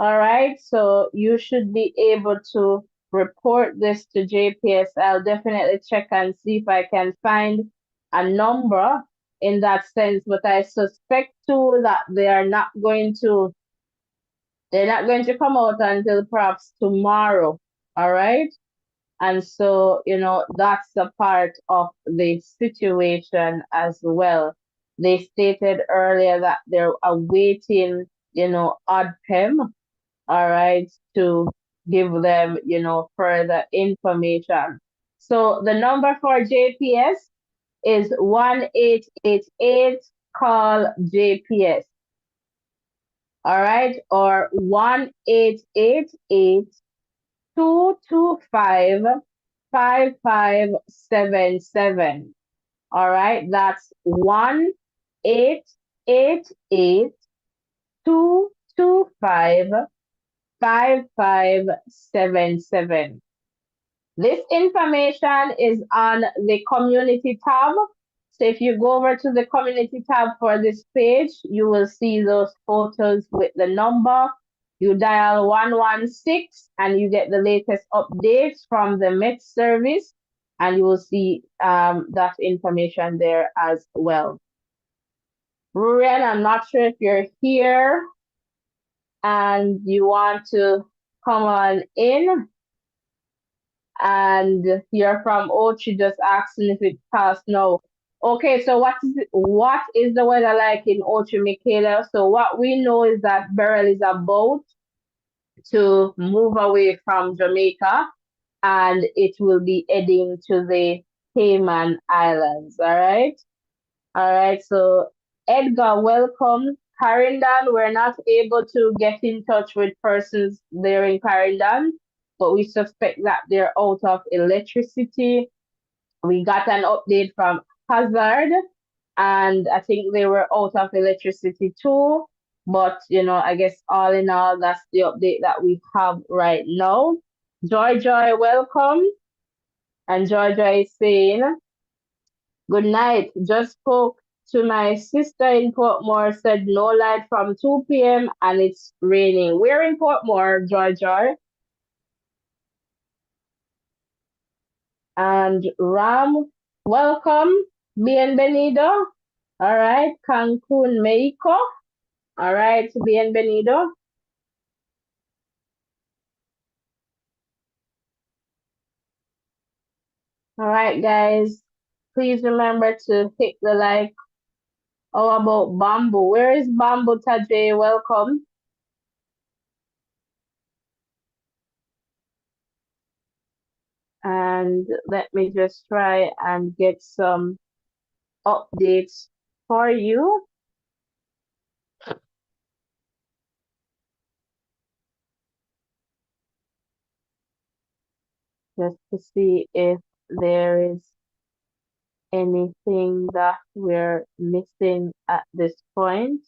All right, so you should be able to report this to JPS. I'll definitely check and see if I can find a number in that sense, but I suspect too that they're not going to come out until perhaps tomorrow. All right. And so, that's a part of the situation as well. They stated earlier that they're awaiting, ODPEM, all right, to give them, further information. So the number for JPS is 1888 call JPS. All right, or 1888 225 5577. All right, that's 1888 225-5577. This information is on the community tab. So if you go over to the community tab for this page, you will see those photos with the number. You dial 116 and you get the latest updates from the Met service, and you will see that information there as well. Rurian, I'm not sure if you're here and you want to come on in. And you're from Ochi, just asking if it passed. No. Okay, so what is the weather like in Ochi, Michaela? So what we know is that Beryl is about to move away from Jamaica and it will be heading to the Cayman Islands. All right. All right. So Edgar, welcome. Clarendon, we're not able to get in touch with persons there in Clarendon, but we suspect that they're out of electricity. We got an update from Hazard, and I think they were out of electricity too. But I guess all in all, that's the update that we have right now. Joy, welcome. And Joy is saying, good night. Just spoke to my sister in Portmore, said no light from 2 p.m. and it's raining. We're in Portmore, Joy. And Ram, welcome. Bienvenido. All right. Cancun, Mexico. All right. Bienvenido. All right, guys. Please remember to hit the like. How about Bamboo? Where is Bamboo, Tajay? Welcome. And let me just try and get some updates for you. Just to see if there is anything that we're missing at this point.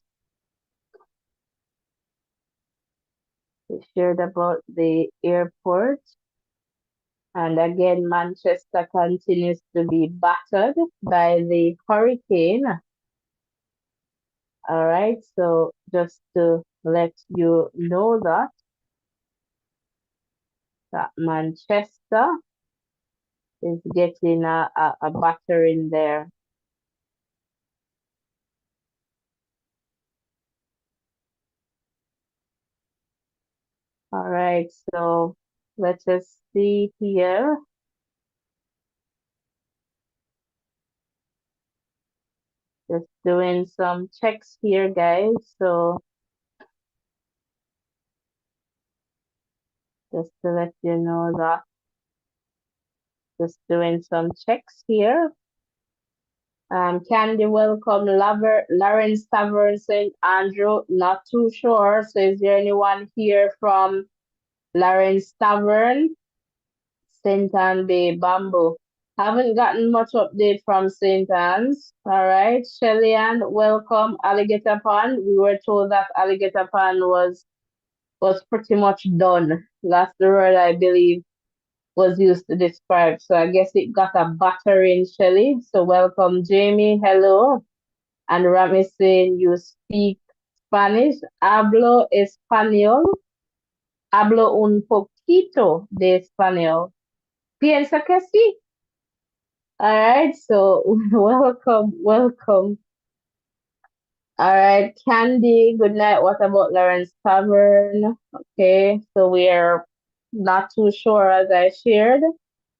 We shared about the airport. And again, Manchester continues to be battered by the hurricane. All right, so just to let you know that Manchester is getting a battering there. All right, so let us see here. Just doing some checks here, guys. So just to let you know that, just doing some checks here. Candy, welcome. Lawrence Tavern, St. Andrew, not too sure. So is there anyone here from Lawrence Tavern? St. Anne Bay, Bamboo. Haven't gotten much update from St. Anne's. All right, Shelly Ann, welcome. Alligator Pond. We were told that Alligator Pond was pretty much done. That's the word I believe was used to describe. So I guess it got a battering, Shelly. So welcome, Jamie. Hello. And Ram is saying you speak Spanish. Hablo español. Hablo un poquito de español. Piensa que sí. All right. So welcome. All right, Candy, good night. What about Lawrence Tavern? Okay, so we are not too sure as I shared.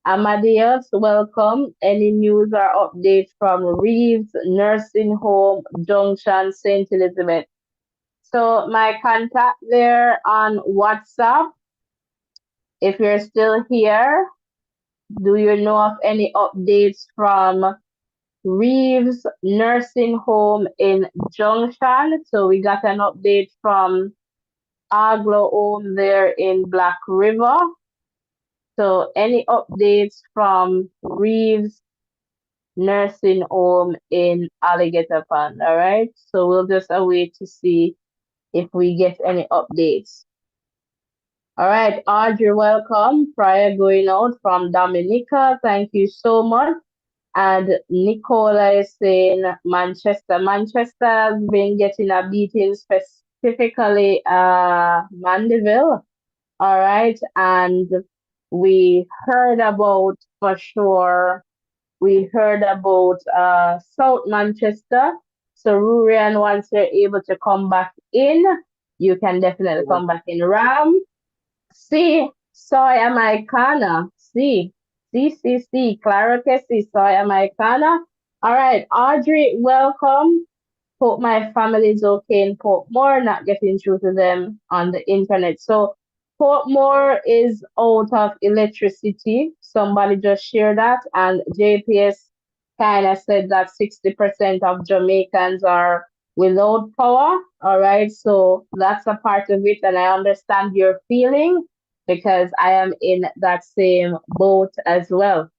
Amadeus, welcome. Any news or updates from Reeves Nursing Home, Junction, St. Elizabeth? So my contact there on WhatsApp, if you're still here, do you know of any updates from Reeves Nursing Home in Junction? So we got an update from Aglo Home there in Black River. So any updates from Reeves Nursing Home in Alligator Pond? All right. So we'll just await to see if we get any updates. All right, Audrey, welcome. Prior going out from Dominica, thank you so much. And Nicola is saying Manchester. Manchester has been getting a beating, specifically Mandeville. All right, and we heard about for sure. We heard about South Manchester. So Rurian, once you're able to come back in, you can definitely come back in. Ram, see, soy americana. See, Clara Kessie, soy americana. All right, Audrey, welcome. Hope my family is okay in Portmore, not getting through to them on the internet. So Portmore is out of electricity. Somebody just shared that, and JPS kind of said that 60% of Jamaicans are without power. All right, so that's a part of it, and I understand your feeling because I am in that same boat as well.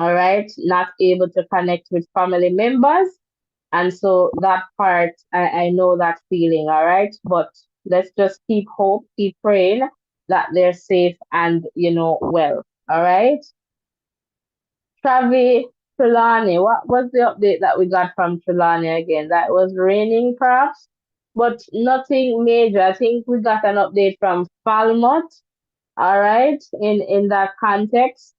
All right, not able to connect with family members. And so that part, I know that feeling, all right? But let's just keep hope, keep praying that they're safe and, well, all right? Travi Trelawney, what was the update that we got from Trelawney again? That was raining perhaps, but nothing major. I think we got an update from Falmouth, all right, in that context.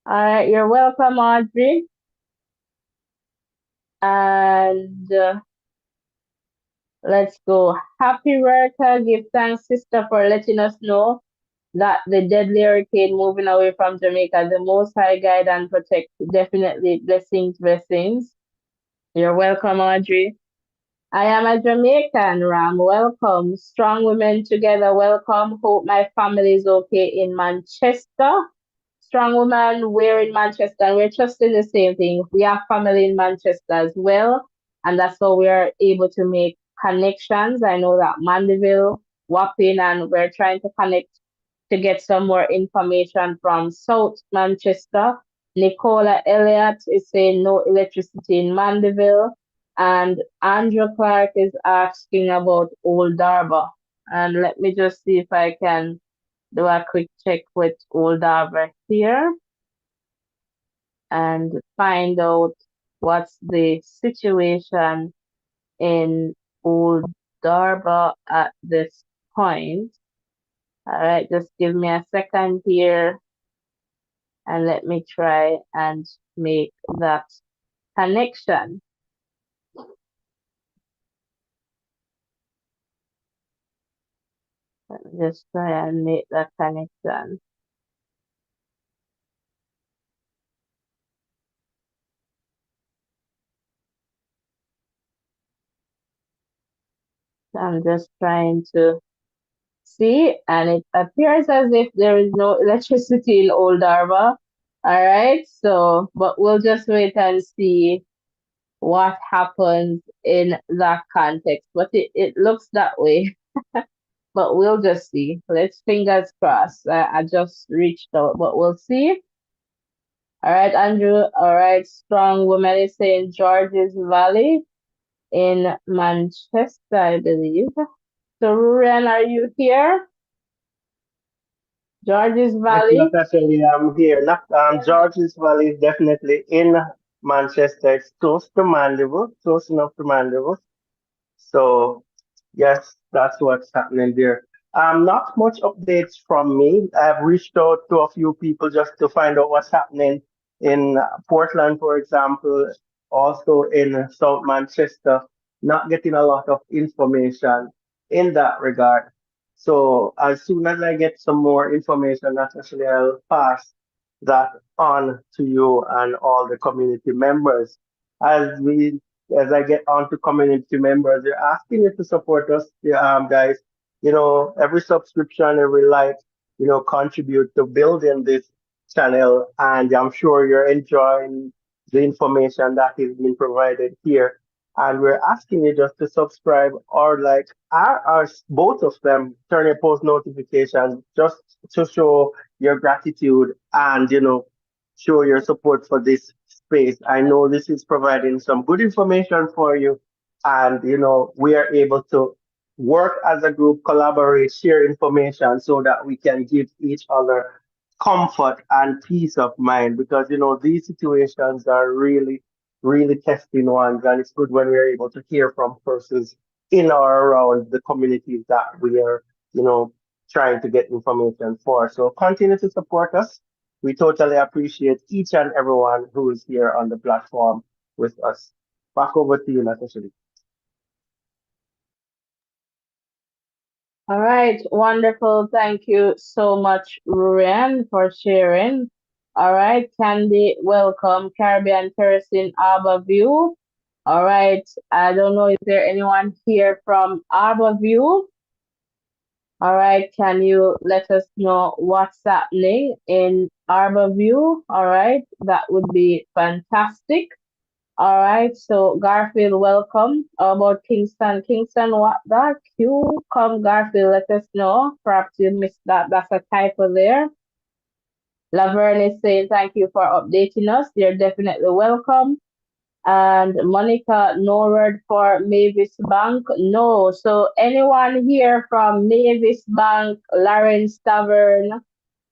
All right, you're welcome, Audrey. And let's go. Happy Rurka. Give thanks, sister, for letting us know that the deadly hurricane moving away from Jamaica, the Most High guide and protect. Definitely blessings, blessings. You're welcome, Audrey. I am a Jamaican, Ram. Welcome. Strong women together. Welcome. Hope my family is okay in Manchester. Strong woman, we're in Manchester, and we're trusting the same thing. We have family in Manchester as well, and that's how we are able to make connections. I know that Mandeville, Wapping, and we're trying to connect to get some more information from South Manchester. Nicola Elliott is saying no electricity in Mandeville, and Andrew Clark is asking about Old Darbar. And let me just see if I can do a quick check with Old Darbar here and find out what's the situation in Old Darbar at this point. All right, just give me a second here and let me try and make that connection. Let me just try and make that connection. I'm just trying to see, and it appears as if there is no electricity in Old Darbar. All right, so, but we'll just wait and see what happens in that context. But it looks that way. But we'll just see. Let's fingers crossed. I just reached out, but we'll see. All right, Andrew. All right, strong woman is saying George's Valley in Manchester, I believe. So, Ruren, are you here? George's Yes, Valley. Natasha, I'm here. George's Valley is definitely in Manchester. It's close to Mandeville, close enough to Mandeville. So yes, that's what's happening there. Not much updates from me. I've reached out to a few people just to find out what's happening in Portland, for example, also in South Manchester. Not getting a lot of information in that regard. So as soon as I get some more information, naturally I'll pass that on to you and all the community members. As we as I get on to community members, they're asking you to support us, guys. Every subscription, every like, contribute to building this channel. And I'm sure you're enjoying the information that is being provided here. And we're asking you just to subscribe or like both of them, turn your post notifications just to show your gratitude and, show your support for this space. I know this is providing some good information for you. and we are able to work as a group, collaborate, share information so that we can give each other comfort and peace of mind, because these situations are really really testing ones, and it's good when we're able to hear from persons in or around the communities that we are you know trying to get information for. So continue to support us. We totally appreciate each and everyone who is here on the platform with us. Back over to you, Natasha. All right, wonderful. Thank you so much, Ryan, for sharing. All right, Candy, welcome. Caribbean Terracing Arbor View. All right, I don't know if there anyone here from Arbor View. All right, can you let us know what's happening in Arbor View? All right, that would be fantastic. All right, so Garfield, welcome. How about Kingston? Kingston, what that? You come, Garfield, let us know. Perhaps you missed that. That's a typo there. Laverne is saying thank you for updating us. You're definitely welcome. And Monica, no word for Mavis Bank? No. So anyone here from Mavis Bank, Lawrence Tavern,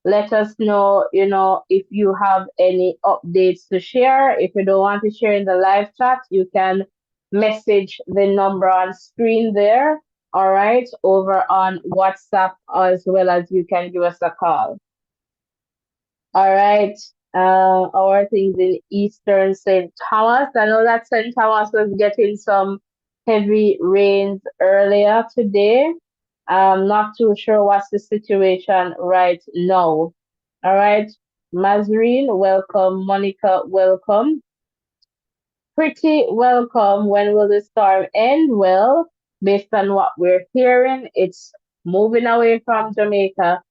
let us know, if you have any updates to share. If you don't want to share in the live chat, you can message the number on screen there, all right, over on WhatsApp, as well as you can give us a call. All right. Our things in Eastern St. Thomas. I know that St. Thomas was getting some heavy rains earlier today. I'm not too sure what's the situation right now. All right. Mazreen, welcome. Monica, welcome. Pretty welcome. When will the storm end? Well, based on what we're hearing, it's moving away from Jamaica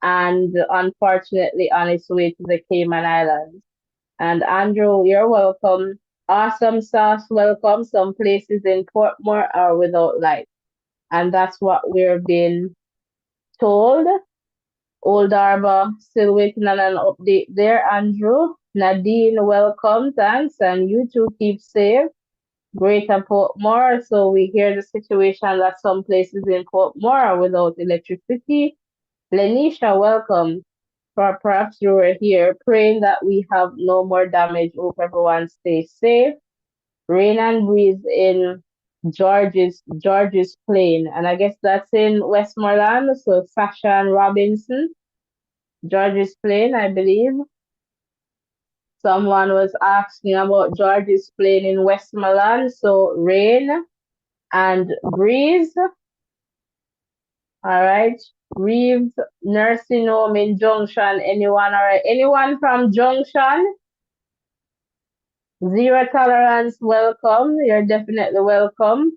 and unfortunately on its way to the Cayman Islands. And Andrew, you're welcome. Awesome sauce, welcome. Some places in Portmore are without light. And that's what we're being told. Old Arbor, still waiting on an update there, Andrew. Nadine, welcome, thanks. And you too, keep safe. Greater Portmore. So we hear the situation that some places in Portmore are without electricity. Lenisha, welcome. Perhaps you were here praying that we have no more damage. Hope everyone stays safe. Rain and breeze in George's Plain, and I guess that's in Westmoreland. So Sasha and Robinson, George's Plain, I believe. Someone was asking about George's Plain in Westmoreland. So rain and breeze. All right. Reeves Nursing Home in Junction. Anyone? All right. Anyone from Junction? Zero tolerance, welcome. You're definitely welcome.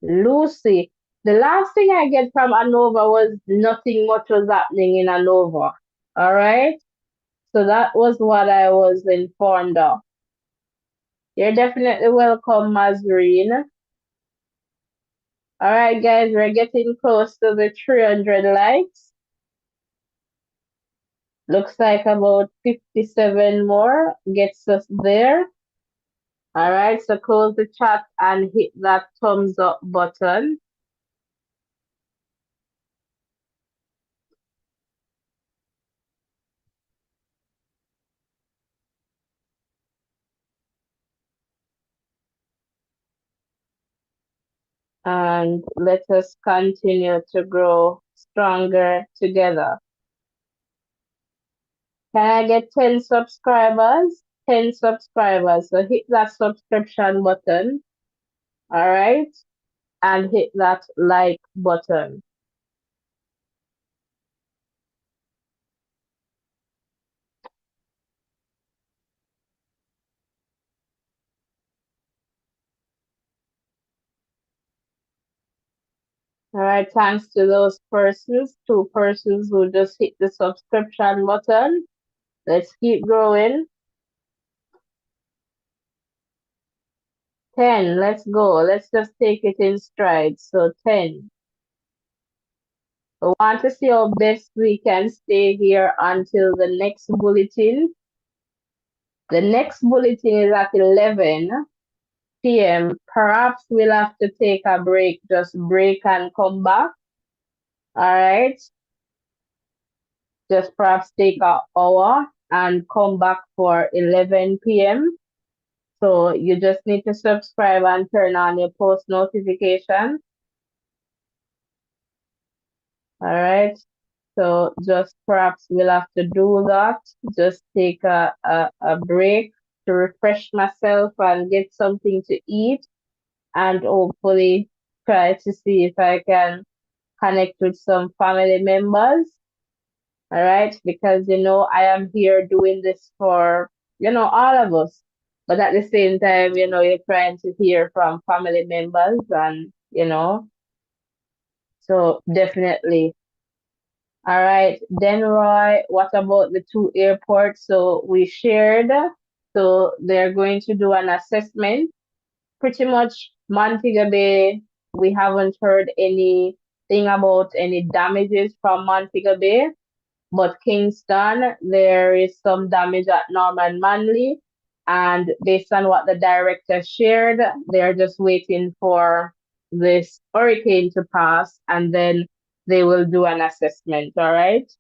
Lucy. The last thing I get from ANOVA was nothing much was happening in ANOVA. All right. So that was what I was informed of. You're definitely welcome, Mazreen. All right, guys, we're getting close to the 300 likes. Looks like about 57 more gets us there. All right, so close the chat and hit that thumbs up button. And let us continue to grow stronger together. Can I get 10 subscribers? 10 subscribers. So hit that subscription button. All right. And hit that like button. All right. Thanks to those persons, 2 persons who just hit the subscription button. Let's keep growing. 10. Let's go. Let's just take it in stride. So 10. We want to see how best we can stay here until the next bulletin. The next bulletin is at 11. p.m. Perhaps we'll have to take a break, just break and come back. All right. Just perhaps take an hour and come back for 11 p.m. So you just need to subscribe and turn on your post notification. All right. So just perhaps we'll have to do that. Just take a break to refresh myself and get something to eat, and hopefully try to see if I can connect with some family members. All right, because I am here doing this for all of us, but at the same time, you're trying to hear from family members, and so definitely. All right, then Roy, what about the two airports? So we shared, so they're going to do an assessment. Pretty much Montego Bay, we haven't heard anything about any damages from Montego Bay, but Kingston, there is some damage at Norman Manley. And based on what the director shared, they're just waiting for this hurricane to pass, and then they will do an assessment, all right?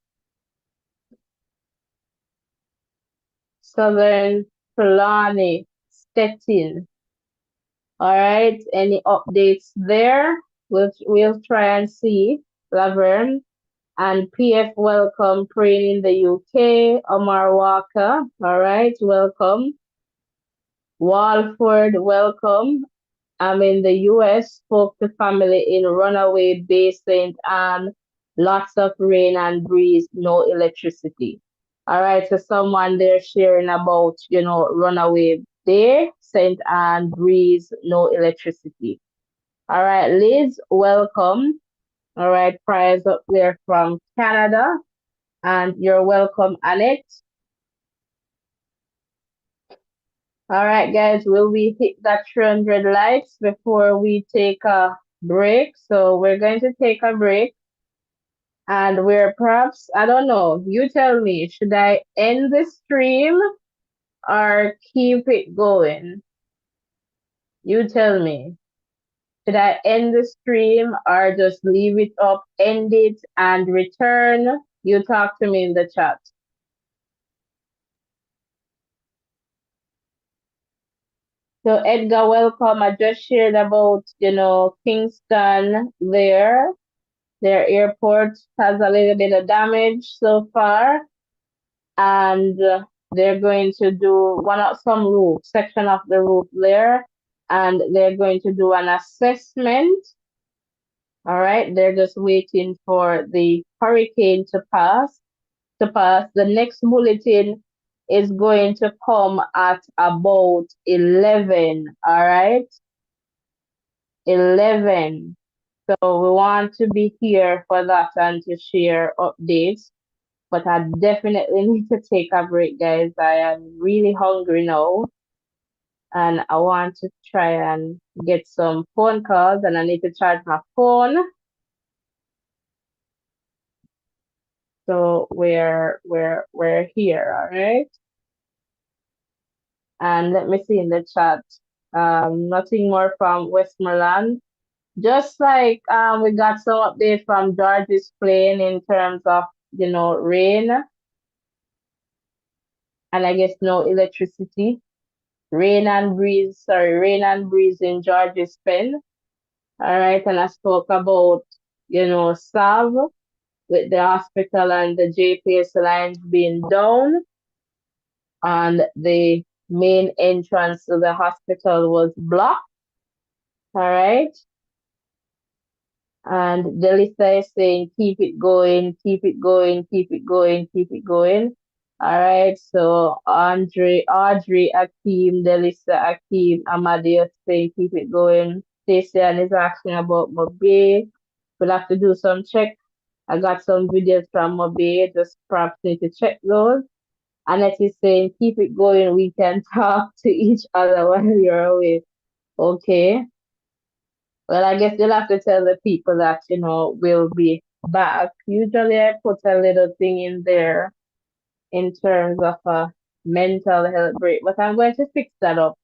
Southern Fulani, Stettin. All right, any updates there? We'll try and see. Laverne and PF, welcome. Praying in the UK. Omar Walker, all right, welcome. Walford, welcome. I'm in the US, spoke to family in Runaway Bay, St. Anne. Lots of rain and breeze, no electricity. All right, so someone there sharing about, Runaway Bay, St. Anne, breeze, no electricity. All right, Liz, welcome. All right, prayers up there from Canada. And you're welcome, Annette. All right, guys, will we hit that 300 likes before we take a break? So we're going to take a break, and we're perhaps, I don't know, you tell me, should I end the stream or keep it going? You tell me. Should I end the stream or just leave it up, end it, and return? You talk to me in the chat. So Edgar, welcome. I just shared about, Kingston there. Their airport has a little bit of damage so far. And they're going to do some roof, section of the roof there. And they're going to do an assessment. All right. They're just waiting for the hurricane to pass. The next bulletin is going to come at about 11. All right. 11. So we want to be here for that and to share updates. But I definitely need to take a break, guys. I am really hungry now. And I want to try and get some phone calls, and I need to charge my phone. So we're here, all right? And let me see in the chat. Nothing more from Westmoreland. Just like we got some update from George's Plain in terms of, rain. And I guess no electricity. Rain and breeze in George's Pen. All right, and I spoke about, Sav with the hospital and the JPS lines being down, and the main entrance to the hospital was blocked. All right. And Delisa is saying, keep it going, keep it going, keep it going, keep it going. All right. So Audrey, Akeem, Delisa, Akeem, Amadeus saying, keep it going. Stacey is asking about Mobe. We'll have to do some check. I got some videos from Mobe, just perhaps need to check those. Annette is saying, keep it going. We can talk to each other while you're away. Okay. Well, I guess you'll have to tell the people that, we'll be back. Usually I put a little thing in there in terms of a mental health break, but I'm going to fix that up.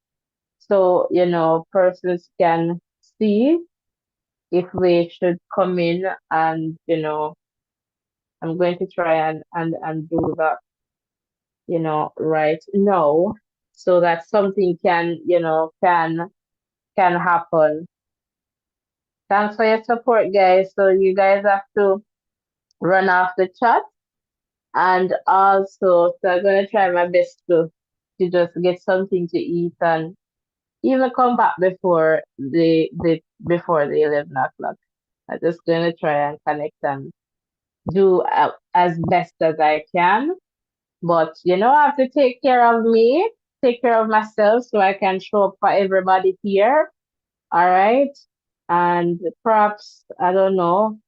so persons can see if they should come in, and I'm going to try and do that right now, so that something can happen. Thanks for your support, guys. So you guys have to run off the chat, and also, so I'm gonna try my best to just get something to eat and even come back before the 11 o'clock. I'm just gonna try and connect and do as best as I can. But I have to take care of me, take care of myself, so I can show up for everybody here. All right. And perhaps, I don't know,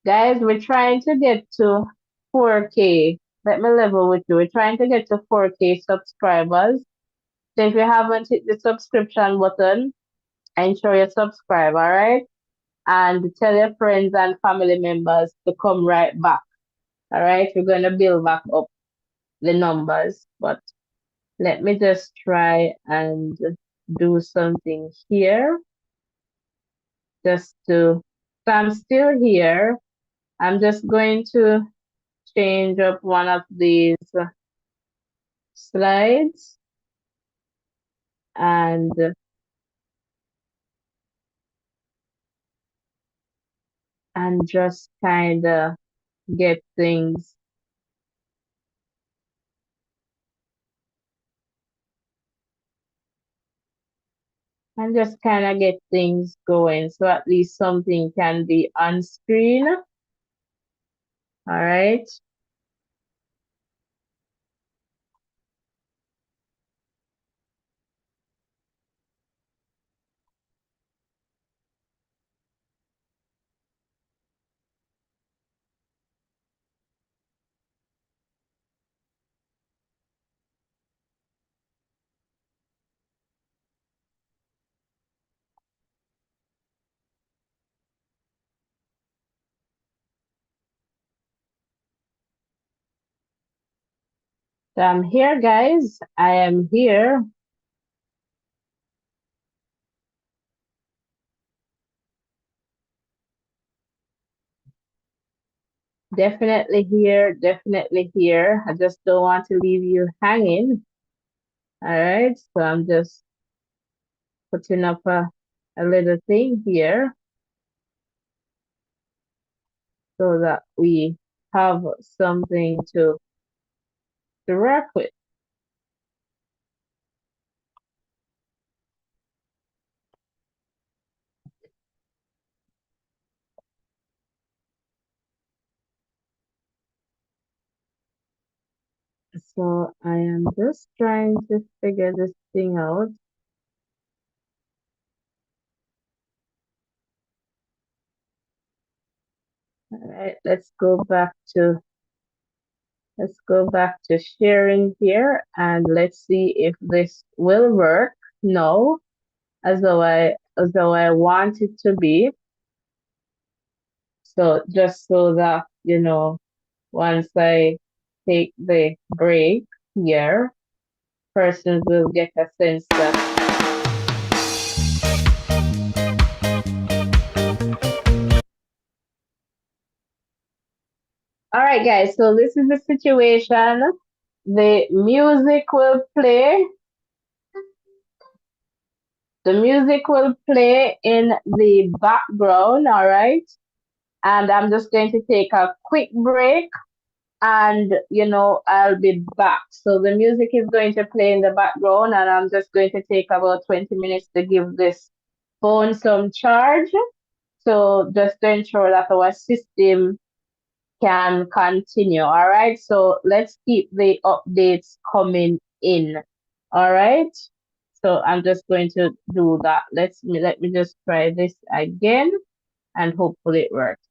guys, we're trying to get to 4K. Let me level with you. We're trying to get to 4K subscribers. So if you haven't hit the subscription button, ensure you subscribe, all right? And tell your friends and family members to come right back. All right, we're going to build back up the numbers, but let me just try and do something here. So I'm still here. I'm just going to change up one of these slides and just kind of get things going, so at least something can be on screen. All right. So I'm here, guys. I am here. Definitely here, definitely here. I just don't want to leave you hanging. All right, so I'm just putting up a little thing here so that we have something to work with. So I am just trying to figure this thing out. All right, let's go back to sharing here, and let's see if this will work. No, as though I want it to be. So just so that once I take the break here, persons will get a sense that all right, guys, so this is the situation. The music will play. The music will play in the background, all right? And I'm just going to take a quick break, and I'll be back. So the music is going to play in the background, and I'm just going to take about 20 minutes to give this phone some charge. So just to ensure that our system can continue. All right. So let's keep the updates coming in. All right. So I'm just going to do that. Let me just try this again, and hopefully it works.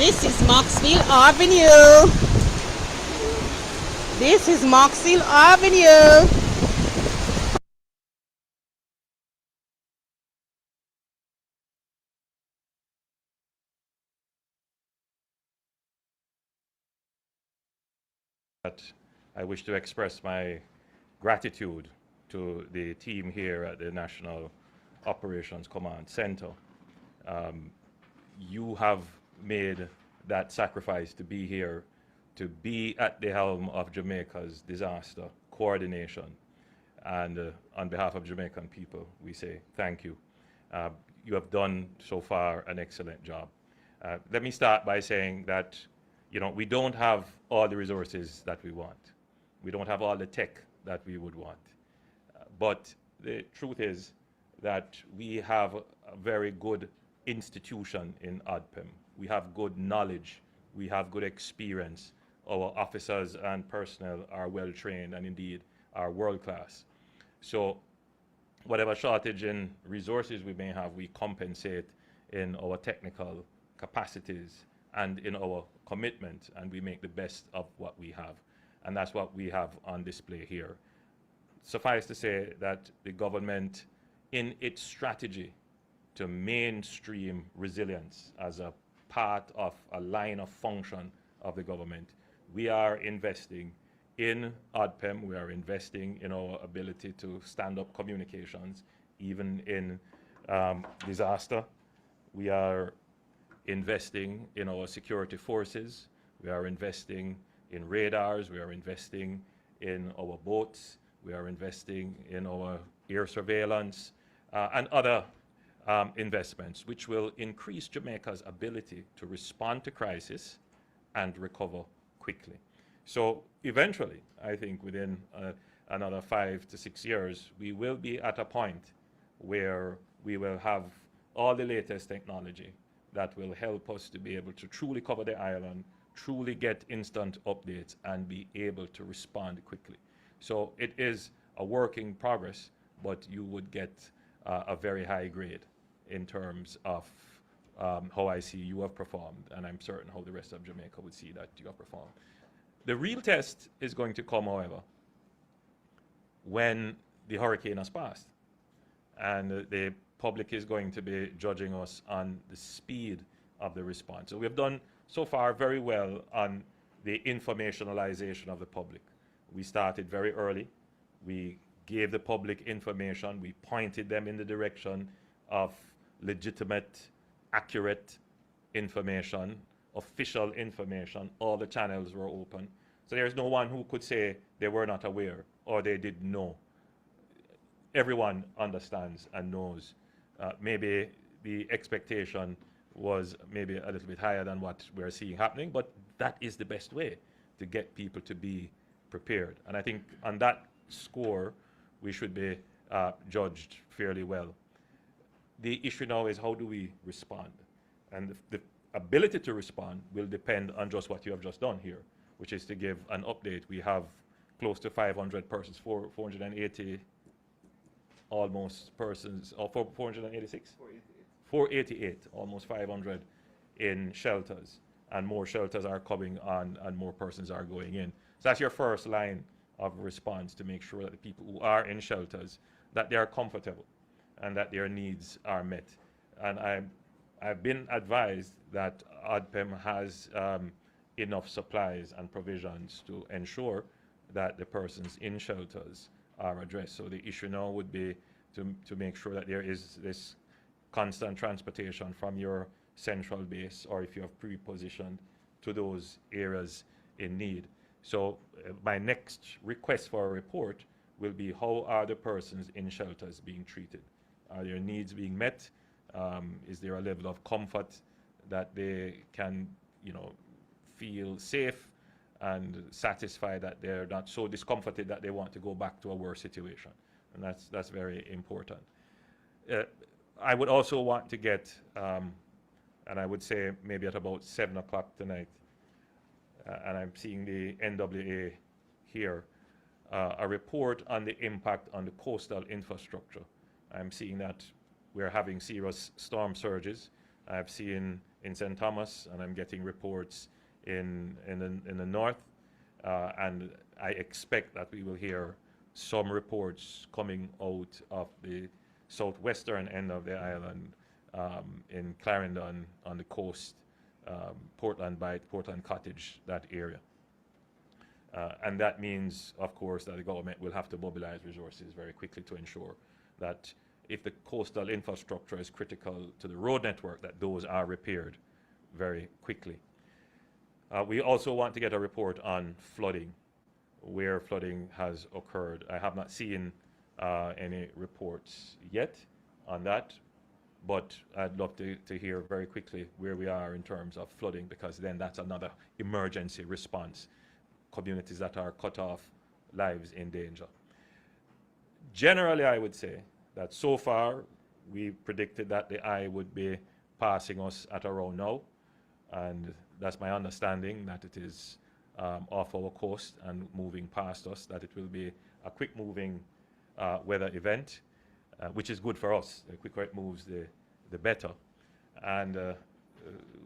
This is Marksville Avenue. This is Marksville Avenue. I wish to express my gratitude to the team here at the National Operations Command Center. You have made that sacrifice to be here, to be at the helm of Jamaica's disaster coordination. And on behalf of Jamaican people, we say thank you. You have done so far an excellent job. Let me start by saying that, we don't have all the resources that we want. We don't have all the tech that we would want. But the truth is that we have a very good institution in ODPEM. We have good knowledge. We have good experience. Our officers and personnel are well trained and indeed are world class. So whatever shortage in resources we may have, we compensate in our technical capacities and in our commitment, and we make the best of what we have. And that's what we have on display here. Suffice to say that the government, in its strategy to mainstream resilience as a part of a line of function of the government, we are investing in ODPEM, we are investing in our ability to stand up communications, even in disaster. We are investing in our security forces. We are investing in radars. We are investing in our boats. We are investing in our air surveillance and other investments, which will increase Jamaica's ability to respond to crisis and recover quickly. So eventually, I think within another 5 to 6 years, we will be at a point where we will have all the latest technology that will help us to be able to truly cover the island, truly get instant updates, and be able to respond quickly. So it is a work in progress, but you would get a very high grade in terms of how I see you have performed, and I'm certain how the rest of Jamaica would see that you have performed. The real test is going to come, however, when the hurricane has passed, and the public is going to be judging us on the speed of the response. So we have done so far very well on the informationalization of the public. We started very early. We gave the public information. We pointed them in the direction of legitimate, accurate information, official information. All the channels were open. So there's no one who could say they were not aware or they didn't know. Everyone understands and knows. Maybe the expectation was maybe a little bit higher than what we're seeing happening, but that is the best way to get people to be prepared. And I think on that score, we should be judged fairly well. The issue now is how do we respond? And the ability to respond will depend on just what you have just done here, which is to give an update. We have close to 500 persons, 480 almost persons, or 486? 488, almost 500 in shelters, and more shelters are coming on and more persons are going in. So that's your first line of response, to make sure that the people who are in shelters, that they are comfortable and that their needs are met. And I've been advised that ODPEM has enough supplies and provisions to ensure that the persons in shelters are addressed. So the issue now would be to make sure that there is this constant transportation from your central base, or if you have pre-positioned to those areas in need. So my next request for a report will be, how are the persons in shelters being treated? Are their needs being met? Is there a level of comfort that they can, feel safe and satisfied, that they're not so discomforted that they want to go back to a worse situation? And that's very important. I would also want to get, and I would say maybe at about 7 o'clock tonight, and I'm seeing the NWA here, a report on the impact on the coastal infrastructure. I'm seeing that we're having serious storm surges. I've seen in St. Thomas, and I'm getting reports in the north, and I expect that we will hear some reports coming out of the southwestern end of the island, in Clarendon on the coast, Portland Bight, Portland Cottage, that area. And that means, of course, that the government will have to mobilize resources very quickly to ensure that if the coastal infrastructure is critical to the road network, that those are repaired very quickly. We also want to get a report on flooding, where flooding has occurred. I have not seen any reports yet on that, but I'd love to hear very quickly where we are in terms of flooding, because then that's another emergency response. Communities that are cut off, lives in danger. Generally, I would say that so far, we predicted that the eye would be passing us at around now, and that's my understanding, that it is off our coast and moving past us, that it will be a quick moving weather event, which is good for us. The quicker it moves, the better. And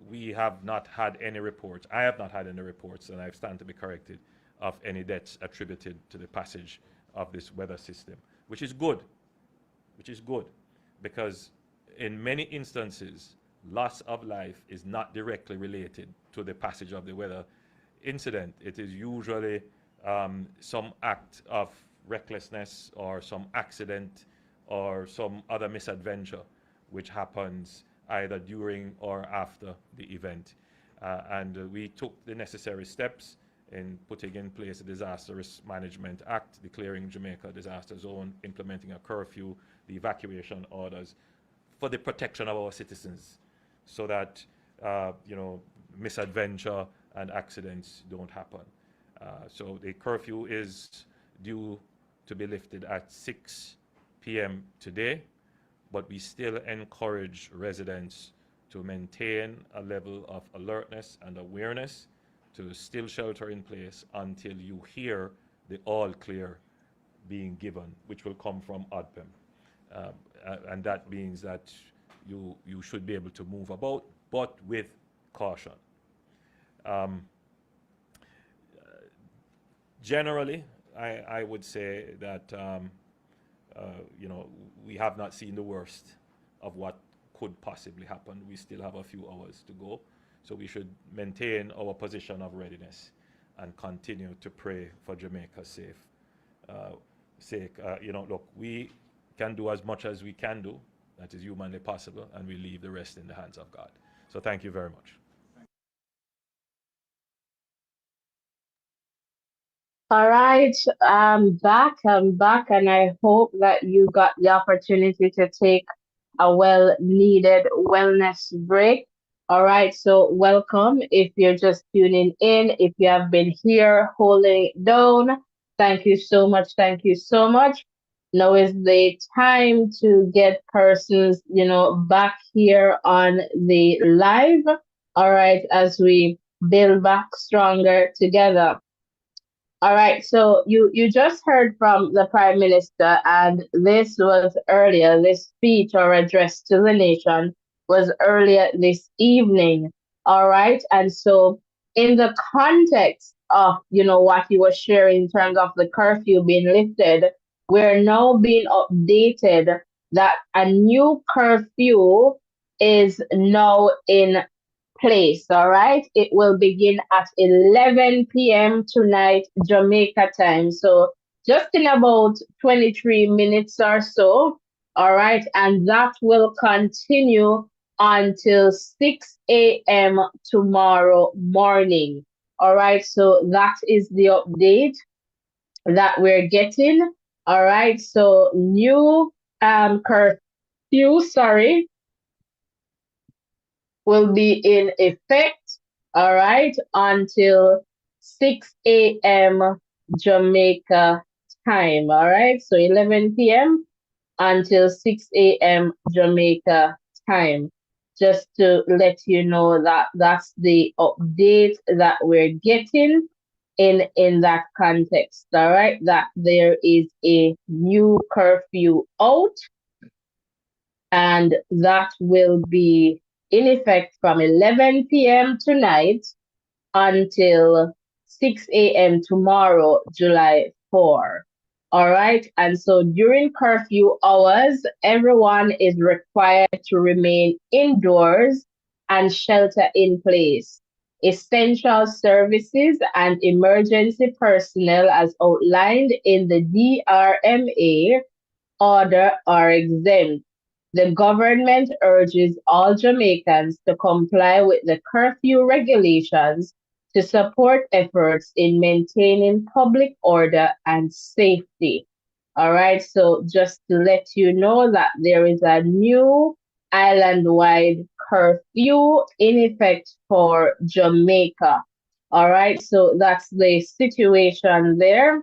we have not had any reports, I have not had any reports, and I stand to be corrected, of any deaths attributed to the passage of this weather system, which is good, because in many instances, loss of life is not directly related to the passage of the weather incident. It is usually some act of recklessness or some accident or some other misadventure which happens either during or after the event. And we took the necessary steps in putting in place a Disaster Risk Management Act, declaring Jamaica a disaster zone, implementing a curfew, the evacuation orders for the protection of our citizens, so that misadventure and accidents don't happen. So the curfew is due to be lifted at 6 p.m. today, but we still encourage residents to maintain a level of alertness and awareness, to still shelter in place until you hear the all clear being given, which will come from ODPEM. And that means that you should be able to move about, but with caution. Generally, I would say that we have not seen the worst of what could possibly happen. We still have a few hours to go, so we should maintain our position of readiness and continue to pray for Jamaica's sake. Look, we can do as much as we can do that is humanly possible, and we leave the rest in the hands of God. So thank you very much. All right, I'm back, and I hope that you got the opportunity to take a well-needed wellness break. All right, so welcome. If you're just tuning in, if you have been here holding it down, thank you so much. Thank you so much. Now is the time to get persons, back here on the live. All right, as we build back stronger together. All right, so you just heard from the Prime Minister, and this was earlier, this speech or address to the nation was earlier this evening. All right, and so in the context of, what he was sharing in terms of the curfew being lifted, we're now being updated that a new curfew is now in place. All right, it will begin at 11 p.m. tonight, Jamaica time. So just in about 23 minutes or so. All right, and that will continue until 6 a.m. tomorrow morning. All right, so that is the update that we're getting. All right, so new curfew, will be in effect, all right, until 6 a.m. Jamaica time, all right? So 11 p.m. until 6 a.m. Jamaica time. Just to let you know that that's the update that we're getting in that context, all right? That there is a new curfew out, and that will be in effect from 11 p.m. tonight until 6 a.m. tomorrow, July 4. All right. And so during curfew hours, everyone is required to remain indoors and shelter in place. Essential services and emergency personnel, as outlined in the DRMA order, are exempt. The government urges all Jamaicans to comply with the curfew regulations to support efforts in maintaining public order and safety. All right, so just to let you know that there is a new island-wide curfew in effect for Jamaica. All right, so that's the situation there.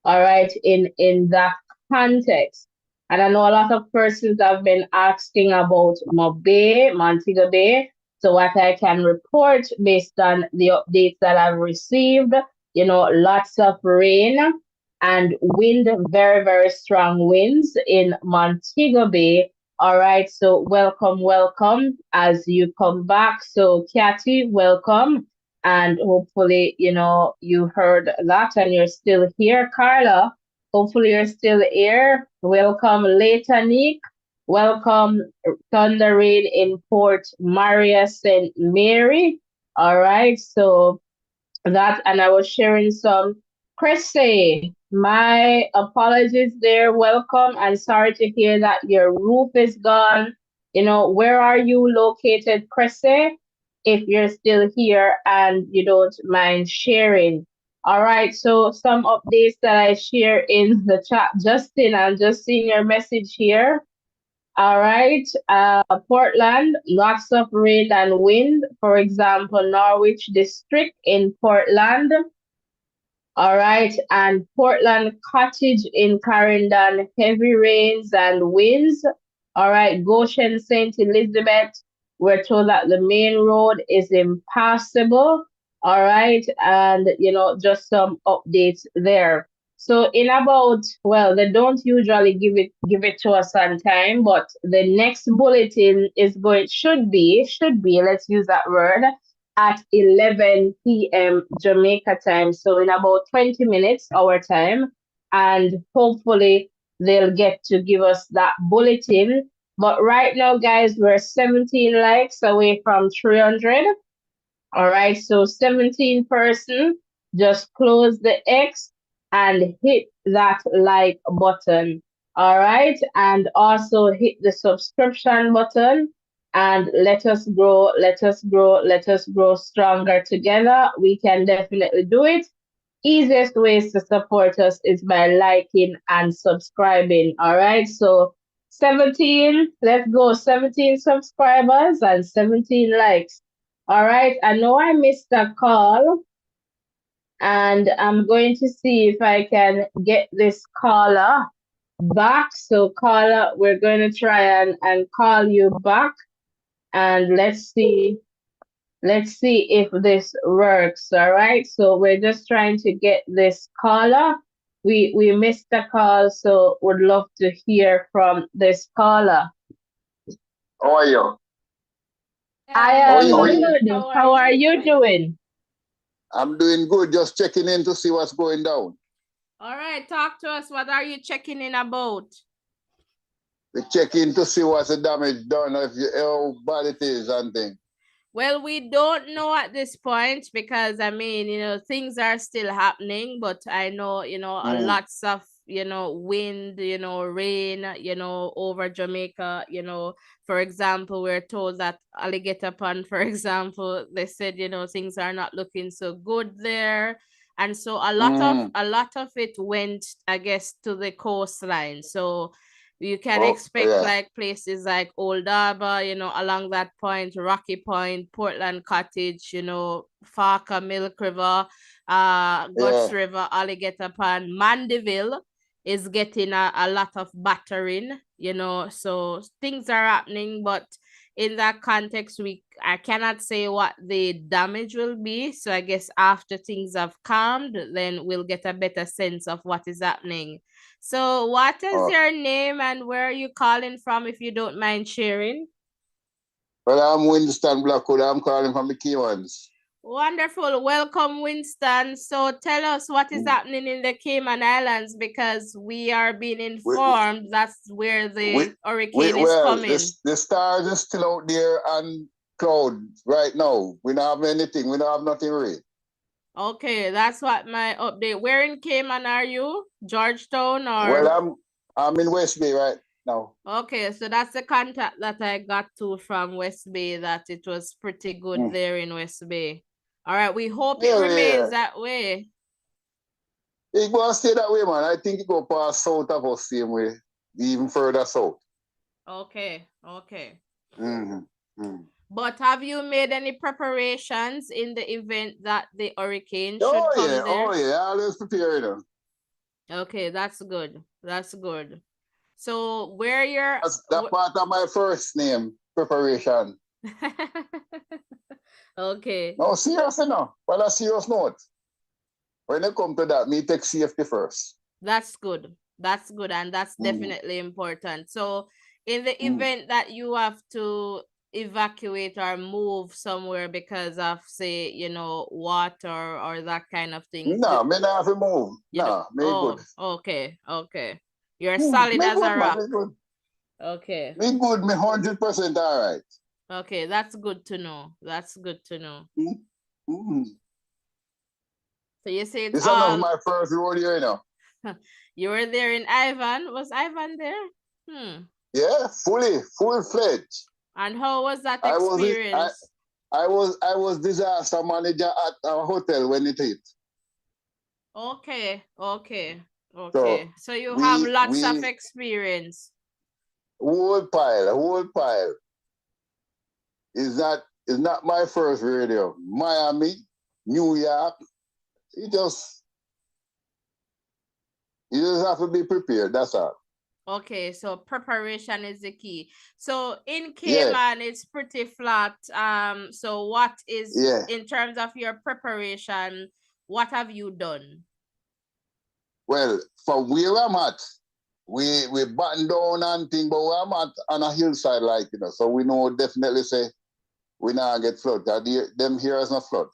All right, in that context. And I know a lot of persons have been asking about Montego Bay. So what I can report based on the updates that I've received, lots of rain and wind, very, very strong winds in Montego Bay. All right, so welcome as you come back. So Kathy, welcome. And hopefully, you heard that and you're still here. Carla, hopefully you're still here. Welcome, Nick. Welcome, Thunder Rain in Port Maria, St. Mary. All right, so that, and I was sharing some. Chrissy, my apologies there. Welcome, and sorry to hear that your roof is gone. Where are you located, Chrissy? If you're still here and you don't mind sharing. All right, so some updates that I share in the chat. Justin, I'm just seeing your message here. All right, Portland, lots of rain and wind. For example, Norwich District in Portland. All right, and Portland Cottage in Clarendon, heavy rains and winds. All right, Goshen St. Elizabeth, we're told that the main road is impassable. All right, and just some updates there. So in about, well, they don't usually give it to us on time, but the next bulletin should be, let's use that word, at 11 p.m. Jamaica time. So in about 20 minutes, our time. And hopefully they'll get to give us that bulletin. But right now, guys, we're 17 likes away from 300. All right, so 17 person, just close the X and hit that like button. All right, and also hit the subscription button and let us grow, let us grow, let us grow stronger together. We can definitely do it. Easiest ways to support us is by liking and subscribing. All right, so 17, let's go, 17 subscribers and 17 likes. All right, I know I missed a call and I'm going to see if I can get this caller back. So caller, we're going to try and call you back and let's see if this works. All right, so we're just trying to get this caller. We missed the call, so would love to hear from this caller. How are you? I am good. How are you doing? I'm doing good, just checking in to see what's going down. All right, talk to us. What are you checking in about? We check in to see what's the damage done, how bad it is and things. Well, we don't know at this point because, I mean, things are still happening, but I know, lots of, wind, rain, over Jamaica, for example, we're told that Alligator Pond, for example, they said, things are not looking so good there. And so a lot of it went, I guess, to the coastline. So you can expect like places like Old Harbor, along that point, Rocky Point, Portland Cottage, Farka, Milk River, Guts River, Alligator Pond, Mandeville is getting a lot of battering, so things are happening, but in that context, I cannot say what the damage will be. So I guess after things have calmed, then we'll get a better sense of what is happening. So what is your name and where are you calling from, if you don't mind sharing? Well, I'm Winston Blackwood. I'm calling from the Caymans. Wonderful. Welcome, Winston. So tell us what is happening in the Cayman Islands, because we are being informed that's where the hurricane is coming. The stars is still out there and cloud right now. We don't have anything. We don't have nothing ready. Okay, that's what my update. Where in Cayman are you? Georgetown or? Well, I'm in West Bay right now. Okay, so that's the contact that I got to from West Bay, that it was pretty good there in West Bay. All right, we hope it remains that way. It will stay that way, man. I think it go past south of us same way, even further south. Okay, okay. Mm-hmm. But have you made any preparations in the event that the hurricane should come there? Oh yeah, always prepared. Okay, that's good. That's good. So where you're... That's part of my first name, preparation. Okay. No, serious enough. Well, a serious note. When it come to that, me take safety first. That's good. That's good. And that's definitely important. So in the event that you have to evacuate or move somewhere because of, say, you know, water or that kind of thing. No, me not have to move. No, me good. Okay, okay. You're solid as a rock. Okay. Me good, me 100% all right. Okay, that's good to know. That's good to know. So you say this is not my first rodeo, you know. You were there in Ivan. Was Ivan there? Yeah, full-fledged. And how was that experience? I was disaster manager at our hotel when it hit. Okay, okay, okay. So you have lots of experience. Whole pile. It's not my first radio. Miami, New York. You just have to be prepared. That's all. Okay, so preparation is the key. So in Cayman, it's pretty flat. So what is in terms of your preparation? What have you done? Well, from where I'm at, we batten down and thing, but where I'm at on a hillside, like, you know, so we know definitely say we not get flood. Them here is not flood.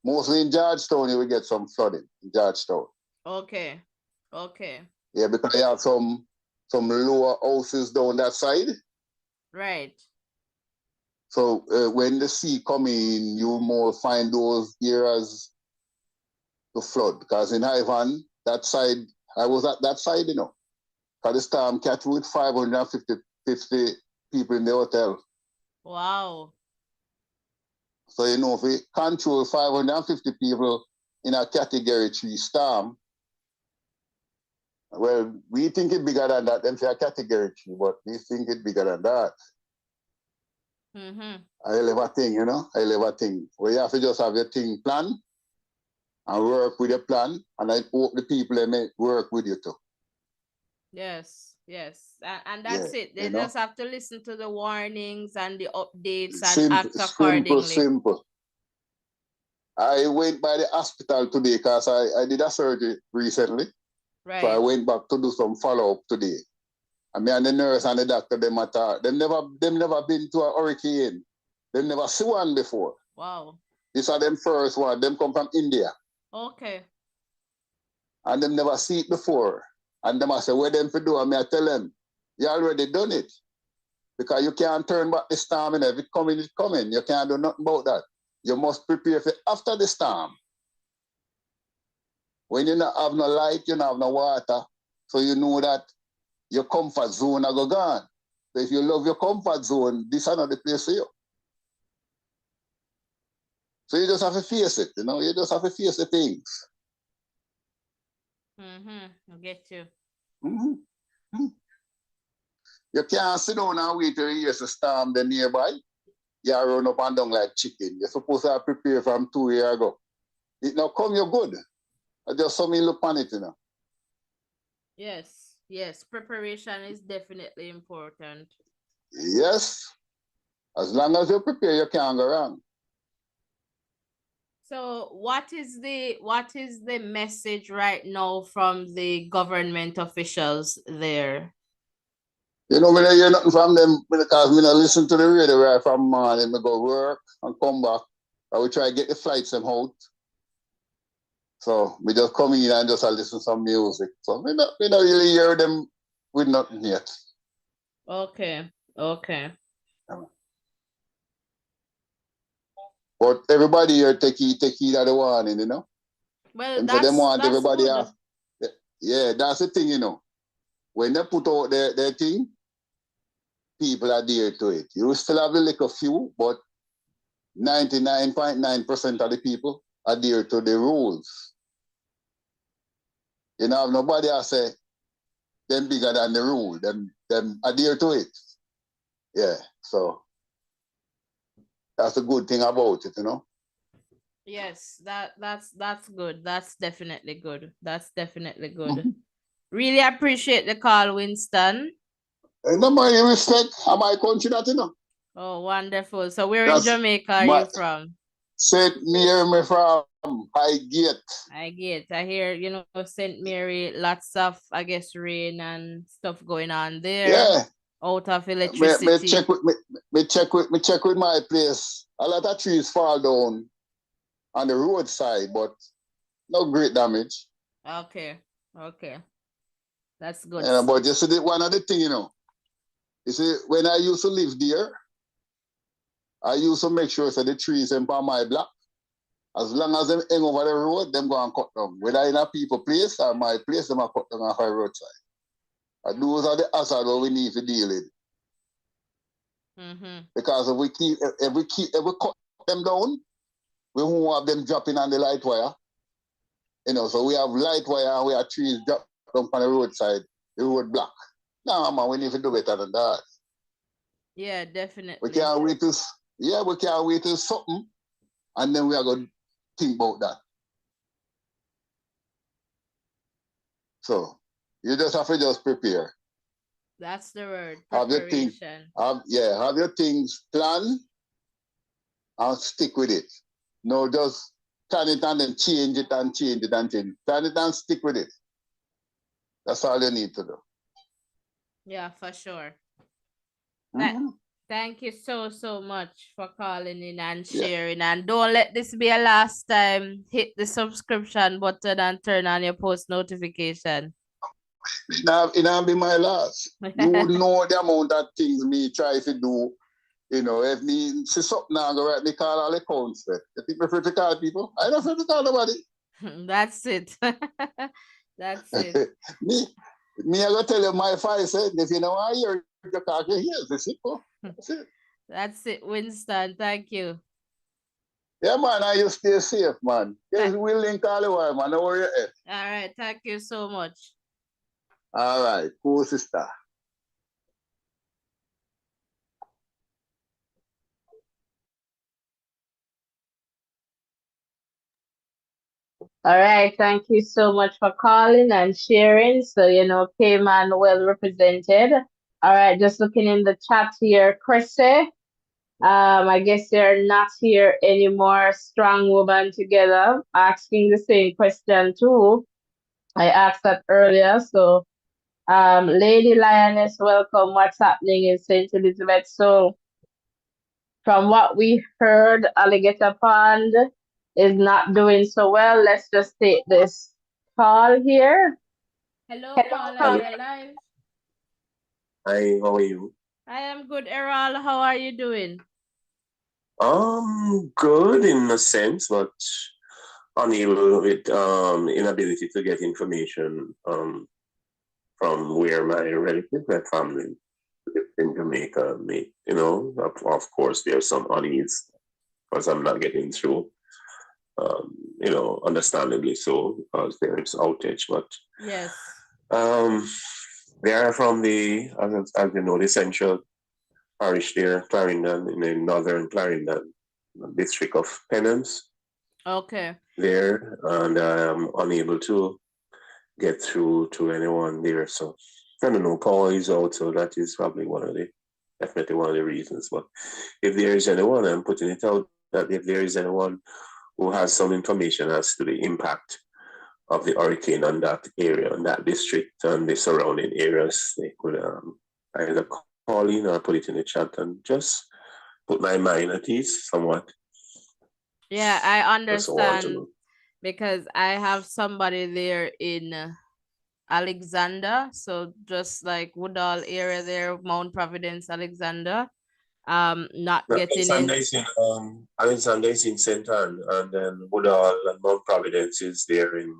Mostly in Georgetown, you will get some flooding in Georgetown. Okay, okay. Yeah, because you have some lower houses down that side. Right. So when the sea come in, you more find those areas to flood. Because in Ivan, that side, I was at that side, you know. Because the storm catch with 550 people in the hotel. Wow. So, you know, if we control 550 people in a category 3 storm, well, we think it's bigger than that. Them say a category 3, but we think it's bigger than that. I love a thing, you know. I love a thing. Well, you have to just have your thing plan and work with your plan, and I hope the people they may work with you too. Yes, yes. And that's it. They just have to listen to the warnings and the updates and act accordingly. Simple. I went by the hospital today because I did a surgery recently. Right. So I went back to do some follow-up today. And me and the nurse and the doctor, them never been to a hurricane. They never see one before. Wow. These are them first one. Them come from India. Okay. And them never see it before. And them I say, what them for do? And I tell them, you already done it. Because you can't turn back the storm. And if it's coming, it's coming. You can't do nothing about that. You must prepare for after the storm. When you not have no light, you don't have no water. So you know that your comfort zone are gone. So if you love your comfort zone, this is not the place for you. So you just have to face it, you know. You just have to face the things. I get you. You can't sit down and wait till you hear the storm the nearby. You run up and down like chicken. You're supposed to have prepared from 2 years ago. It now come, you're good. I just saw me look on it, you know. Yes, yes. Preparation is definitely important. Yes. As long as you prepare, you can't go wrong. So what is the message right now from the government officials there? You know, when I hear nothing from them because I listen to the radio right from morning. I go work and come back. I will try to get the flights them out. So we just come in and just listen to some music. So we don't really hear them with nothing yet. Okay. Okay. But everybody here take heed of the warning, you know. Well, And so them want that's everybody good. off. Yeah, that's the thing, you know. When they put out their thing, people adhere to it. You still have a little few, but 99.9% of the people adhere to the rules. You know, nobody has say them bigger than the rule. Them adhere to it. Yeah, so that's a good thing about it, you know. Yes, that's good. That's definitely good. That's definitely good. Really appreciate the call, Winston. And no my respect, am I country that, you know? Oh, wonderful. So where in Jamaica are you from? St Mary from Highgate. Highgate. I hear, you know, St Mary, lots of, I guess, rain and stuff going on there. Yeah. Out of electricity. Me check with my place. A lot of trees fall down on the roadside, but no great damage. Okay. Okay. That's good. Yeah, but you see, one of the things, you know, you see, when I used to live there, I used to make sure that the trees in my block, as long as them hang over the road, them go and cut down. Whether in a people place or my place, them are cut down off the roadside. And those are the hazards that we need to deal with. Because if we cut them down, we won't have them dropping on the light wire. You know, so we have light wire and we have trees drop down on the roadside, the road block. No, man, we need to do better than that. Yeah, definitely. We can't wait till something, and then we are going to think about that. So you just have to just prepare. That's the word. Preparation. Have your things planned and stick with it. No, just turn it and then change it and change it and change it. Turn it and stick with it. That's all you need to do. Yeah, for sure. Thank you so much for calling in and sharing. And don't let this be a last time. Hit the subscription button and turn on your post notification. It'll be my last. You would know the amount of things me try to do. You know, if me see something now, go right, me call all the accounts. You think me free to call people? I don't free to call nobody. That's it. That's it. me I go tell you my advice. If you know I hear you call, you hear. That's it. That's it, Winston. Thank you. Yeah, man, I you stay safe, man. Yes, we'll link all the while, man. Don't worry. All right, thank you so much. All right, cool, sister. All right, thank you so much for calling and sharing. So, you know, Cayman well represented. All right, just looking in the chat here, Chrissy. I guess they're not here anymore. Strong woman together, asking the same question too. I asked that earlier. So, Lady Lioness, welcome. What's happening in St. Elizabeth? So, from what we heard, Alligator Pond is not doing so well. Let's just take this call here. Hello, caller. You're live. Hi, how are you? I am good, Errol. How are you doing? Good in a sense, but unable with inability to get information from where my relatives, my family live in Jamaica. You know, of course, there's some unease because I'm not getting through. You know, understandably so, because there's outage, but yes, they are from the, as you know, the central parish there, Clarendon, in the northern Clarendon district of Peninsula. Okay. There, and I'm unable to get through to anyone there. So I don't know, power is out, so that is probably definitely one of the reasons. But if there is anyone, I'm putting it out that if there is anyone who has some information as to the impact of the hurricane on that area, on that district, and the surrounding areas, they could either call in or put it in the chat and just put my mind at ease somewhat. Yeah, I That's all I want to understand know. because I have somebody there in Alexander, so just like Woodall area there, Mount Providence, Alexander, not No, getting in. Alexander is in St. Anne, and then Woodall and Mount Providence is there in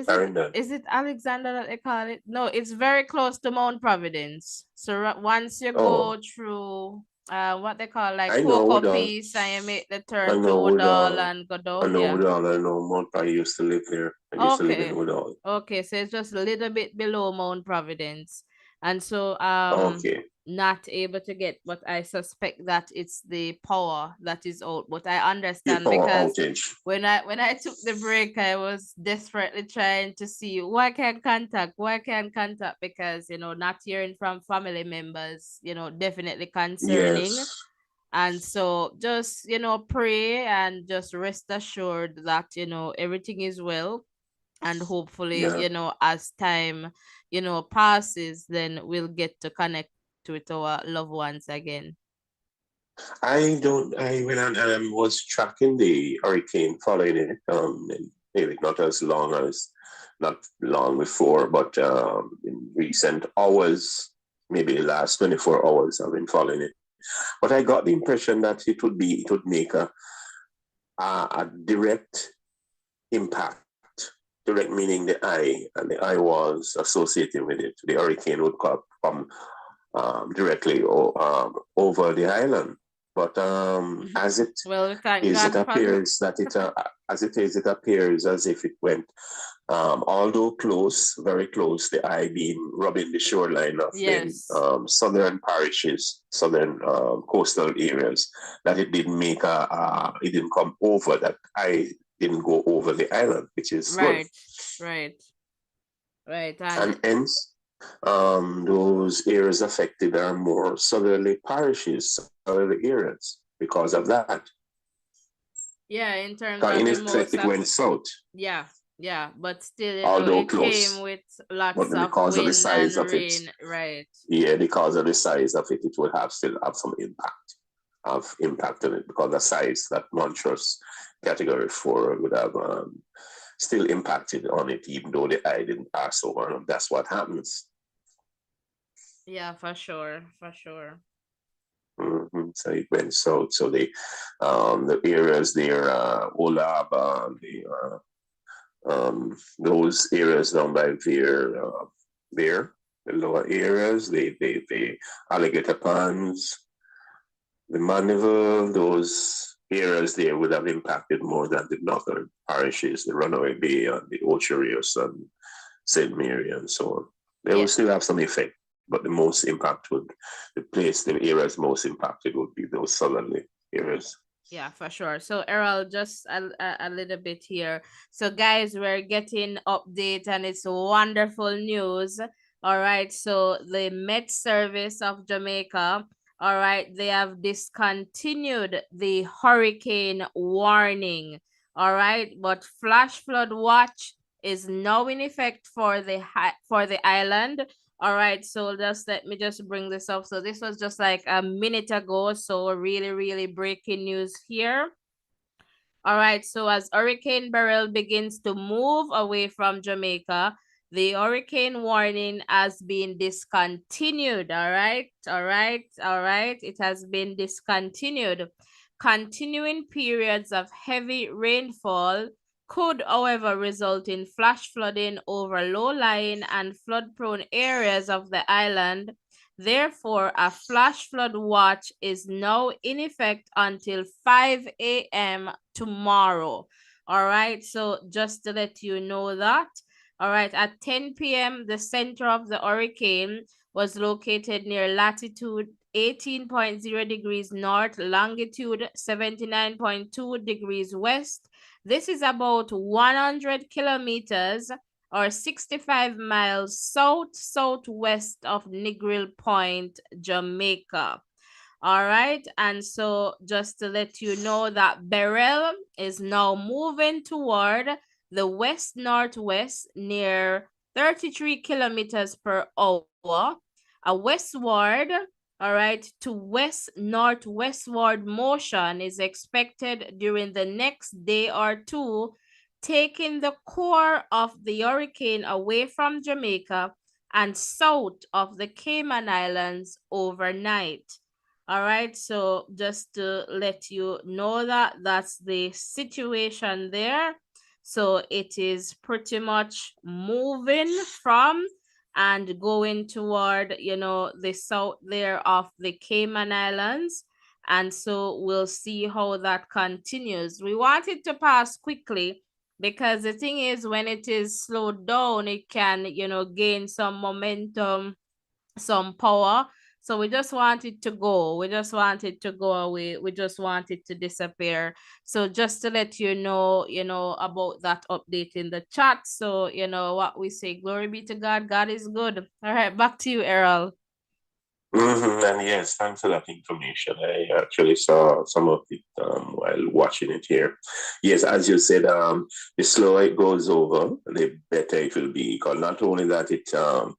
Clarendon. Is it Alexander that they call it? No, it's very close to Mount Providence. So once you go through what they call like I know Cocoa Woodall. Piece and you make the I turn to know Woodall Woodall. and go I down, know yeah. Woodall. I know Mount. I used to live there. I used to live in Woodall. Okay, so it's just a little bit below Mount Providence. And so Okay. not able to get, but I suspect that it's the power that is out. But I The understand power because outage. when I took the break, I was desperately trying to see who I can contact, because not hearing from family members, definitely concerning. Yes. And so just pray and just rest assured that everything is well, and hopefully Yeah. as time passes, then we'll get to connect with our loved ones again. When I was tracking the hurricane following it, maybe not long before, but in recent hours, maybe the last 24 hours, I've been following it. But I got the impression that it would make a direct impact. Direct meaning the eye, and the eye was associated with it. The hurricane would come directly over the island. But as it appears as if it went, although close, very close, the eye being rubbing the shoreline of the southern parishes, southern coastal areas, that it didn't make it didn't come over, that eye didn't go over the island, which is good. Right. And hence, those areas affected are more southerly parishes, southerly areas because of that. Yeah, in terms of in effect, it went south. Yeah, but still, although it close, came with lots but of because of the wind size and of rain. it, Right. Yeah, because of the size of it, it would still have some impact on it, because the size, that monstrous category 4 would have still impacted on it, even though the eye didn't pass over. And that's what happens. Yeah, for sure. So it went south. So the areas there, Olab, those areas down by there, the lower areas, the alligator ponds, the Manival, those areas there would have impacted more than the northern parishes, the Runaway Bay and the Ocherius and St. Mary and so on. They will still have some effect, but the areas most impacted would be those southerly areas. Yeah, for sure. So Errol, just a little bit here. So guys, we're getting update and it's wonderful news. All right. So the Met Service of Jamaica, all right, they have discontinued the hurricane warning. All right, but flash flood watch is now in effect for the island. All right, so let me just bring this up. So this was just like a minute ago. So really breaking news here. All right, so as Hurricane Beryl begins to move away from Jamaica, the hurricane warning has been discontinued. All right. It has been discontinued. Continuing periods of heavy rainfall could, however, result in flash flooding over low-lying and flood-prone areas of the island. Therefore, a flash flood watch is now in effect until 5 a.m. tomorrow. All right, so just to let you know that. All right, at 10 p.m., the center of the hurricane was located near latitude 18.0 degrees north, longitude 79.2 degrees west. This is about 100 kilometers or 65 miles southwest of Negril Point, Jamaica. All right, and so just to let you know that Beryl is now moving toward the west-northwest near 33 kilometers per hour. A westward, all right, to west-northwestward motion is expected during the next day or two, taking the core of the hurricane away from Jamaica and south of the Cayman Islands overnight. All right, so just to let you know that that's the situation there. So it is pretty much moving from and going toward, you know, the south there of the Cayman Islands. And so we'll see how that continues. We want it to pass quickly because the thing is, when it is slowed down, it can, you know, gain some momentum, some power. So we just want it to go. We just want it to go away. We just want it to disappear. So just to let you know, about that update in the chat. So, what we say, glory be to God. God is good. All right, back to you, Errol. And yes, thanks for that information. I actually saw some of it while watching it here. Yes, as you said, the slower it goes over, the better it will be. Because not only that, the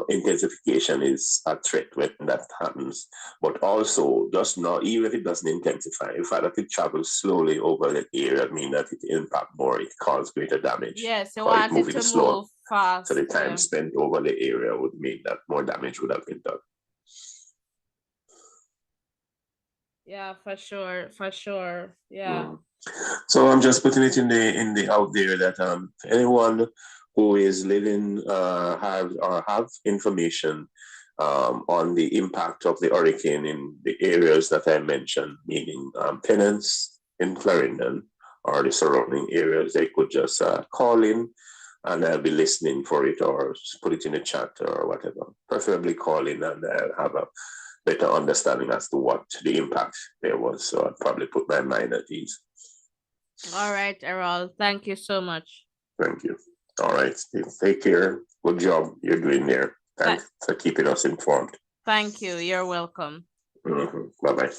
intensification is a threat when that happens, but also just not, even if it doesn't intensify, the fact that it travels slowly over the area means that it impacts more, it causes greater damage. Yes, you Because want it to move fast. so the time spent over the area would mean that more damage would have been done. Yeah, for sure. Yeah. So I'm just putting it in the out there that anyone who is living have information on the impact of the hurricane in the areas that I mentioned, meaning Peninsula in Clarendon or the surrounding areas, they could just call in and I'll be listening for it, or put it in the chat or whatever. Preferably call in and I'll have a better understanding as to what the impact there was. So I'd probably put my mind at ease. All right, Errol. Thank you so much. Thank you. All right, Steve. Take care. Good job you're doing there. Thanks for keeping us informed. Thank you. You're welcome. Bye-bye.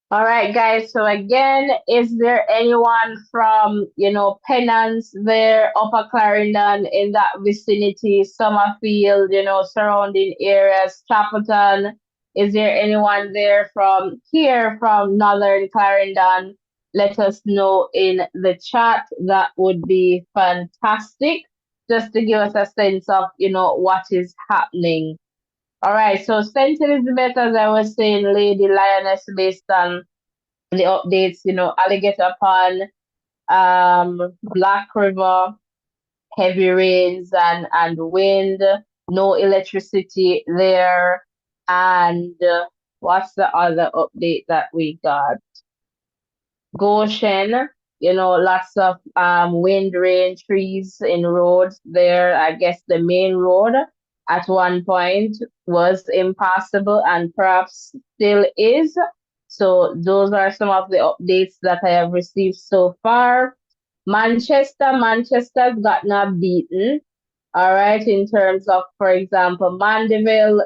All right, guys. So again, is there anyone from, Penance there, Upper Clarendon in that vicinity, Summerfield, surrounding areas, Chapelton? Is there anyone there from here, from Northern Clarendon? Let us know in the chat. That would be fantastic, just to give us a sense of, what is happening. All right, so St. Elizabeth, as I was saying, Lady Lioness, based on the updates, Alligator Pond, Black River, heavy rains and wind, no electricity there. And what's the other update that we got? Goshen, lots of wind, rain, trees in roads there. I guess the main road at one point was impassable and perhaps still is. So those are some of the updates that I have received so far. Manchester's gotten beaten. All right, in terms of, for example, Mandeville,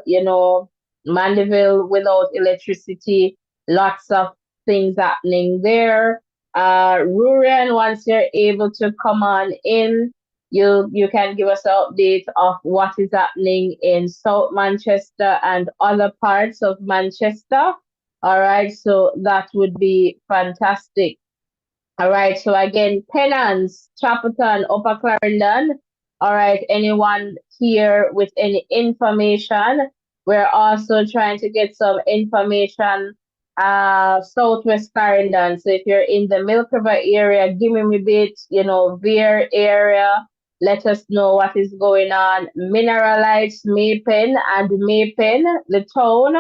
Mandeville without electricity, lots of things happening there. Rurian, once you're able to come on in, you can give us an update of what is happening in South Manchester and other parts of Manchester. All right, so that would be fantastic. All right, so again, Penance, Chapelton, Upper Clarendon. All right, anyone here with any information? We're also trying to get some information, Southwest Clarendon. So if you're in the Milk River area, give me a bit, Veer area. Let us know what is going on. Mineralites, Mapen, the town.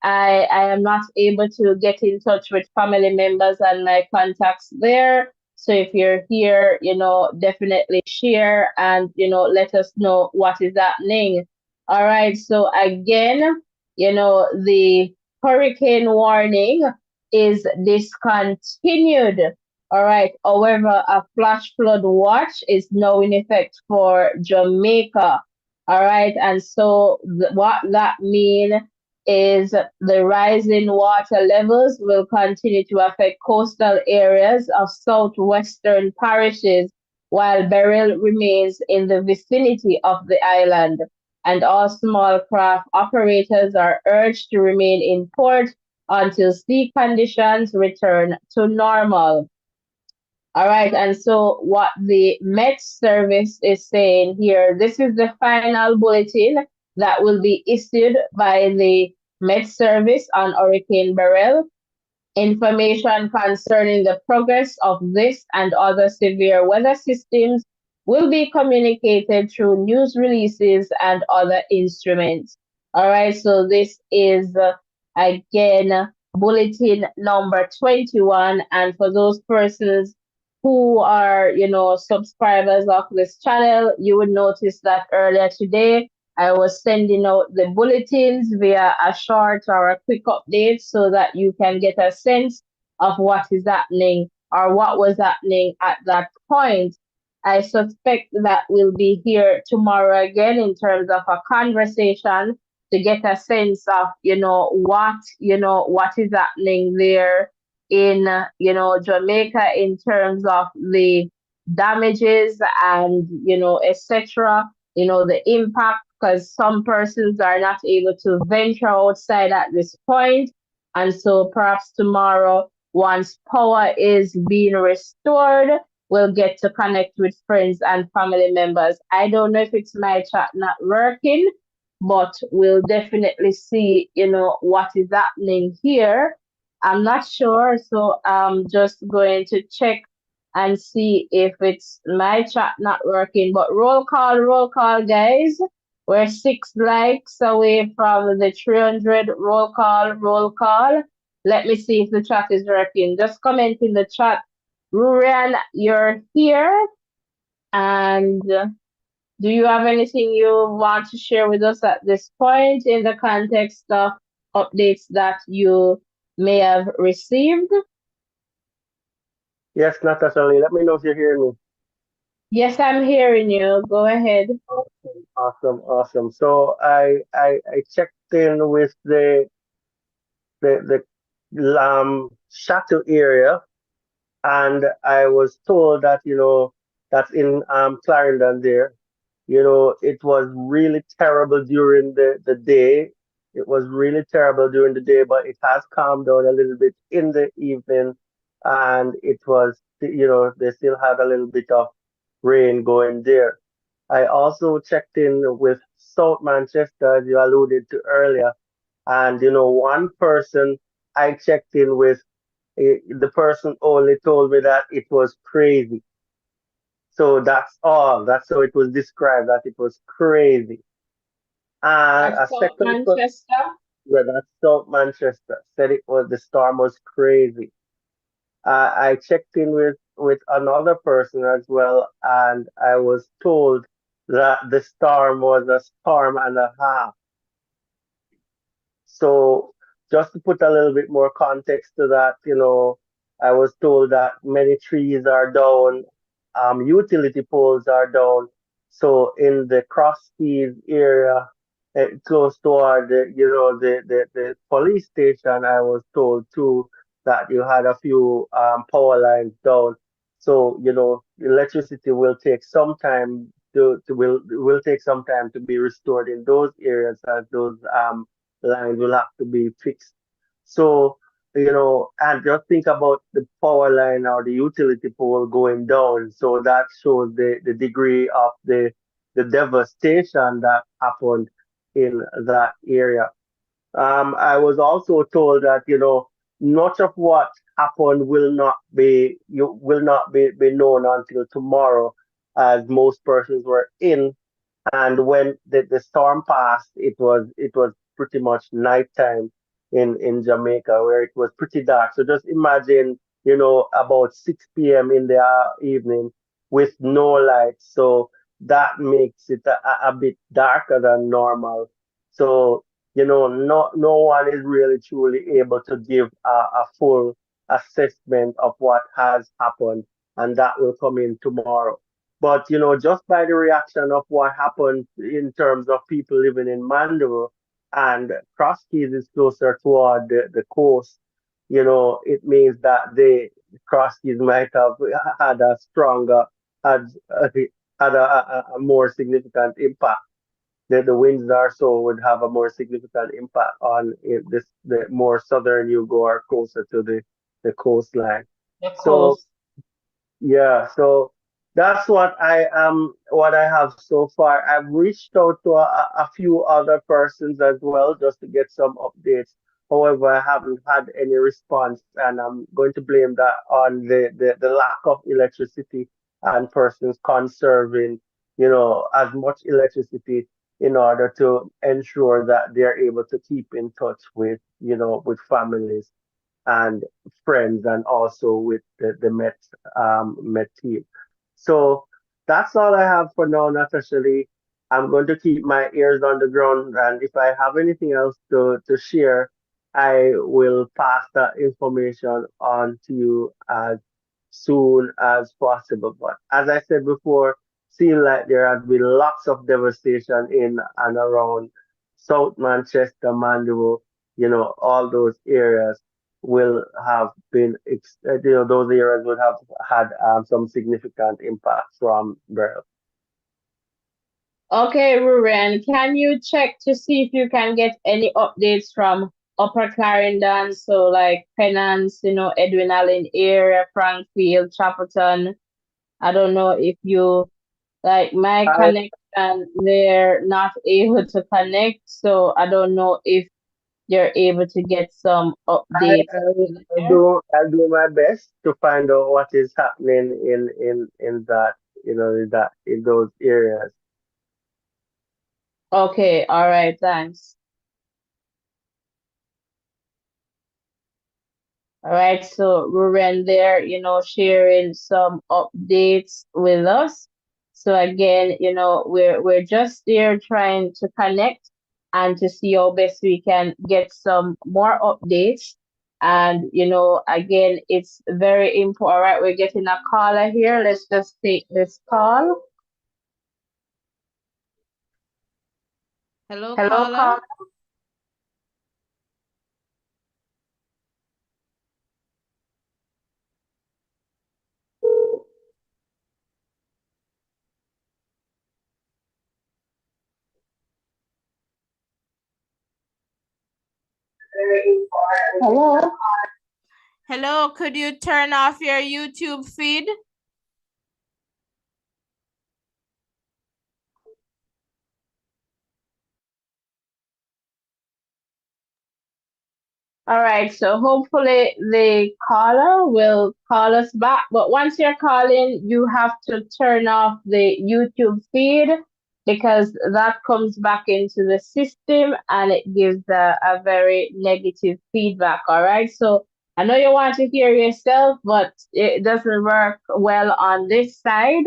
I am not able to get in touch with family members and my contacts there. So if you're here, definitely share and, let us know what is happening. All right. So again, the hurricane warning is discontinued. All right. However, a flash flood watch is now in effect for Jamaica. All right. And so what that means is the rising water levels will continue to affect coastal areas of southwestern parishes while Beryl remains in the vicinity of the island, and all small craft operators are urged to remain in port until sea conditions return to normal. All right, and so what the Met Service is saying here, this is the final bulletin that will be issued by the Met Service on Hurricane Beryl. Information concerning the progress of this and other severe weather systems will be communicated through news releases and other instruments. All right, so this is again bulletin number 21. And for those persons who are, subscribers of this channel, you would notice that earlier today I was sending out the bulletins via a short or a quick update so that you can get a sense of what is happening or what was happening at that point. I suspect that we'll be here tomorrow again in terms of a conversation to get a sense of, what is happening there in, Jamaica in terms of the damages and, etc., the impact, because some persons are not able to venture outside at this point. And so perhaps tomorrow, once power is being restored, we'll get to connect with friends and family members. I don't know if it's my chat not working, but we'll definitely see, what is happening here. I'm not sure, so I'm just going to check and see if it's my chat not working. But roll call, guys. We're 6 likes away from the 300. Roll call, roll call. Let me see if the chat is working. Just comment in the chat. Rurian, you're here. And do you have anything you want to share with us at this point in the context of updates that you may have received? Yes, Natasha Lee, let me know if you're hearing me. Yes, I'm hearing you. Go ahead. Awesome. So I checked in with the Chateau area, and I was told that that's in Clarendon there. It was really terrible during the day. It was really terrible during the day, but it has calmed down a little bit in the evening, and it was they still had a little bit of rain going there. I also checked in with South Manchester, as you alluded to earlier, and one person I checked in with, the person only told me that it was crazy. So that's all. That's how it was described, that it was crazy. And At a South second person, Manchester? yeah, that's South Manchester, said the storm was crazy. I checked in with another person as well, and I was told that the storm was a storm and a half. So just to put a little bit more context to that, I was told that many trees are down, utility poles are down. So in the Cross Keys area, close toward the police station, I was told too that you had a few power lines down. So electricity will take some time will take some time to be restored in those areas, as those lines will have to be fixed. So, and just think about the power line or the utility pole going down. So that shows the degree of the devastation that happened in that area. I was also told that, much of what happened will not be known until tomorrow, as most persons were in, and when the storm passed, it was pretty much nighttime in Jamaica, where it was pretty dark. So just imagine, about 6 p.m. in the evening with no lights. So that makes it a bit darker than normal. So no one is really truly able to give a full assessment of what has happened, and that will come in tomorrow. But just by the reaction of what happened in terms of people living in Mandeville, and Cross Keys is closer toward the coast, it means that the Cross Keys might have had a stronger had had a more significant impact. The winds also would have a more significant impact on this the more southern you go or closer to the coastline. The So coast. yeah, so that's what I have so far. I've reached out to a few other persons as well just to get some updates. However, I haven't had any response, and I'm going to blame that on the lack of electricity and persons conserving, as much electricity in order to ensure that they're able to keep in touch with families and friends and also with the Met team. So that's all I have for now, Natasha Lee. I'm going to keep my ears on the ground, and if I have anything else to share, I will pass that information on to you as soon as possible. But as I said before, seems like there has been lots of devastation in and around South Manchester, Mandeville, all those areas will have been, those areas would have had some significant impact from Beryl. Okay, Ruren, can you check to see if you can get any updates from Upper Clarendon? So like Penance, Edwin Allen area, Frankfield, Chapelton. I don't know if you like my I, connection, they're not able to connect. So I don't know if you're able to get some I, updates there. I do my best to find out what is happening in that, in those areas. Okay, all right, thanks. All right, so Ruben there, sharing some updates with us. So again, we're just there trying to connect and to see how best we can get some more updates. And again, it's very important. All right, we're getting a caller here. Let's just take this call. Hello, Hello, caller. caller. Hello. Hello, could you turn off your YouTube feed? All right, so hopefully the caller will call us back. But once you're calling, you have to turn off the YouTube feed because that comes back into the system and it gives a very negative feedback. All right, so I know you want to hear yourself, but it doesn't work well on this side.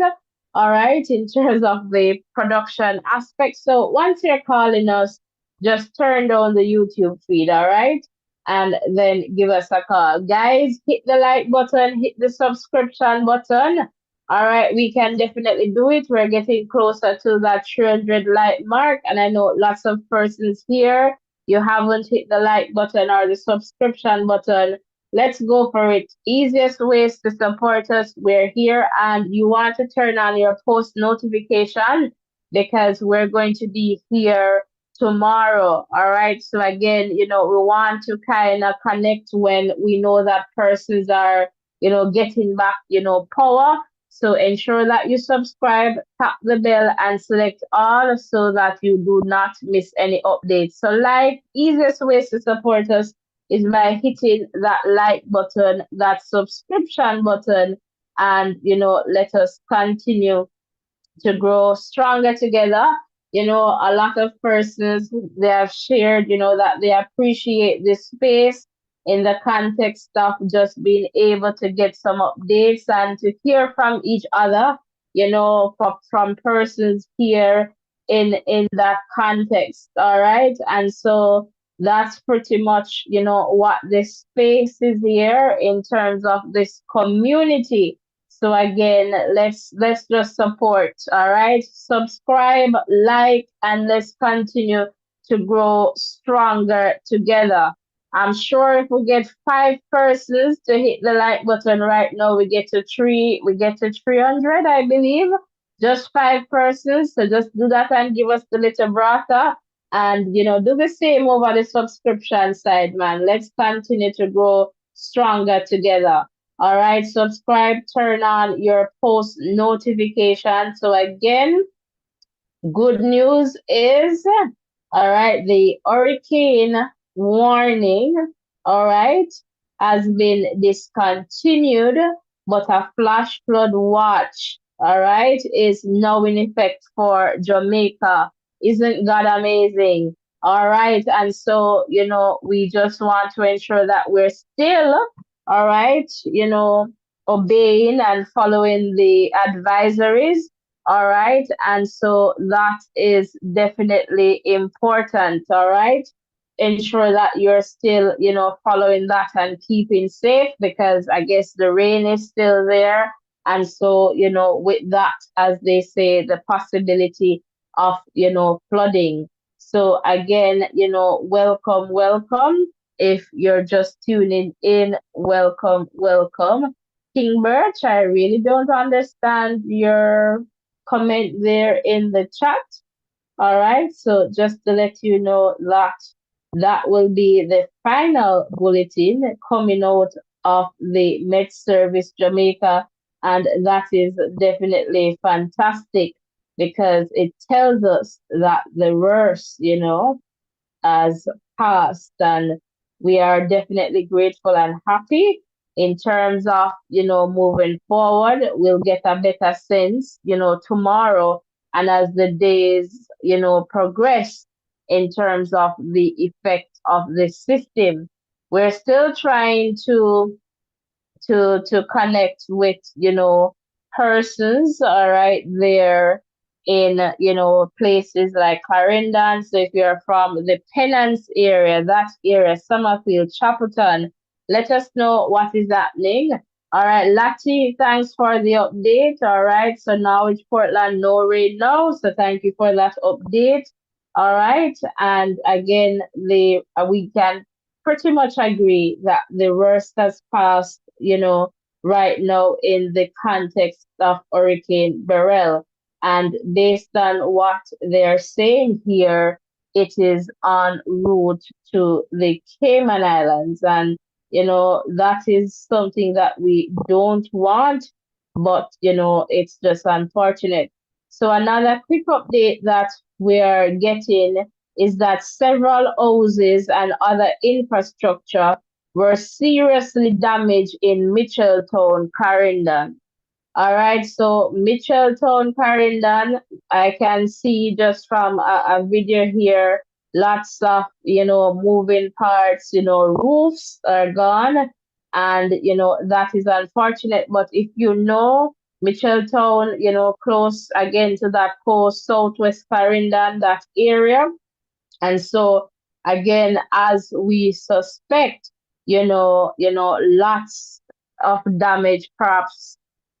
All right, in terms of the production aspect. So once you're calling us, just turn down the YouTube feed. All right, and then give us a call. Guys, hit the like button, hit the subscription button. All right, we can definitely do it. We're getting closer to that 300 like mark, and I know lots of persons here. You haven't hit the like button or the subscription button. Let's go for it. Easiest ways to support us. We're here, and you want to turn on your post notification because we're going to be here tomorrow. All right. So again, we want to kind of connect when we know that persons are, getting back, power. So ensure that you subscribe, tap the bell and select all so that you do not miss any updates. So like easiest ways to support us is by hitting that like button, that subscription button, and let us continue to grow stronger together. A lot of persons they have shared, that they appreciate this space in the context of just being able to get some updates and to hear from each other, from persons here in that context. All right. And so that's pretty much, what this space is here in terms of this community. So again, let's just support, all right? Subscribe, like, and let's continue to grow stronger together. I'm sure if we get 5 persons to hit the like button right now, we get to 300, I believe. Just 5 persons. So just do that and give us the little brata. And do the same over the subscription side, man. Let's continue to grow stronger together. All right, subscribe, turn on your post notification. So again, good news is, all right, the hurricane warning, all right, has been discontinued, but a flash flood watch, all right, is now in effect for Jamaica. Isn't God amazing? All right, and so, we just want to ensure that we're still, all right, obeying and following the advisories. All right. And so that is definitely important. All right. Ensure that you're still, following that and keeping safe, because I guess the rain is still there. And so, with that, as they say, the possibility of, flooding. So again, welcome, welcome. If you're just tuning in, welcome, welcome. King Birch, I really don't understand your comment there in the chat. All right. So just to let you know that that will be the final bulletin coming out of the Met Service Jamaica. And that is definitely fantastic, because it tells us that the worst, has passed, and we are definitely grateful and happy. In terms of moving forward, we'll get a better sense tomorrow, and as the days progress, in terms of the effect of the system. We're still trying to connect with persons, all right, there in places like Clarendon. So if you're from the Peninsula area, that area, Summerfield, Chapelton, let us know what is happening. All right, Lati, thanks for the update. All right, so now it's Portland, no rain now. So thank you for that update. All right, and again, we can pretty much agree that the worst has passed, right now in the context of Hurricane Beryl. And based on what they're saying here, it is en route to the Cayman Islands. And, that is something that we don't want, but, it's just unfortunate. So another quick update that we are getting is that several houses and other infrastructure were seriously damaged in Mitchelltown, Clarendon. All right, so Mitchelltown, Clarendon, I can see just from a video here, lots of, moving parts, roofs are gone, and, that is unfortunate. But if Mitchelltown, close again to that coast, southwest Clarendon, that area, and so again, as we suspect, lots of damage perhaps,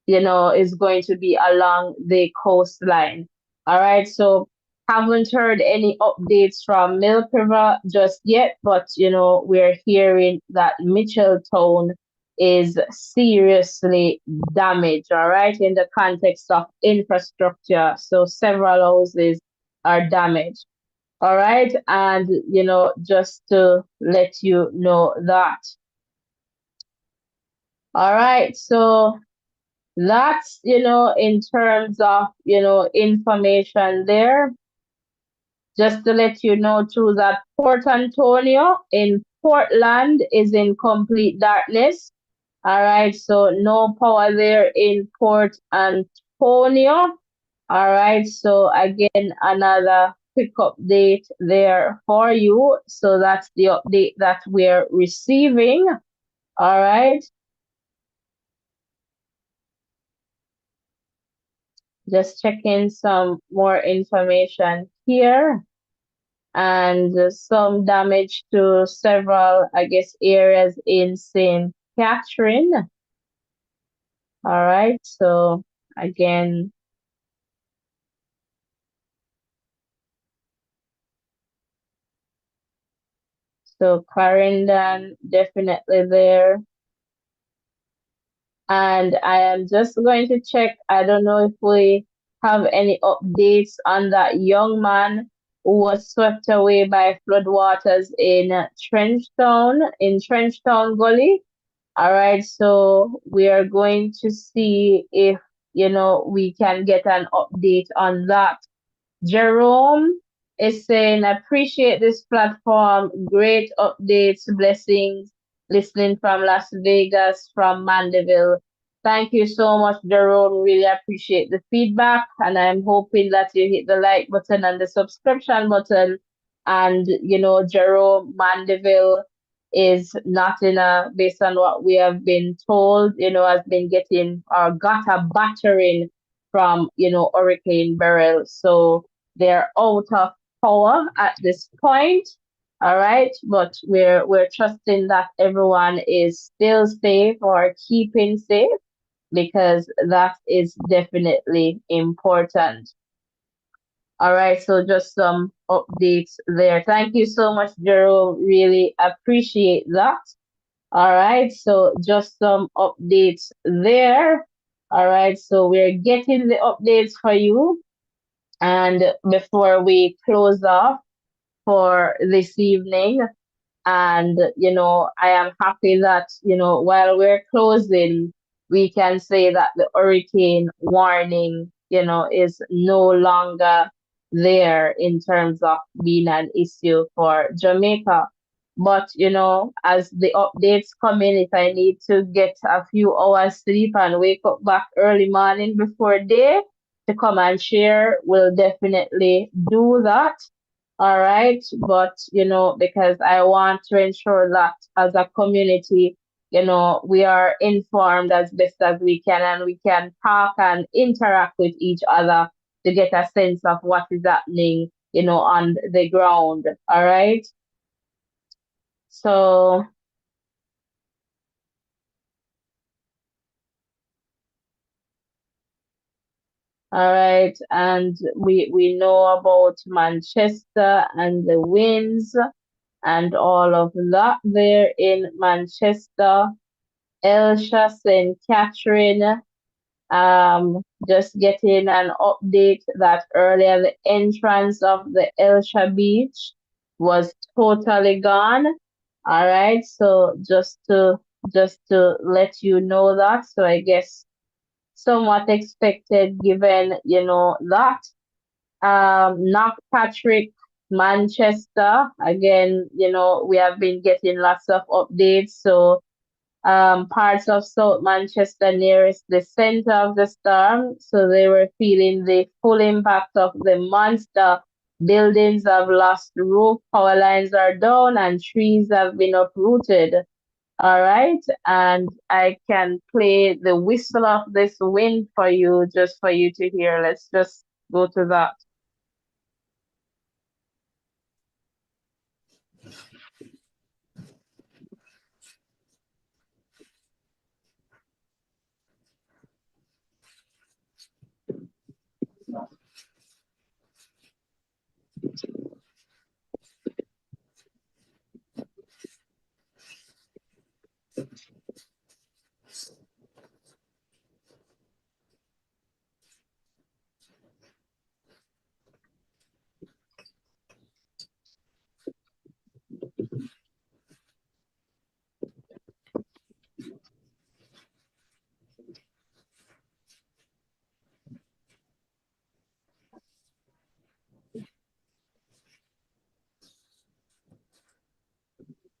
is going to be along the coastline. All right. So haven't heard any updates from Milk River just yet, but we're hearing that Mitchelltown is seriously damaged, all right, in the context of infrastructure. So several houses are damaged. All right. And, just to let you know that. All right. So that's, in terms of, information there. Just to let you know too that Port Antonio in Portland is in complete darkness. All right. So no power there in Port Antonio. All right. So again, another quick update there for you. So that's the update that we're receiving. All right. Just checking some more information here. And some damage to several, I guess, areas in St. Catherine. All right. So again, So Clarendon definitely there. And I am just going to check. I don't know if we have any updates on that young man who was swept away by floodwaters in Trenchtown Gully. All right, so we are going to see if we can get an update on that. Jerome is saying, appreciate this platform. Great updates, blessings. Listening from Las Vegas, from Mandeville. Thank you so much, Jerome. Really appreciate the feedback. And I'm hoping that you hit the like button and the subscription button. And, Jerome, Mandeville is not based on what we have been told, has been getting or got a battering from, Hurricane Beryl. So they're out of power at this point. All right, but we're trusting that everyone is still safe or keeping safe, because that is definitely important. All right, so just some updates there. Thank you so much, Jerome. Really appreciate that. All right, so just some updates there. All right, so we're getting the updates for you. And before we close off for this evening, and I am happy that while we're closing, we can say that the hurricane warning is no longer there in terms of being an issue for Jamaica. But as the updates come in, if I need to get a few hours sleep and wake up back early morning before day to come and share, we'll definitely do that. All right, but because I want to ensure that as a community, we are informed as best as we can, and we can talk and interact with each other to get a sense of what is happening, on the ground. All right. So all right, and we know about Manchester and the winds and all of that there in Manchester. Elsha, St. Catherine, just getting an update that earlier the entrance of the Elsha beach was totally gone. All right, so just to let you know that. So I guess somewhat expected given that. Knockpatrick, Manchester, again, we have been getting lots of updates. So parts of South Manchester nearest the center of the storm, so they were feeling the full impact of the monster. Buildings have lost roof, power lines are down, and trees have been uprooted. All right, and I can play the whistle of this wind for you, just for you to hear. Let's just go to that.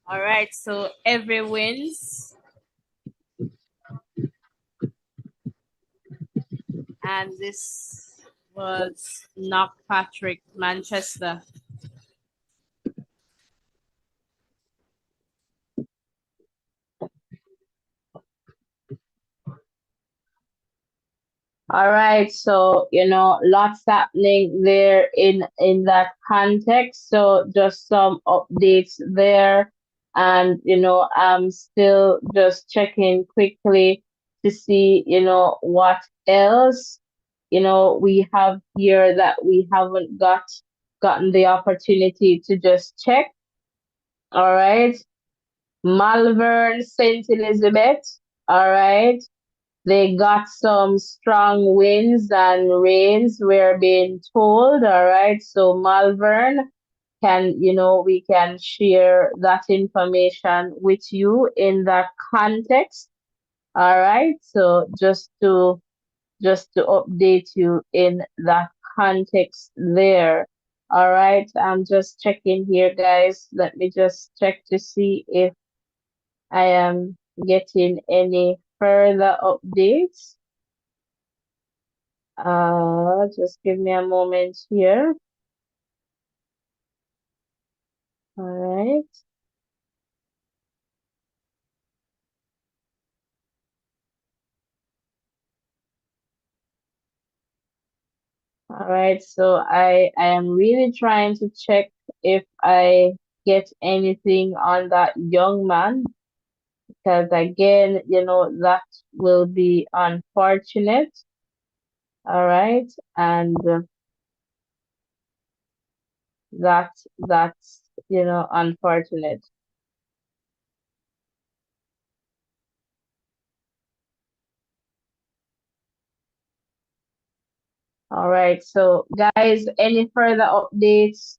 All right, so every wins. And this was Knockpatrick, Manchester. All right, so lots happening there in that context. So just some updates there, and I'm still just checking quickly to see what else we have here that we haven't gotten the opportunity to just check. All right. Malvern, St. Elizabeth. All right. They got some strong winds and rains, we're being told. All right. So Malvern we can share that information with you in that context. All right. So just to update you in that context there. All right. I'm just checking here, guys. Let me just check to see if I am getting any further updates. Just give me a moment here. All right. All right. So I am really trying to check if I get anything on that young man, because again, that will be unfortunate. All right. And that's unfortunate. All right. So guys, any further updates?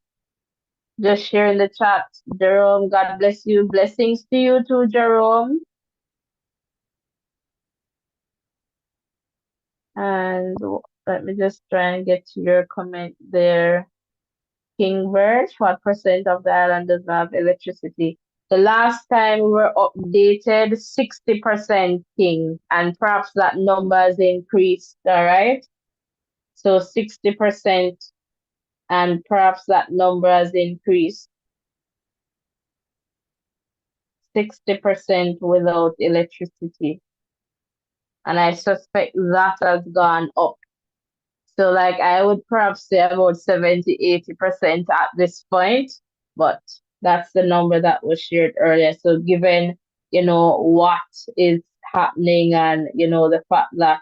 Just share in the chat. Jerome, God bless you. Blessings to you too, Jerome. And let me just try and get to your comment there. King Birch, what percent of the island does not have electricity? The last time we were updated, 60% King, and perhaps that number has increased, all right? So 60%, and perhaps that number has increased. 60% without electricity. And I suspect that has gone up. So like I would perhaps say about 70-80% at this point, but that's the number that was shared earlier. So given, what is happening and, the fact that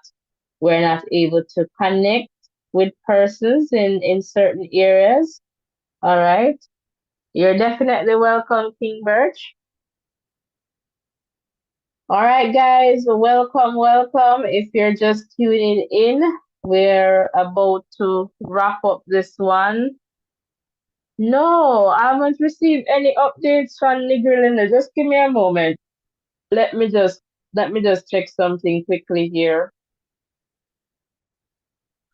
we're not able to connect with persons in certain areas. All right. You're definitely welcome, King Birch. All right, guys, welcome, welcome. If you're just tuning in, we're about to wrap up this one. No, I haven't received any updates from Niggerlinda. Just give me a moment. Let me just check something quickly here.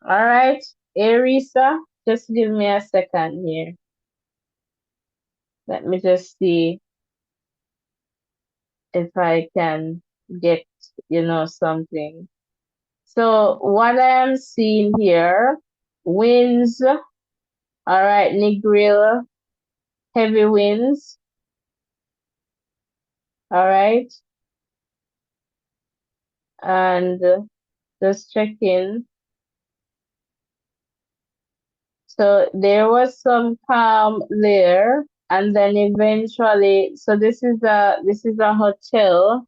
All right, Erisa, just give me a second here. Let me just see if I can get, something. So what I am seeing here, winds, all right, Negril, heavy winds, all right, and just checking. So there was some calm there, and then eventually, so this is a hotel.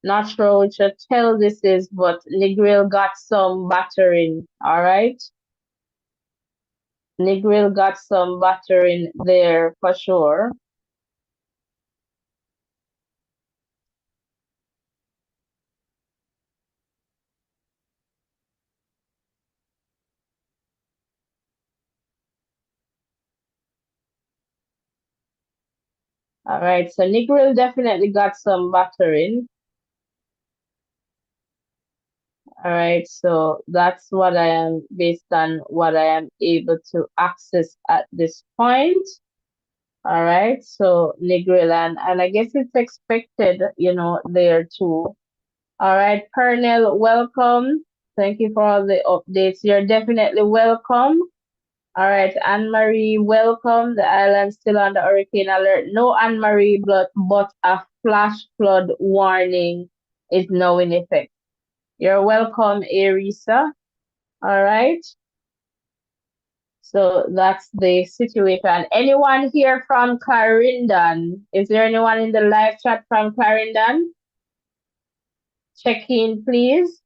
Not sure which hotel this is, but Negril got some battering, all right? Negril got some battering there for sure. All right, so Negril definitely got some battering. All right, so that's what I am, based on what I am able to access at this point. All right, so Negril, and I guess it's expected, there too. All right, Pernell, welcome. Thank you for all the updates. You're definitely welcome. All right, Anne-Marie, welcome. The island's still under hurricane alert. No Anne-Marie, but a flash flood warning is now in effect. You're welcome, Erisa. All right. So that's the situation. Anyone here from Clarendon? Is there anyone in the live chat from Clarendon? Check in, please.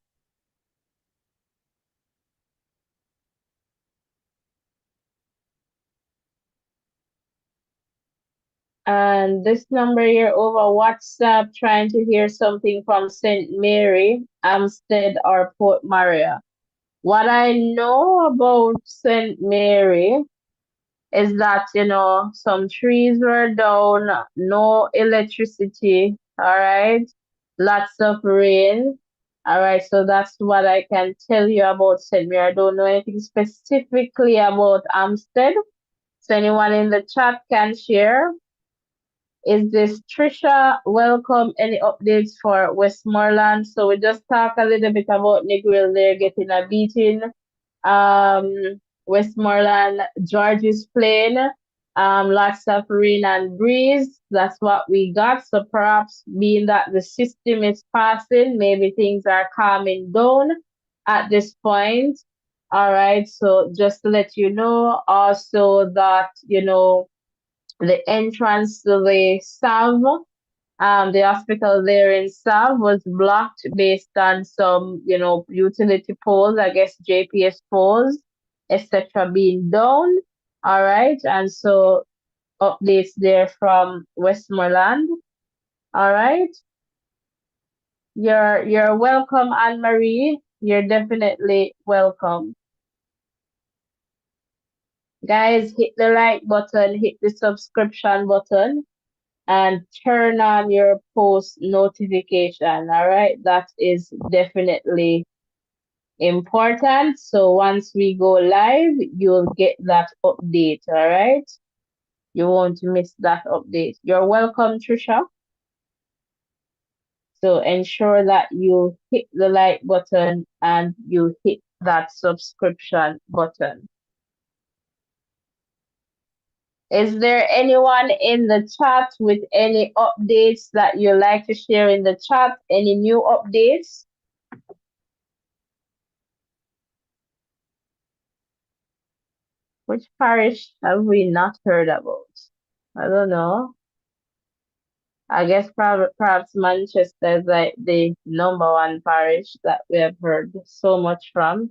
And this number here over WhatsApp, trying to hear something from St. Mary, Amstead, or Port Maria. What I know about St. Mary is that, some trees were down, no electricity, all right, lots of rain. All right, so that's what I can tell you about St. Mary. I don't know anything specifically about Amstead. So anyone in the chat can share. Is this Trisha? Welcome. Any updates for Westmoreland? So we just talk a little bit about Negril there getting a beating. Westmoreland, George's Plain, lots of rain and breeze. That's what we got. So perhaps being that the system is passing, maybe things are calming down at this point. All right. So just to let you know, also that, the entrance to the SAV, the hospital there in SAV was blocked based on some, utility poles, I guess JPS poles, etc. being down. All right. And so updates there from Westmoreland. All right. You're welcome, Anne Marie. You're definitely welcome. Guys, hit the like button, hit the subscription button, and turn on your post notification. All right, that is definitely important. So once we go live, you'll get that update. All right, you won't miss that update. You're welcome, Trisha. So ensure that you hit the like button and you hit that subscription button. Is there anyone in the chat with any updates that you like to share in the chat? Any new updates? Which parish have we not heard about? I don't know. I guess perhaps Manchester is like the #1 parish that we have heard so much from.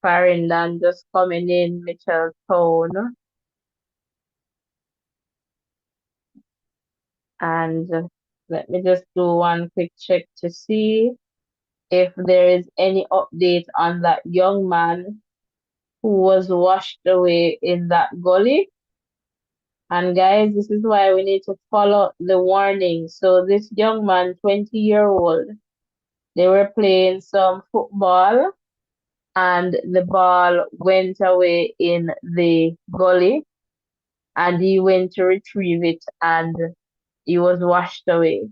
Clarendon just coming in, Mitchelltown. And let me just do one quick check to see if there is any update on that young man who was washed away in that gully. And guys, this is why we need to follow the warning. So this young man, 20-year-old, they were playing some football and the ball went away in the gully and he went to retrieve it and he was washed away.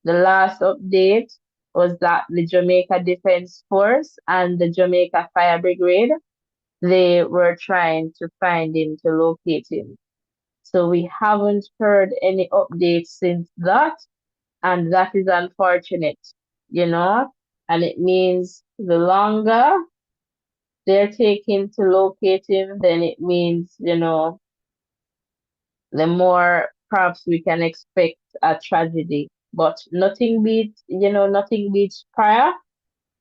The last update was that the Jamaica Defense Force and the Jamaica Fire Brigade, they were trying to find him, to locate him. So we haven't heard any updates since that, and that is unfortunate, and it means the longer they're taking to locate him, then it means, the more perhaps we can expect a tragedy. But nothing beats prayer.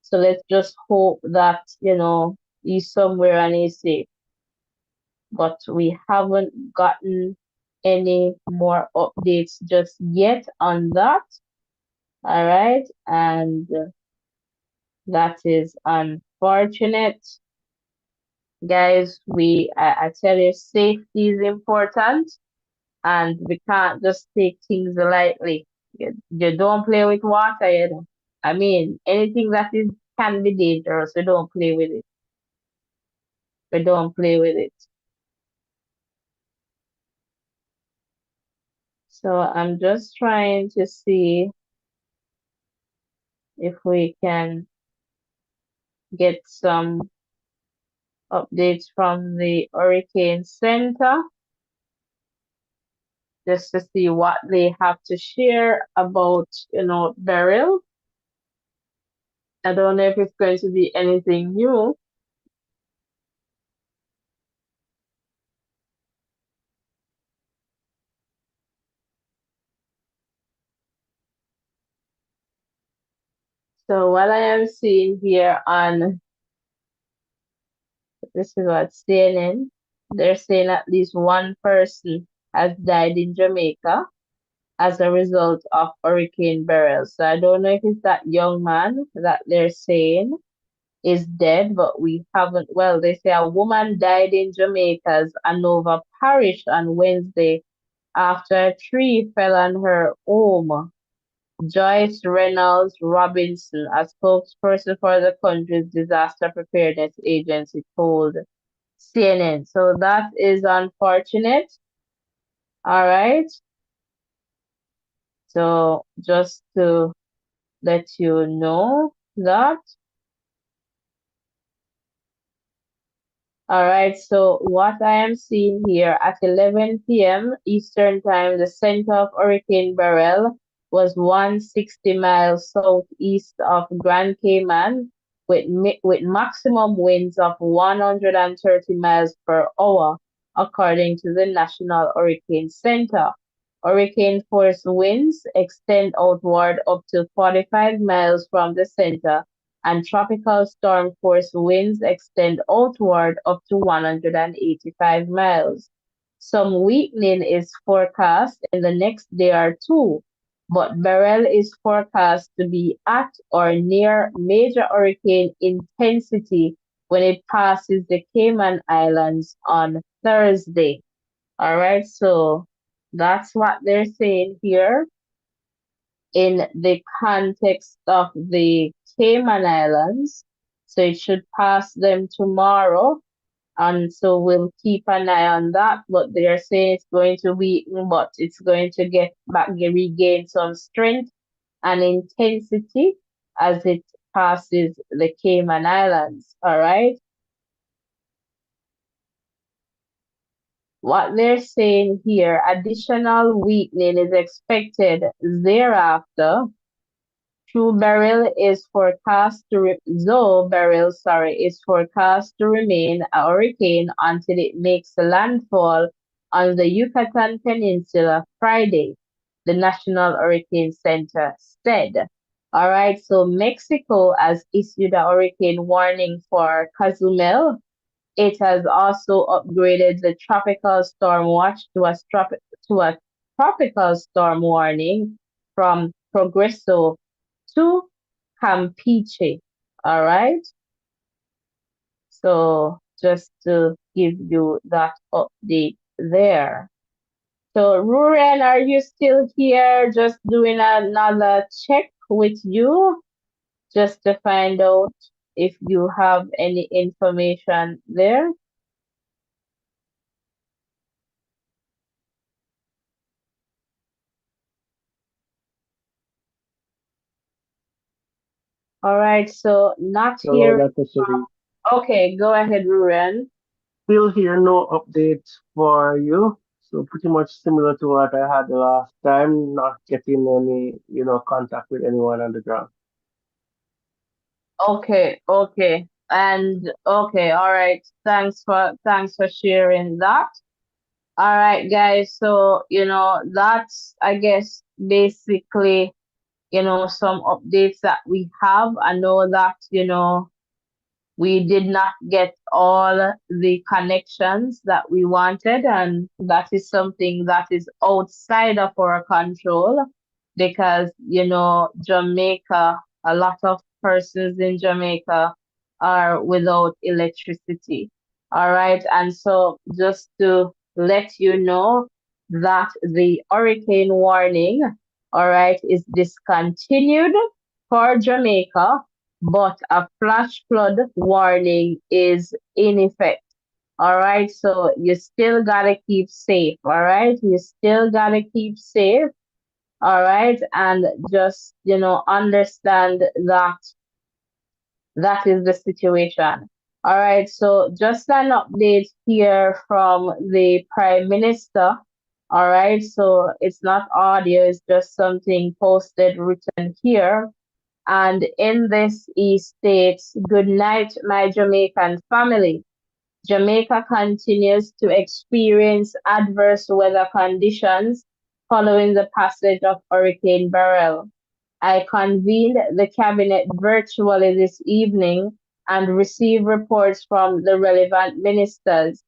So let's just hope that, he's somewhere and he's safe. But we haven't gotten any more updates just yet on that. All right. And that is unfortunate. Guys, I tell you, safety is important and we can't just take things lightly. You don't play with water, I mean, anything that can be dangerous, we don't play with it. We don't play with it. So I'm just trying to see if we can get some updates from the Hurricane Center just to see what they have to share about, Beryl. I don't know if it's going to be anything new. So what I am seeing here on, this is what CNN, they're saying at least one person has died in Jamaica as a result of Hurricane Beryl. So I don't know if it's that young man that they're saying is dead, but we haven't. Well, they say a woman died in Jamaica's Anova Parish on Wednesday after a tree fell on her home. Joyce Reynolds Robinson, a spokesperson for the country's disaster preparedness agency, told CNN. So that is unfortunate. All right. So just to let you know that. All right, so what I am seeing here at 11 p.m. Eastern Time, the center of Hurricane Beryl was 160 miles southeast of Grand Cayman with maximum winds of 130 miles per hour, according to the National Hurricane Center. Hurricane force winds extend outward up to 45 miles from the center, and tropical storm force winds extend outward up to 185 miles. Some weakening is forecast in the next day or two, but Beryl is forecast to be at or near major hurricane intensity when it passes the Cayman Islands on Thursday. All right, so that's what they're saying here in the context of the Cayman Islands. So it should pass them tomorrow. And so we'll keep an eye on that. But they're saying it's going to weaken, but it's going to get back, regain some strength and intensity as it passes the Cayman Islands. All right. What they're saying here, additional weakening is expected thereafter. Beryl is forecast to is forecast to remain a hurricane until it makes landfall on the Yucatan Peninsula Friday, the National Hurricane Center said. All right, so Mexico has issued a hurricane warning for Cozumel. It has also upgraded the tropical storm watch to a tropical storm warning from Progreso to Campeche. All right. So just to give you that update there. So Ruren, are you still here? Just doing another check with you just to find out if you have any information there. All right, so not Hello, here. Dr. Sherry. Okay, go ahead, Ruren. Still here, no update for you. So pretty much similar to what I had the last time, not getting any, contact with anyone on the ground. Okay, okay. And okay, all right. Thanks for sharing that. All right, guys. So, that's I guess basically, some updates that we have. I know that, we did not get all the connections that we wanted, and that is something that is outside of our control because, Jamaica, a lot of persons in Jamaica are without electricity. All right. And so just to let you know that the hurricane warning, all right, is discontinued for Jamaica, but a flash flood warning is in effect. All right, so you still gotta keep safe. All right, you still gotta keep safe. All right, and just understand that that is the situation. All right, so just an update here from the Prime Minister. All right, so it's not audio, it's just something posted written here. And in this, he states, "Good night, my Jamaican family. Jamaica continues to experience adverse weather conditions following the passage of Hurricane Beryl. I convened the cabinet virtually this evening and received reports from the relevant ministers.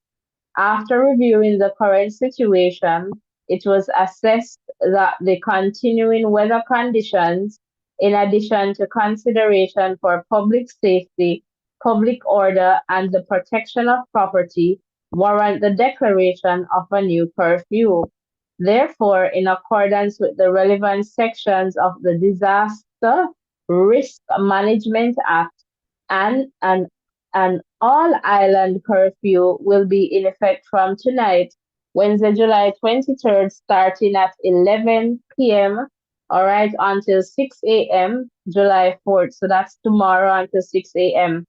After reviewing the current situation, it was assessed that the continuing weather conditions, in addition to consideration for public safety, public order, and the protection of property, warrant the declaration of a new curfew. Therefore, in accordance with the relevant sections of the Disaster Risk Management Act, an all-island curfew will be in effect from tonight, Wednesday, July 23rd, starting at 11 p.m., all right, until 6 a.m., July 4th. So that's tomorrow until 6 a.m.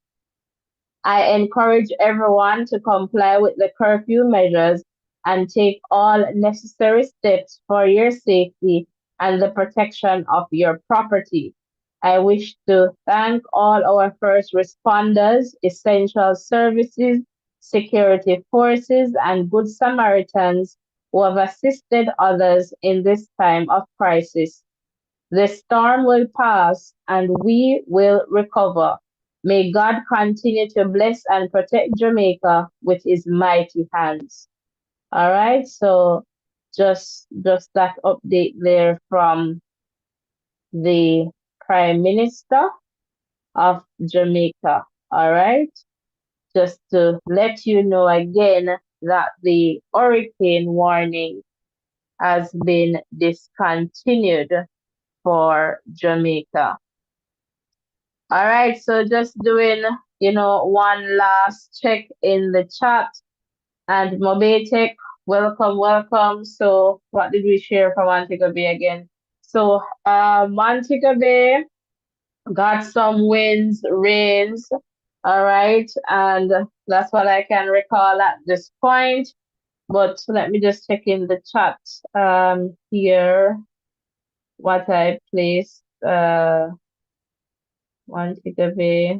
I encourage everyone to comply with the curfew measures and take all necessary steps for your safety and the protection of your property. I wish to thank all our first responders, essential services, security forces, and good Samaritans who have assisted others in this time of crisis. The storm will pass and we will recover. May God continue to bless and protect Jamaica with his mighty hands. All right, so just that update there from the Prime Minister of Jamaica. All right, just to let you know again that the hurricane warning has been discontinued for Jamaica. All right, so just doing, one last check in the chat. And Mobetek, welcome, welcome. So what did we share from Montego Bay again? So Montego Bay got some winds, rains, all right, and that's what I can recall at this point. But let me just check in the chat here what I placed. Montego Bay.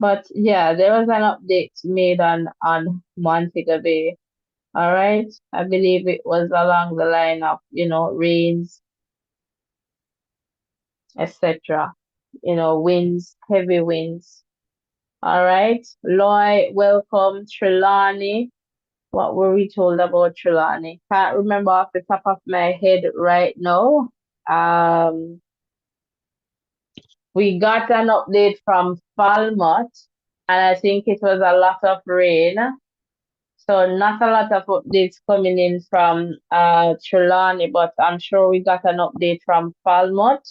But yeah, there was an update made on Montego Bay. All right, I believe it was along the line of rains, etc. Winds, heavy winds. All right, Loy, welcome. Trelawney, what were we told about Trelawney? Can't remember off the top of my head right now. We got an update from Falmouth, and I think it was a lot of rain. So not a lot of updates coming in from Trelawney, but I'm sure we got an update from Falmouth,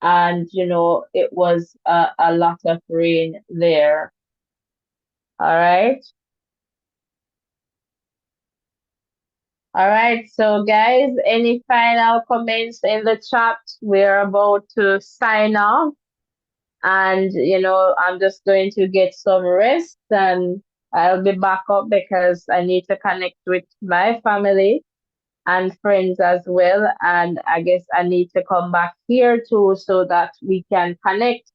and it was a lot of rain there. All right. All right, so guys, any final comments in the chat? We're about to sign off. And I'm just going to get some rest and I'll be back up because I need to connect with my family and friends as well. And I guess I need to come back here too so that we can connect,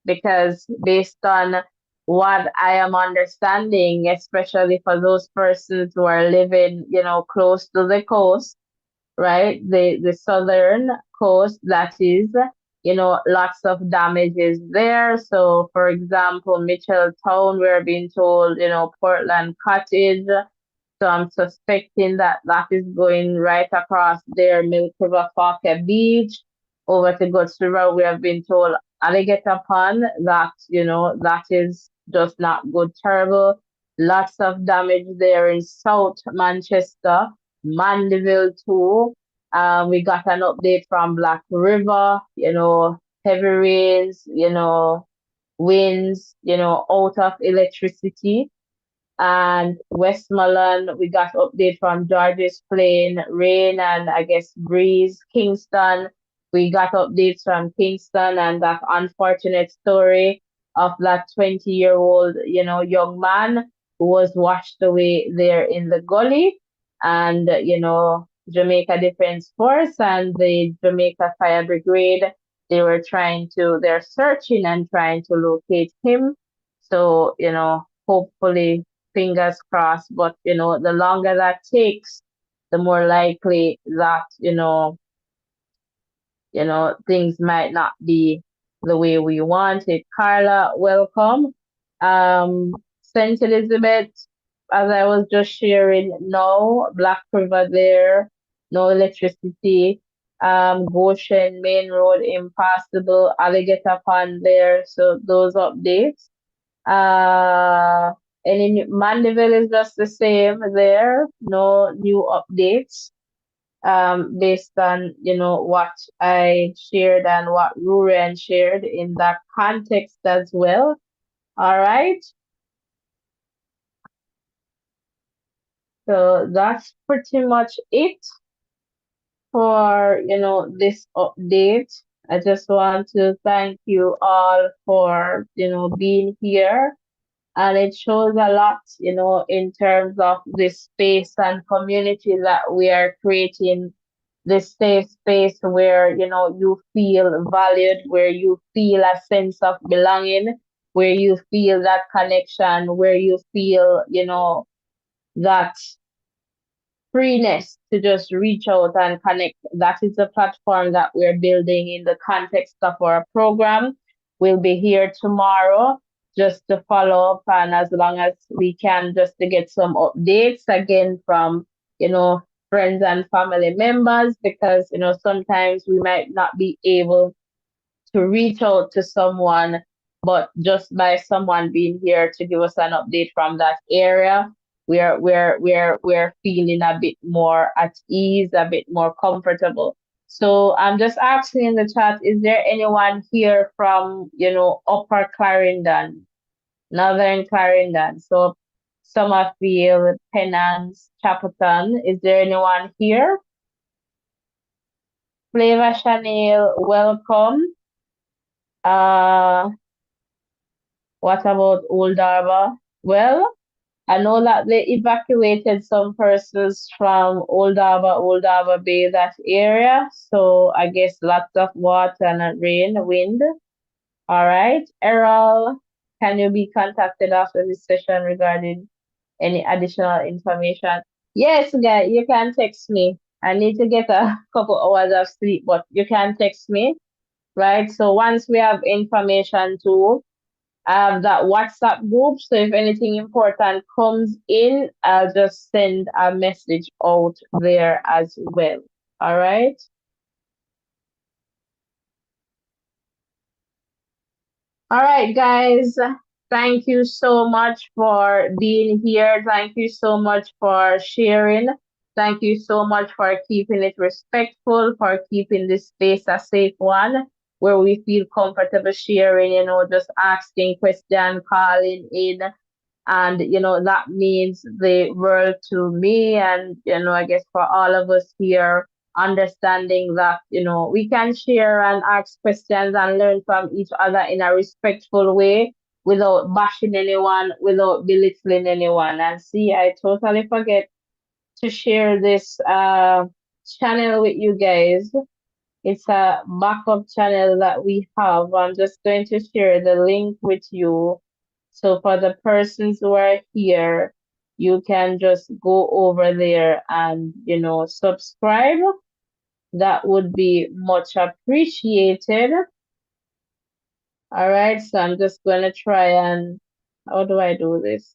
because based on what I am understanding, especially for those persons who are living, close to the coast, right? The southern coast, that is, lots of damages there. So, for example, Mitchelltown, we're being told, Portland Cottage. So I'm suspecting that that is going right across there, Milk River, Fauke Beach, over to Guts River. We have been told Alligator Pond, that, that is just not good, terrible. Lots of damage there in South Manchester, Mandeville too. We got an update from Black River, heavy rains, winds, out of electricity. And Westmoreland, we got update from Georges Plain, rain and I guess breeze. Kingston, we got updates from Kingston and that unfortunate story of that 20-year-old, young man who was washed away there in the gully. And, Jamaica Defense Force and the Jamaica Fire Brigade, they're searching and trying to locate him. So, hopefully, fingers crossed, but the longer that takes, the more likely that things might not be the way we want it. Carla, welcome. St. Elizabeth, as I was just sharing, no Black River there, no electricity. Goshen Main Road impassable, Alligator Pond there. So those updates. And in Mandeville is just the same there. No new updates. Based on what I shared and what Ruren shared in that context as well. All right. So that's pretty much it for this update. I just want to thank you all for being here, and it shows a lot in terms of this space and community that we are creating, this safe space where you feel valued, where you feel a sense of belonging, where you feel that connection, where you feel that freeness to just reach out and connect. That is the platform that we're building in the context of our program. We'll be here tomorrow just to follow up, and as long as we can, just to get some updates again from friends and family members, because sometimes we might not be able to reach out to someone, but just by someone being here to give us an update from that area, we're feeling a bit more at ease, a bit more comfortable. So I'm just asking in the chat, is there anyone here from Upper Clarendon, Northern Clarendon? So Summerfield, Penance, Chapelton. Is there anyone here? Flavor Chanel, welcome. What about Old Harbor? Well, I know that they evacuated some persons from Old Harbor Bay, that area. So I guess lots of water and rain, wind. All right. Errol, can you be contacted after this session regarding any additional information? Yes, guy, you can text me. I need to get a couple hours of sleep, but you can text me, right? So once we have information too, I have that WhatsApp group. So if anything important comes in, I'll just send a message out there as well. All right. All right, guys. Thank you so much for being here. Thank you so much for sharing. Thank you so much for keeping it respectful, for keeping this space a safe one where we feel comfortable sharing, just asking questions, calling in. And, that means the world to me. And, I guess for all of us here, understanding that, we can share and ask questions and learn from each other in a respectful way without bashing anyone, without belittling anyone. And see, I totally forget to share this channel with you guys. It's a backup channel that we have. I'm just going to share the link with you. So for the persons who are here, you can just go over there and, subscribe. That would be much appreciated. All right, so I'm just going to try and, how do I do this?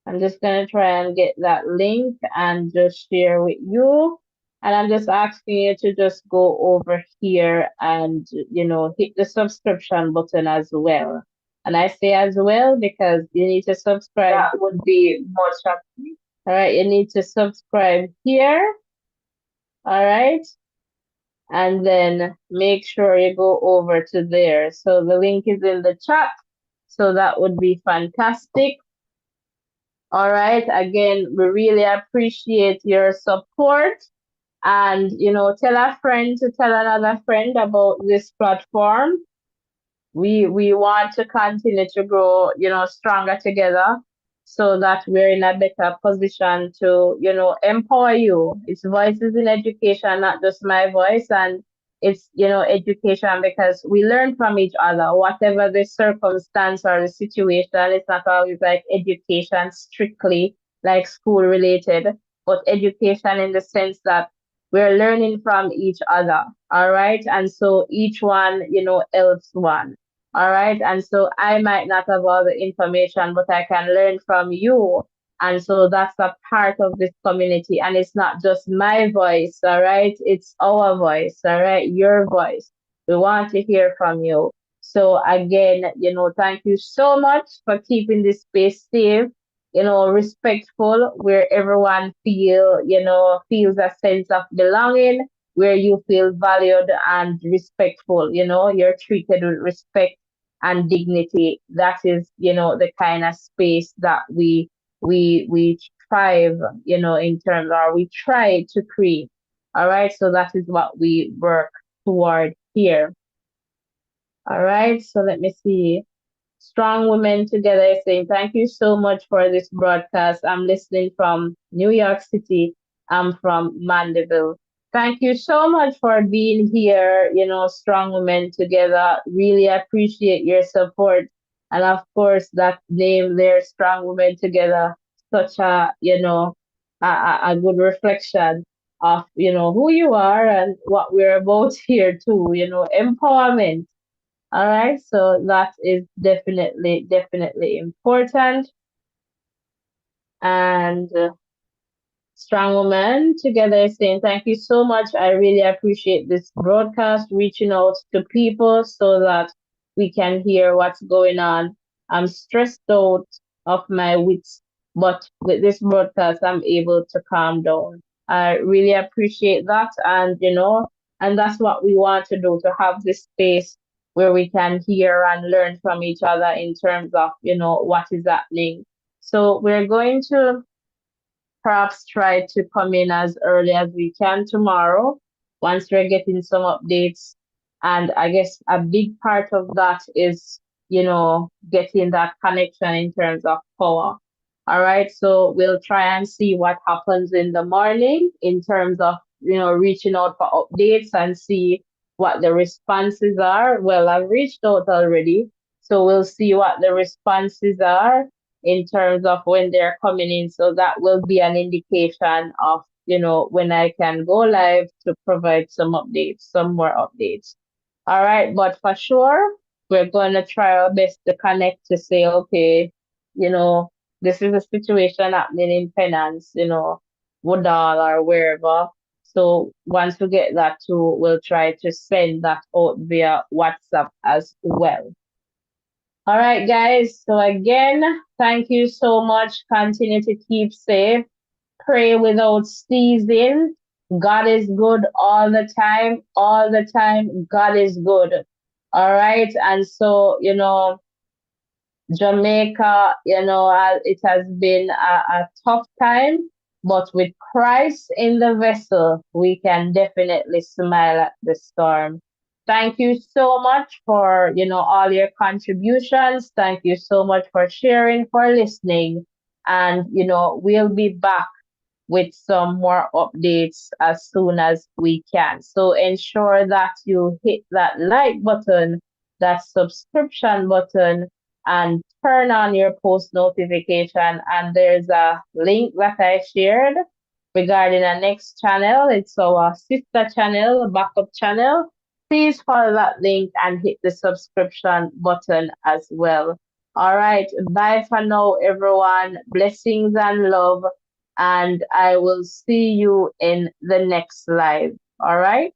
I'm just going to try and get that link and just share with you. And I'm just asking you to just go over here and, hit the subscription button as well. And I say as well because you need to subscribe. That would be much appreciated. All right, you need to subscribe here. All right. And then make sure you go over to there. So the link is in the chat. So that would be fantastic. All right. Again, we really appreciate your support. And, tell a friend to tell another friend about this platform. We want to continue to grow, stronger together so that we're in a better position to, empower you. It's voices in education, not just my voice. And it's, education because we learn from each other, whatever the circumstance or the situation. It's not always like education strictly like school related, but education in the sense that we're learning from each other. All right. And so each one, helps one. All right. And so I might not have all the information, but I can learn from you. And so that's a part of this community. And it's not just my voice. All right. It's our voice. All right. Your voice. We want to hear from you. So again, thank you so much for keeping this space safe, respectful, where everyone feels a sense of belonging, where you feel valued and respectful, you're treated with respect and dignity. That is, the kind of space that we thrive, in terms, or we try to create. All right. So that is what we work toward here. All right. So let me see. Strong Women Together is saying, thank you so much for this broadcast. I'm listening from New York City. I'm from Mandeville. Thank you so much for being here, Strong Women Together. Really appreciate your support. And of course, that name there, Strong Women Together, such a good reflection of, who you are and what we're about here too, empowerment. All right, so that is definitely important. And Strong Woman Together is saying, thank you so much. I really appreciate this broadcast, reaching out to people so that we can hear what's going on. I'm stressed out of my wits, but with this broadcast, I'm able to calm down. I really appreciate that. And that's what we want to do, to have this space where we can hear and learn from each other in terms of, what is happening. So we're going to perhaps try to come in as early as we can tomorrow once we're getting some updates. And I guess a big part of that is, getting that connection in terms of power. All right. So we'll try and see what happens in the morning in terms of, reaching out for updates and see what the responses are. Well, I've reached out already. So we'll see what the responses are in terms of when they're coming in. So that will be an indication of, when I can go live to provide some updates, some more updates. All right. But for sure, we're going to try our best to connect to say, okay, this is a situation happening in Penance, Woodall or wherever. So once we get that too, we'll try to send that out via WhatsApp as well. All right, guys. So again, thank you so much. Continue to keep safe. Pray without ceasing. God is good all the time. All the time, God is good. All right. And so, Jamaica, it has been a tough time, but with Christ in the vessel, we can definitely smile at the storm. Thank you so much for, all your contributions. Thank you so much for sharing, for listening. And, we'll be back with some more updates as soon as we can. So ensure that you hit that like button, that subscription button, and turn on your post notification. And there's a link that I shared regarding our next channel. It's our sister channel, backup channel. Please follow that link and hit the subscription button as well. All right. Bye for now, everyone. Blessings and love. And I will see you in the next live. All right.